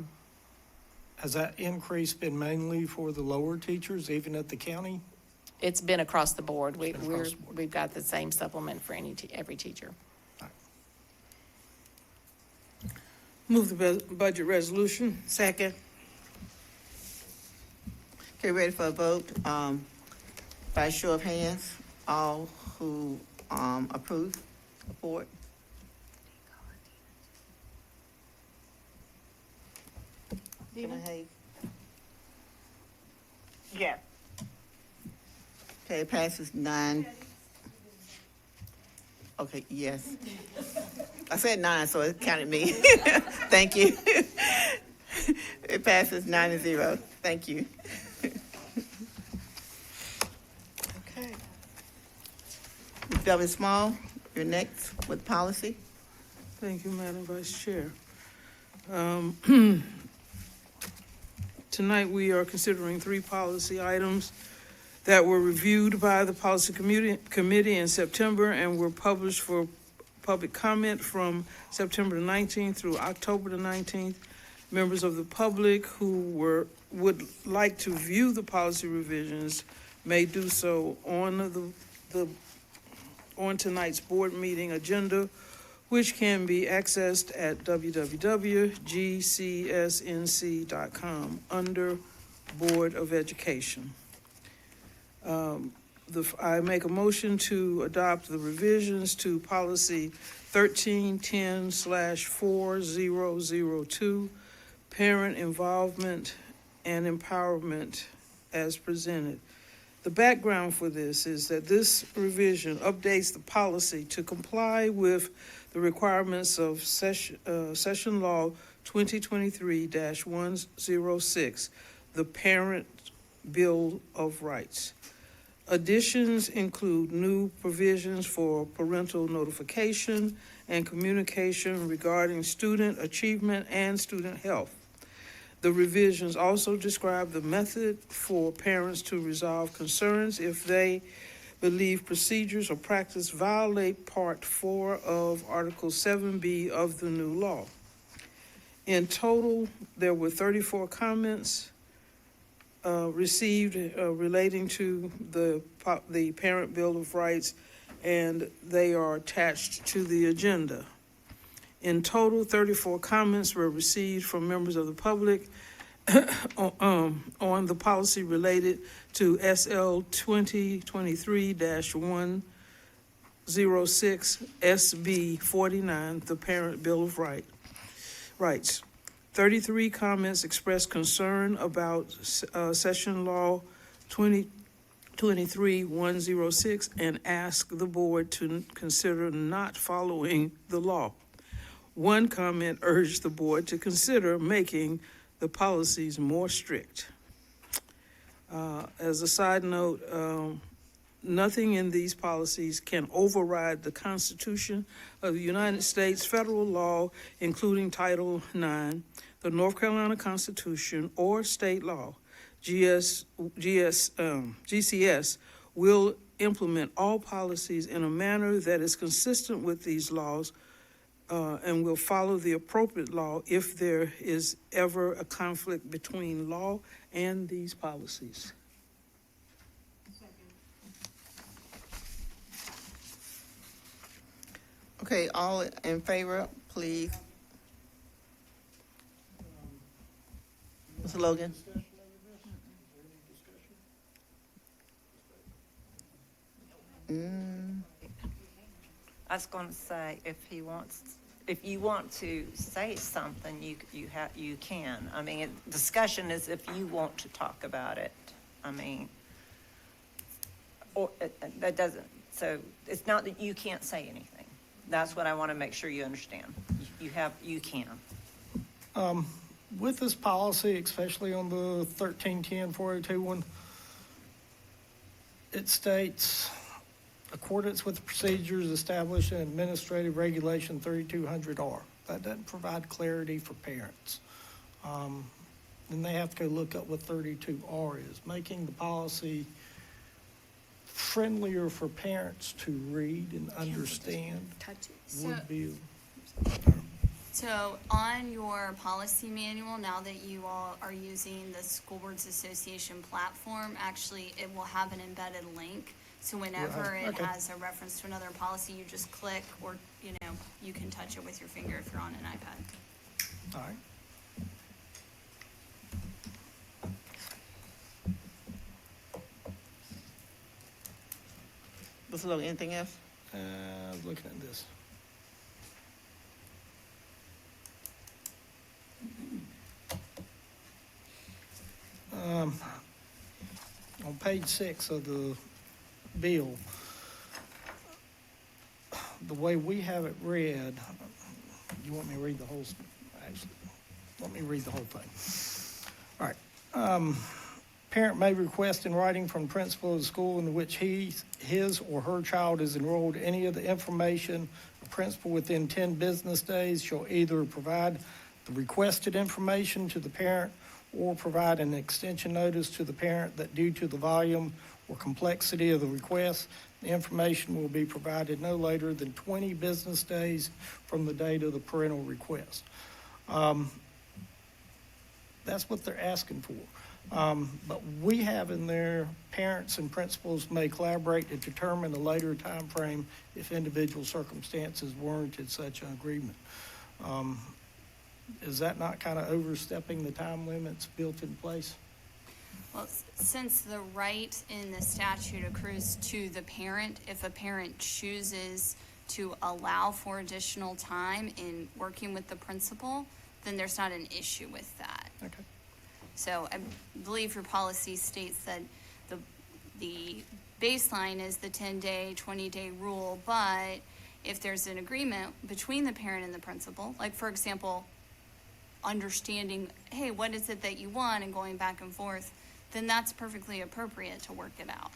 has that increase been mainly for the lower teachers, even at the county? It's been across the board. It's been across the board. We've got the same supplement for every teacher. Move the budget resolution. Second. Okay, ready for a vote? By show of hands, all who approve, support. Hayes? Yes. Okay, it passes 9. Okay, yes. I said 9, so it counted me. Thank you. It passes 9-0. Thank you. Okay. Ms. Beverly Small, you're next with policy. Thank you, Madam Vice Chair. Tonight, we are considering 3 policy items that were reviewed by the Policy Committee in September and were published for public comment from September the 19th through October the 19th. Members of the public who would like to view the policy revisions may do so on tonight's board meeting agenda, which can be accessed at www.gcsnc.com under Board of Education. I make a motion to adopt the revisions to policy 1310/4002, parent involvement and empowerment as presented. The background for this is that this revision updates the policy to comply with the requirements of Session Law 2023-106, the Parent Bill of Rights. Additions include new provisions for parental notification and communication regarding student achievement and student health. The revisions also describe the method for parents to resolve concerns if they believe procedures or practice violate Part 4 of Article 7B of the new law. In total, there were 34 comments received relating to the Parent Bill of Rights, and they are attached to the agenda. In total, 34 comments were received from members of the public on the policy related to SL 2023-106 SB 49, the Parent Bill of Rights. 33 comments expressed concern about Session Law 2023-106 and asked the board to consider not following the law. 1 comment urged the board to consider making the policies more strict. As a side note, nothing in these policies can override the Constitution of the United States, federal law, including Title IX, the North Carolina Constitution, or state law. GCS will implement all policies in a manner that is consistent with these laws and will follow the appropriate law if there is ever a conflict between law and these policies. Okay, all in favor, please. Mr. Logan? I was going to say, if you want to say something, you can. I mean, discussion is if you want to talk about it. I mean, or that doesn't. So it's not that you can't say anything. That's what I want to make sure you understand. You can. With this policy, especially on the 1310-402 one, it states, accordance with procedures established in Administrative Regulation 3200R. That doesn't provide clarity for parents. Then they have to go look up what 32R is, making the policy friendlier for parents to read and understand would be. So on your policy manual, now that you all are using the School Boards Association platform, actually it will have an embedded link. So whenever it has a reference to another policy, you just click, or you can touch it with your finger if you're on an iPad. All right. Mr. Logan, anything else? Looking at this. On page 6 of the bill, the way we have it read, you want me to read the whole, actually, let me read the whole thing. All right. Parent may request in writing from principal of the school in which his or her child is enrolled any of the information. The principal within 10 business days shall either provide the requested information to the parent or provide an extension notice to the parent that due to the volume or complexity of the request, the information will be provided no later than 20 business days from the date of the parental request. That's what they're asking for. But we have in there, parents and principals may collaborate to determine a later time frame if individual circumstances warranted such an agreement. Is that not kind of overstepping the time limits built in place? Well, since the right in the statute accrues to the parent, if a parent chooses to allow for additional time in working with the principal, then there's not an issue with that. Okay. So I believe your policy states that the baseline is the 10-day, 20-day rule, but if there's an agreement between the parent and the principal, like for example, understanding, hey, what is it that you want, and going back and forth, then that's perfectly appropriate to work it out.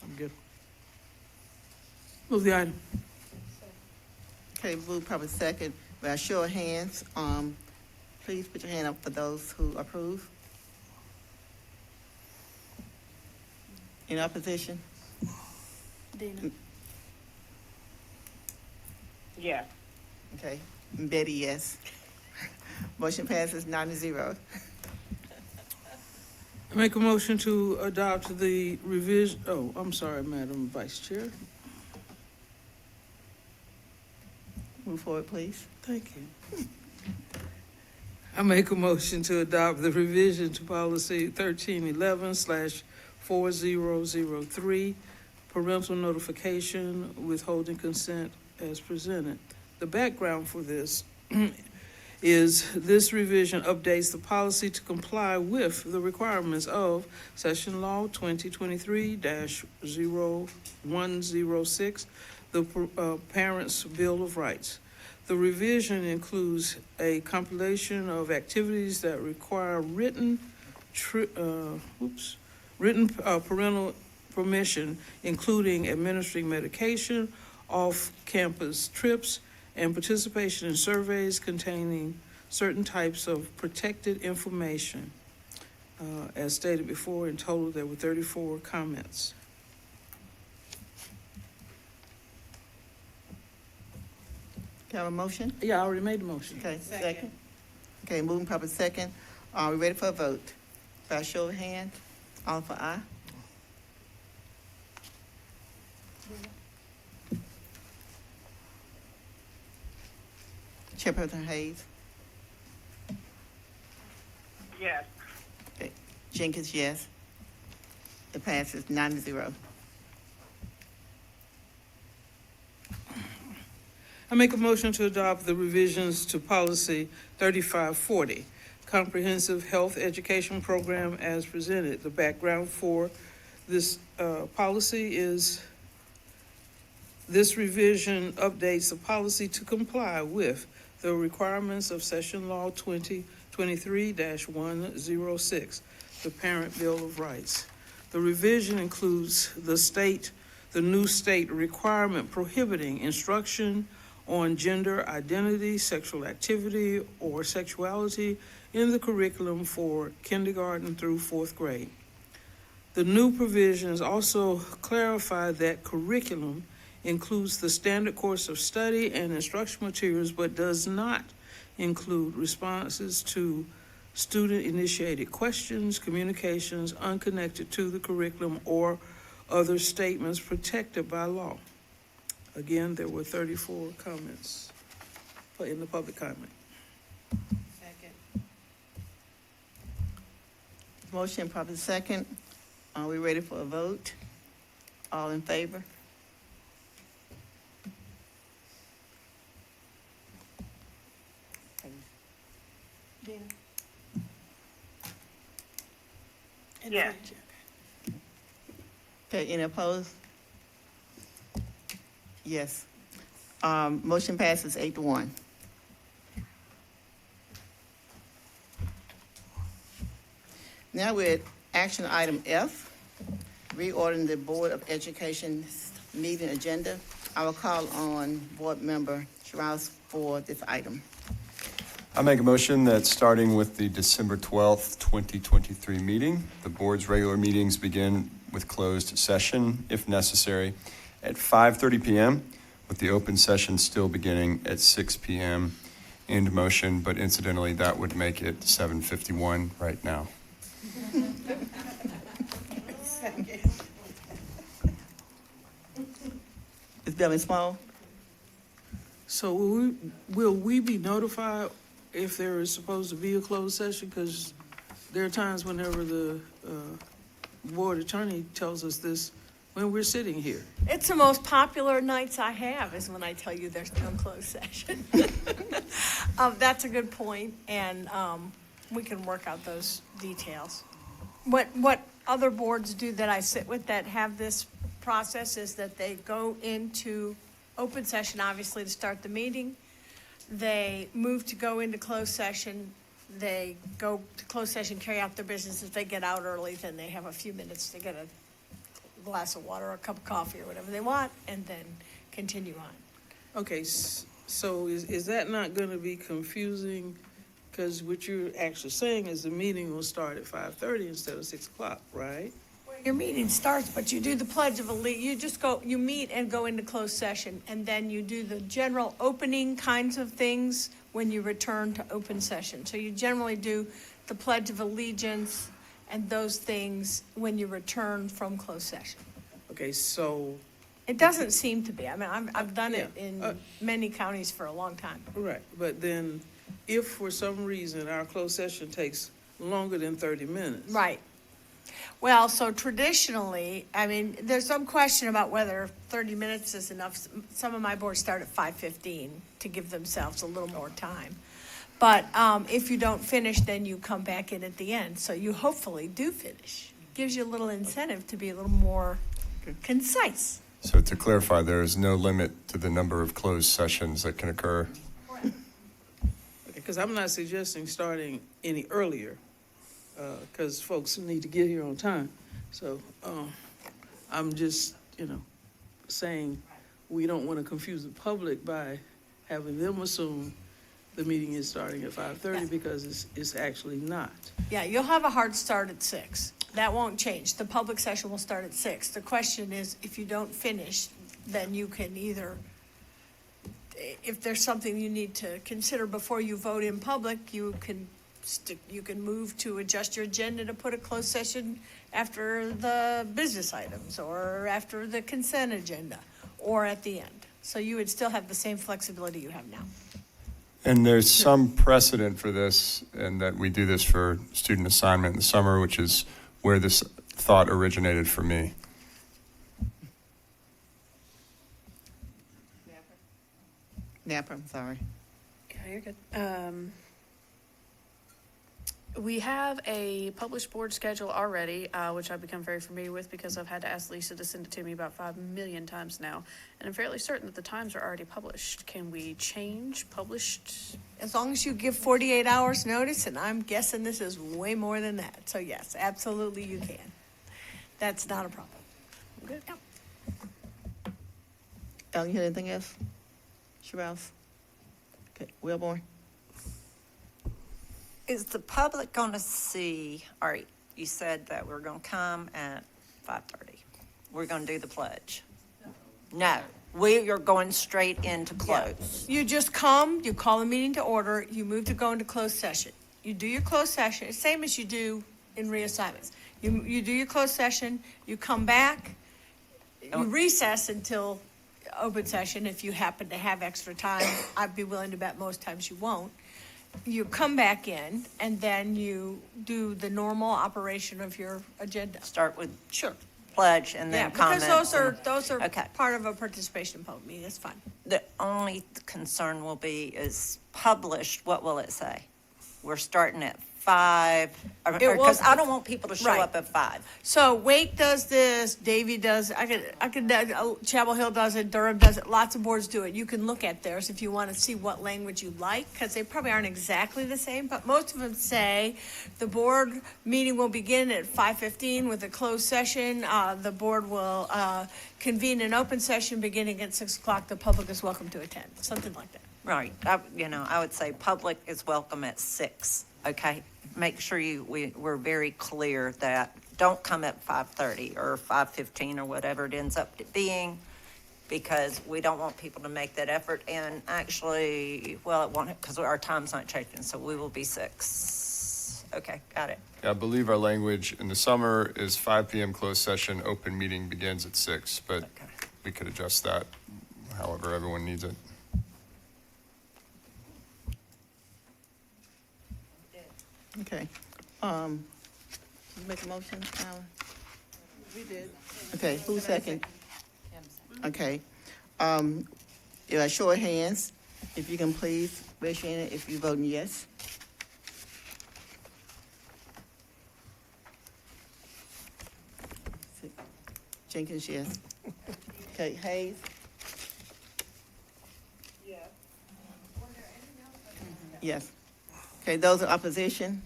I'm good. Move the item. Okay, move probably second. By show of hands, please put your hand up for those who approve. In opposition? Dina. Yes. Okay, Betty, yes. Motion passes 9-0. I make a motion to adopt the revision, I'm sorry, Madam Vice Chair. Move forward, please. Thank you. I make a motion to adopt the revision to policy 1311/4003, parental notification, withholding consent as presented. The background for this is this revision updates the policy to comply with the requirements of Session Law 2023-0106, the Parents' Bill of Rights. The revision includes a compilation of activities that require written parental permission, including administering medication, off-campus trips, and participation in surveys containing certain types of protected information. As stated before, in total, there were 34 comments. Can I have a motion? Yeah, I already made the motion. Okay, second. Okay, moving probably second. Are we ready for a vote? By show of hands, all for aye? Chairperson Hayes? Yes. Okay. Jenkins, yes. It passes 9-0. I make a motion to adopt the revisions to policy 3540, comprehensive health education program as presented. The background for this policy is this revision updates the policy to comply with the requirements of Session Law 2023-106, the Parent Bill of Rights. The revision includes the new state requirement prohibiting instruction on gender identity, sexual activity, or sexuality in the curriculum for kindergarten through 4th grade. The new provisions also clarify that curriculum includes the standard course of study and instructional materials, but does not include responses to student-initiated questions, communications unconnected to the curriculum, or other statements protected by law. Again, there were 34 comments in the public comment. Second. Motion probably second. Are we ready for a vote? All in favor? Dina. Yes. Okay, any opposed? Yes. Motion passes 8-1. Now we're at action item F, reordering the Board of Education meeting agenda. I will call on Board Member Strauss for this item. I make a motion that starting with the December 12th, 2023 meeting, the board's regular meetings begin with closed session, if necessary, at 5:30 p.m., with the open session still beginning at 6 p.m. End motion, but incidentally, that would make it 7:51 right now. Ms. Beverly Small? So will we be notified if there is supposed to be a closed session? Because there are times whenever the board attorney tells us this when we're sitting here. It's the most popular nights I have is when I tell you there's no closed session. That's a good point, and we can work out those details. What other boards do that I sit with that have this process is that they go into open session, obviously, to start the meeting. They move to go into closed session. They go to closed session, carry out their business. If they get out early, then they have a few minutes to get a glass of water or a cup of coffee or whatever they want, and then continue on. Okay, so is that not going to be confusing? Because what you're actually saying is the meeting will start at 5:30 instead of 6 o'clock, right? Your meeting starts, but you do the Pledge of Allegiance. You just go, you meet and go into closed session, and then you do the general opening kinds of things when you return to open session. So you generally do the Pledge of Allegiance and those things when you return from closed session. Okay, so. It doesn't seem to be. I mean, I've done it Yeah. in many counties for a long time. Right, but then if for some reason our closed session takes longer than 30 minutes. Right. Well, so traditionally, I mean, there's some question about whether 30 minutes is enough. Some of my boards start at 5:15 to give themselves a little more time. But if you don't finish, then you come back in at the end. So you hopefully do finish. Gives you a little incentive to be a little more concise. So to clarify, there is no limit to the number of closed sessions that can occur. Because I'm not suggesting starting any earlier, because folks need to get here on time. So I'm just, saying we don't want to confuse the public by having them assume the meeting is starting at 5:30 because it's actually not. Yeah, you'll have a hard start at 6. That won't change. The public session will start at 6. The question is, if you don't finish, then you can either, if there's something you need to consider before you vote in public, you can move to adjust your agenda to put a closed session after the business items or after the consent agenda or at the end. So you would still have the same flexibility you have now. And there's some precedent for this, and that we do this for student assignment in the summer, which is where this thought originated for me. Napper, I'm sorry. Yeah, you're good. We have a published board schedule already, which I've become very familiar with because I've had to ask Lisa to send it to me about 5 million times now. And I'm fairly certain that the times are already published. Can we change published? As long as you give 48 hours notice, and I'm guessing this is way more than that. So yes, absolutely you can. That's not a problem. Good. Yeah. Ellen, you had anything else? Rouse? Okay, Wilborn? Is the public going to see, all right, you said that we're going to come at 5:30. We're going to do the pledge. No, we are going straight into close. You just come, you call the meeting to order, you move to go into closed session. You do your closed session, same as you do in reassignments. You do your closed session, you come back, you recess until open session if you happen to have extra time. I'd be willing to bet most times you won't. You come back in, and then you do the normal operation of your agenda. Start with Sure. pledge and then comments. Because those are Okay. part of a participation in public meeting. That's fine. The only concern will be is published, what will it say? We're starting at 5, because I don't want people to show right. up at 5. So Wake does this, Davie does, Chapel Hill does it, Durham does it, lots of boards do it. You can look at theirs if you want to see what language you like, because they probably aren't exactly the same, but most of them say the board meeting will begin at 5:15 with a closed session. The board will convene an open session beginning at 6 o'clock. The public is welcome to attend, something like that. Right. I would say public is welcome at 6, okay? Make sure we're very clear that don't come at 5:30 or 5:15 or whatever it ends up being, because we don't want people to make that effort. And actually, well, it won't, because our time's not changing, so we will be 6. Okay, got it. I believe our language in the summer is 5 p.m. closed session, open meeting begins at 6, but we could adjust that however everyone needs it. Okay. Make a motion, Alan? We did. Okay, who's second? Okay. Yeah, show of hands, if you can please, raise your hand if you're voting yes. Jenkins, yes. Okay, Hayes? Yes. Okay, those in opposition?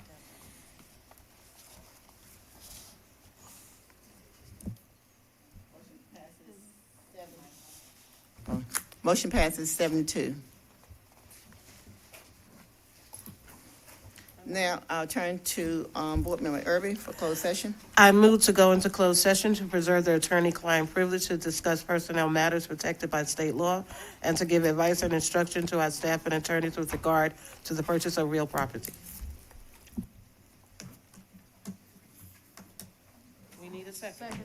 Motion passes 7-2. Now, I'll turn to Board Member Irby for closed session. I move to go into closed session to preserve the attorney-client privilege to discuss personnel matters protected by state law and to give advice and instruction to our staff and attorneys with regard to the purchase of real property. We need a second.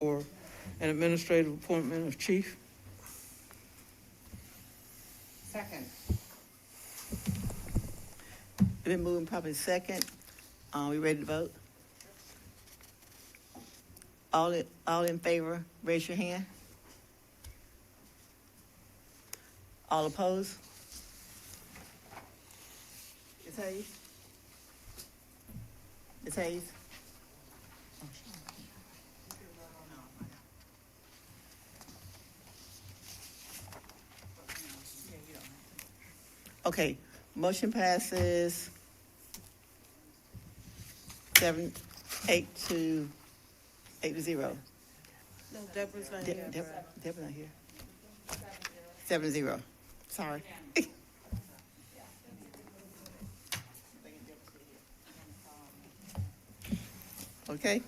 for an administrative appointment of chief. Second. Been moving probably second. We ready to vote? All in favor, raise your hand. All opposed? Ms. Hayes? Ms. Hayes? Okay, motion passes 8 to 0. No, Deborah's not De- here. Deb- Deborah not here. 7-0. Sorry. Okay.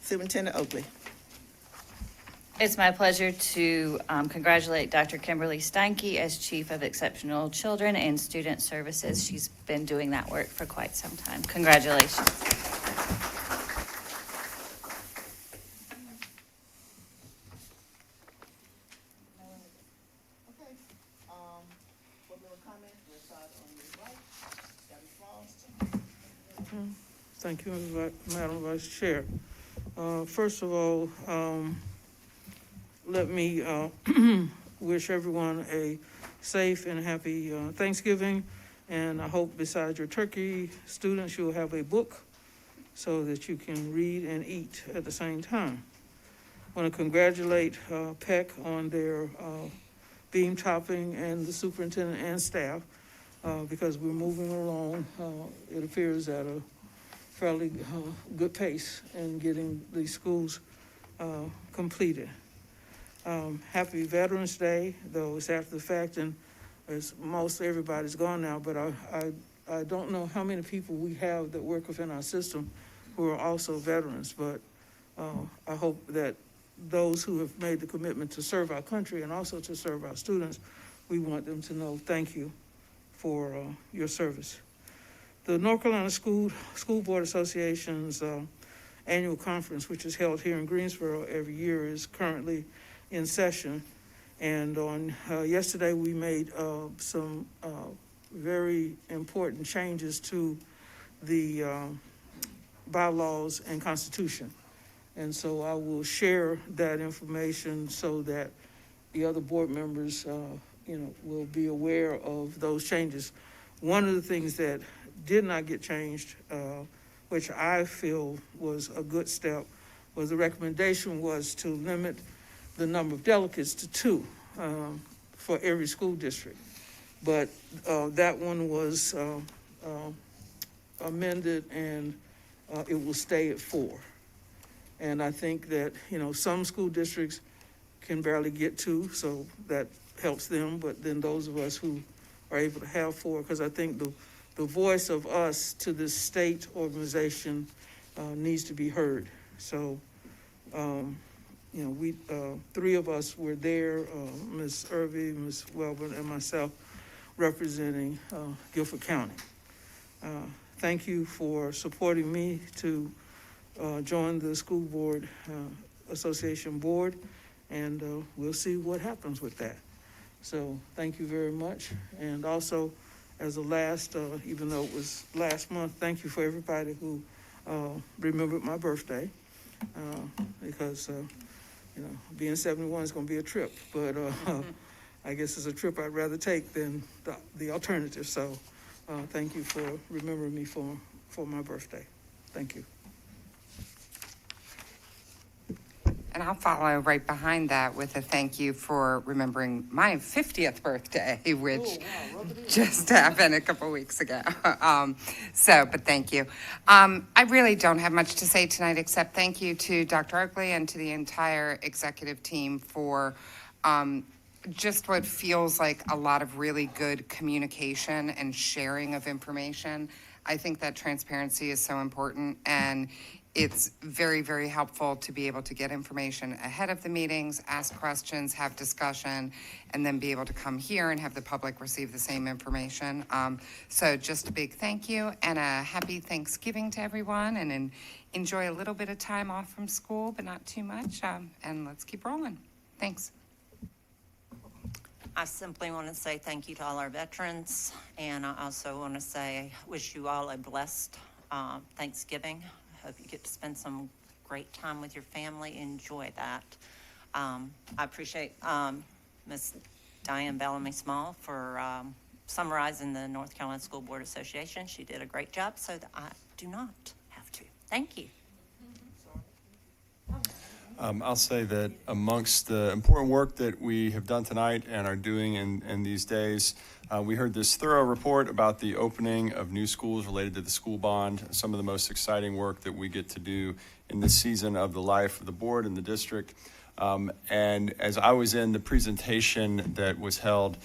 Superintendent Oakley. It's my pleasure to congratulate Dr. Kimberly Steinke as Chief of Exceptional Children and Student Services. She's been doing that work for quite some time. Congratulations. Thank you, Madam Vice Chair. First of all, let me wish everyone a safe and happy Thanksgiving. And I hope besides your turkey, students, you'll have a book so that you can read and eat at the same time. I want to congratulate PEC on their beam topping and the superintendent and staff because we're moving along, it appears, at a fairly good pace in getting these schools completed. Happy Veterans Day, though it's after the fact and it's most everybody's gone now, but I don't know how many people we have that work within our system who are also veterans, but I hope that those who have made the commitment to serve our country and also to serve our students, we want them to know thank you for your service. The North Carolina School Board Association's annual conference, which is held here in Greensboro every year, is currently in session. And on yesterday, we made some very important changes to the bylaws and constitution. And so I will share that information so that the other board members, will be aware of those changes. One of the things that did not get changed, which I feel was a good step, was the recommendation was to limit the number of delegates to 2 for every school district. But that one was amended and it will stay at 4. And I think that, some school districts can barely get 2, so that helps them. But then those of us who are able to have 4, because I think the voice of us to this state organization needs to be heard. So, we 3 of us were there, Ms. Irby, Ms. Welborn, and myself, representing Guilford County. Thank you for supporting me to join the School Board Association Board, and we'll see what happens with that. So thank you very much. And also, as a last, even though it was last month, thank you for everybody who remembered my birthday, because, being 71 is going to be a trip, but I guess it's a trip I'd rather take than the alternative. So thank you for remembering me for my birthday. Thank you. And I'll follow right behind that with a thank you for remembering my 50th birthday, which just happened a couple weeks ago. But thank you. I really don't have much to say tonight except thank you to Dr. Oakley and to the entire executive team for just what feels like a lot of really good communication and sharing of information. I think that transparency is so important, and It's very, very helpful to be able to get information ahead of the meetings, ask questions, have discussion, and then be able to come here and have the public receive the same information. So just a big thank you and a happy Thanksgiving to everyone, and enjoy a little bit of time off from school, but not too much. And let's keep rolling. Thanks. I simply want to say thank you to all our veterans, and I also want to say wish you all a blessed Thanksgiving. I hope you get to spend some great time with your family. Enjoy that. I appreciate Ms. Diane Bellamy Small for summarizing the North Carolina School Board Association. She did a great job, so that I do not have to. Thank you. I'll say that amongst the important work that we have done tonight and are doing in these days, we heard this thorough report about the opening of new schools related to the school bond, some of the most exciting work that we get to do in this season of the life of the board and the district. And as I was in the presentation that was held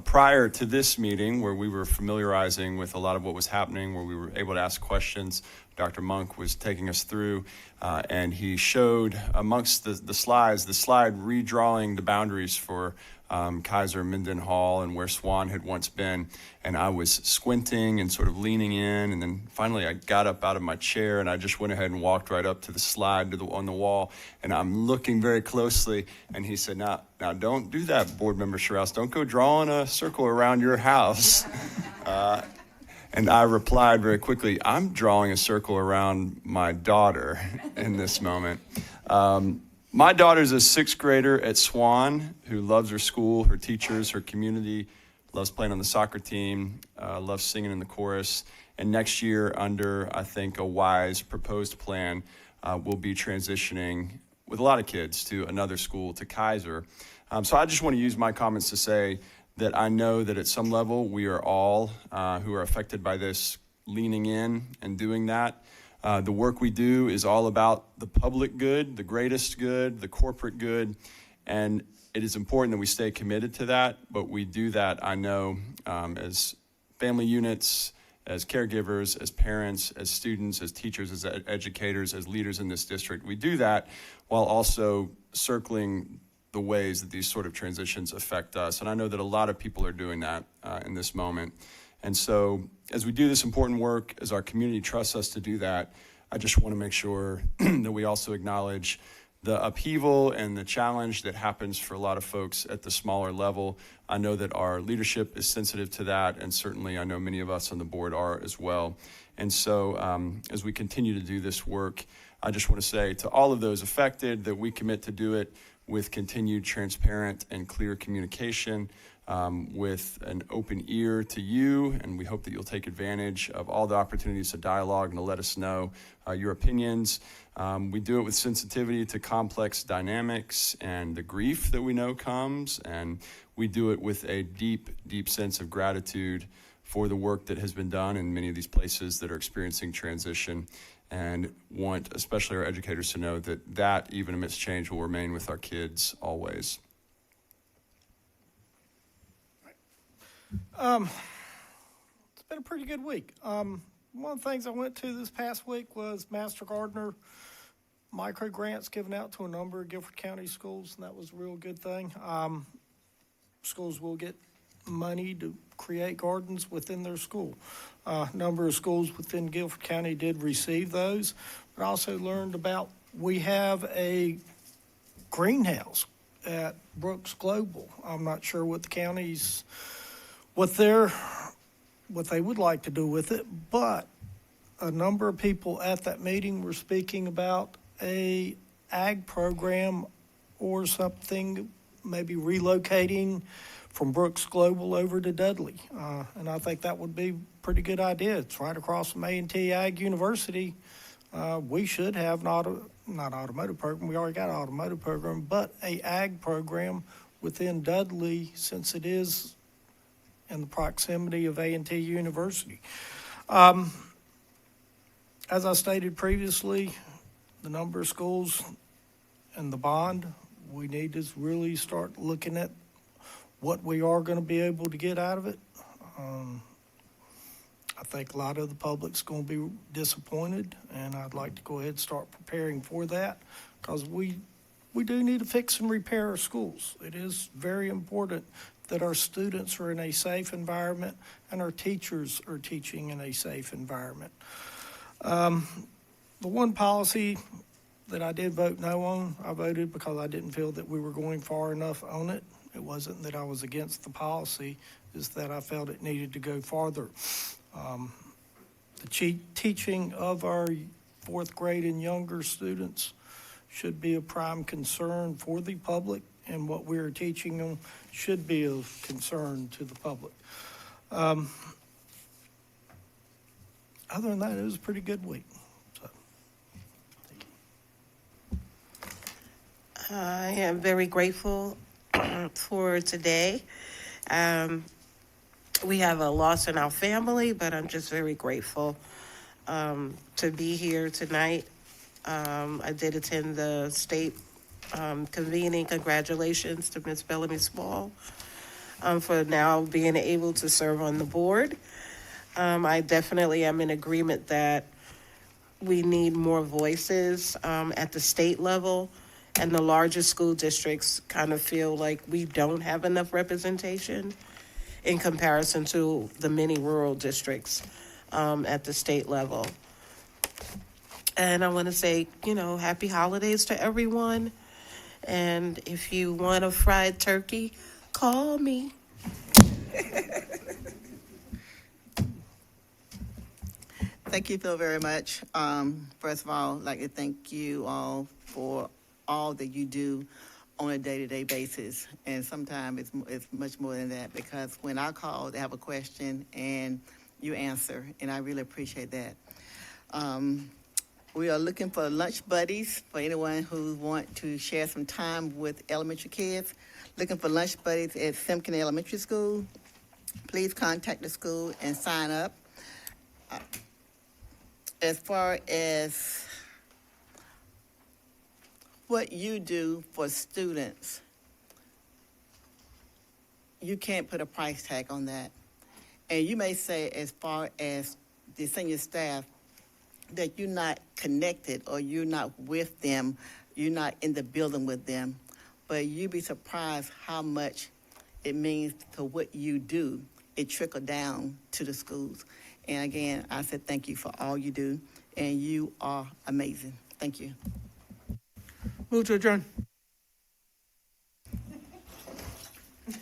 prior to this meeting, where we were familiarizing with a lot of what was happening, where we were able to ask questions, Dr. Monk was taking us through, and he showed amongst the slides, the slide redrawing the boundaries for Kaiser, Minden Hall, and where Swan had once been. And I was squinting and sort of leaning in, and then finally I got up out of my chair and I just went ahead and walked right up to the slide on the wall, and I'm looking very closely, and he said, now don't do that, Board Member Sherrouse. Don't go drawing a circle around your house. And I replied very quickly, I'm drawing a circle around my daughter in this moment. My daughter's a sixth grader at Swan who loves her school, her teachers, her community, loves playing on the soccer team, loves singing in the chorus. And next year, under, I think, a wise proposed plan, we'll be transitioning with a lot of kids to another school, to Kaiser. So I just want to use my comments to say that I know that at some level we are all who are affected by this leaning in and doing that. The work we do is all about the public good, the greatest good, the corporate good, and it is important that we stay committed to that, but we do that, I know, as family units, as caregivers, as parents, as students, as teachers, as educators, as leaders in this district. We do that while also circling the ways that these sort of transitions affect us. And I know that a lot of people are doing that in this moment. And so as we do this important work, as our community trusts us to do that, I just want to make sure that we also acknowledge the upheaval and the challenge that happens for a lot of folks at the smaller level. I know that our leadership is sensitive to that, and certainly I know many of us on the board are as well. And so as we continue to do this work, I just want to say to all of those affected that we commit to do it with continued transparent and clear communication, with an open ear to you, and we hope that you'll take advantage of all the opportunities to dialogue and to let us know your opinions. We do it with sensitivity to complex dynamics and the grief that we know comes, and we do it with a deep, deep sense of gratitude for the work that has been done in many of these places that are experiencing transition, and want especially our educators to know that even amidst change will remain with our kids always. It's been a pretty good week. One of the things I went to this past week was Master Gardener micro grants given out to a number of Guilford County schools, and that was a real good thing. Schools will get money to create gardens within their school. A number of schools within Guilford County did receive those, but I also learned about we have a greenhouse at Brooks Global. I'm not sure what the county's what they would like to do with it, but a number of people at that meeting were speaking about a ag program or something, maybe relocating from Brooks Global over to Dudley. And I think that would be a pretty good idea. It's right across from A&T Ag University. We should have not automotive program, we already got an automotive program, but a ag program within Dudley, since it is in the proximity of A&T University. As I stated previously, the number of schools and the bond, we need to really start looking at what we are going to be able to get out of it. I think a lot of the public's going to be disappointed, and I'd like to go ahead and start preparing for that, because we do need to fix and repair our schools. It is very important that our students are in a safe environment and our teachers are teaching in a safe environment. The one policy that I did vote no on, I voted because I didn't feel that we were going far enough on it. It wasn't that I was against the policy, it's that I felt it needed to go farther. The teaching of our fourth grade and younger students should be a prime concern for the public, and what we are teaching them should be of concern to the public. Other than that, it was a pretty good week. So, I am very grateful for today. We have a loss in our family, but I'm just very grateful to be here tonight. I did attend the state convening. Congratulations to Ms. Bellamy Small for now being able to serve on the board. I definitely am in agreement that we need more voices at the state level, and the larger school districts kind of feel like we don't have enough representation in comparison to the many rural districts at the state level. And I want to say, happy holidays to everyone. And if you want a fried turkey, call me. Thank you, Phil, very much. First of all, I'd like to thank you all for all that you do on a day-to-day basis. And sometimes it's much more than that, because when I call, they have a question and you answer, and I really appreciate that. We are looking for lunch buddies for anyone who want to share some time with elementary kids. Looking for lunch buddies at Simpkin Elementary School. Please contact the school and sign up. As far as what you do for students, you can't put a price tag on that. And you may say, as far as the senior staff, that you're not connected or you're not with them, you're not in the building with them, but you'd be surprised how much it means to what you do. It trickled down to the schools. And again, I said thank you for all you do, and you are amazing. Thank you. Move to adjourn.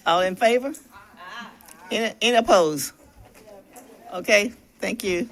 All in favor? Any opposed? Okay, thank you.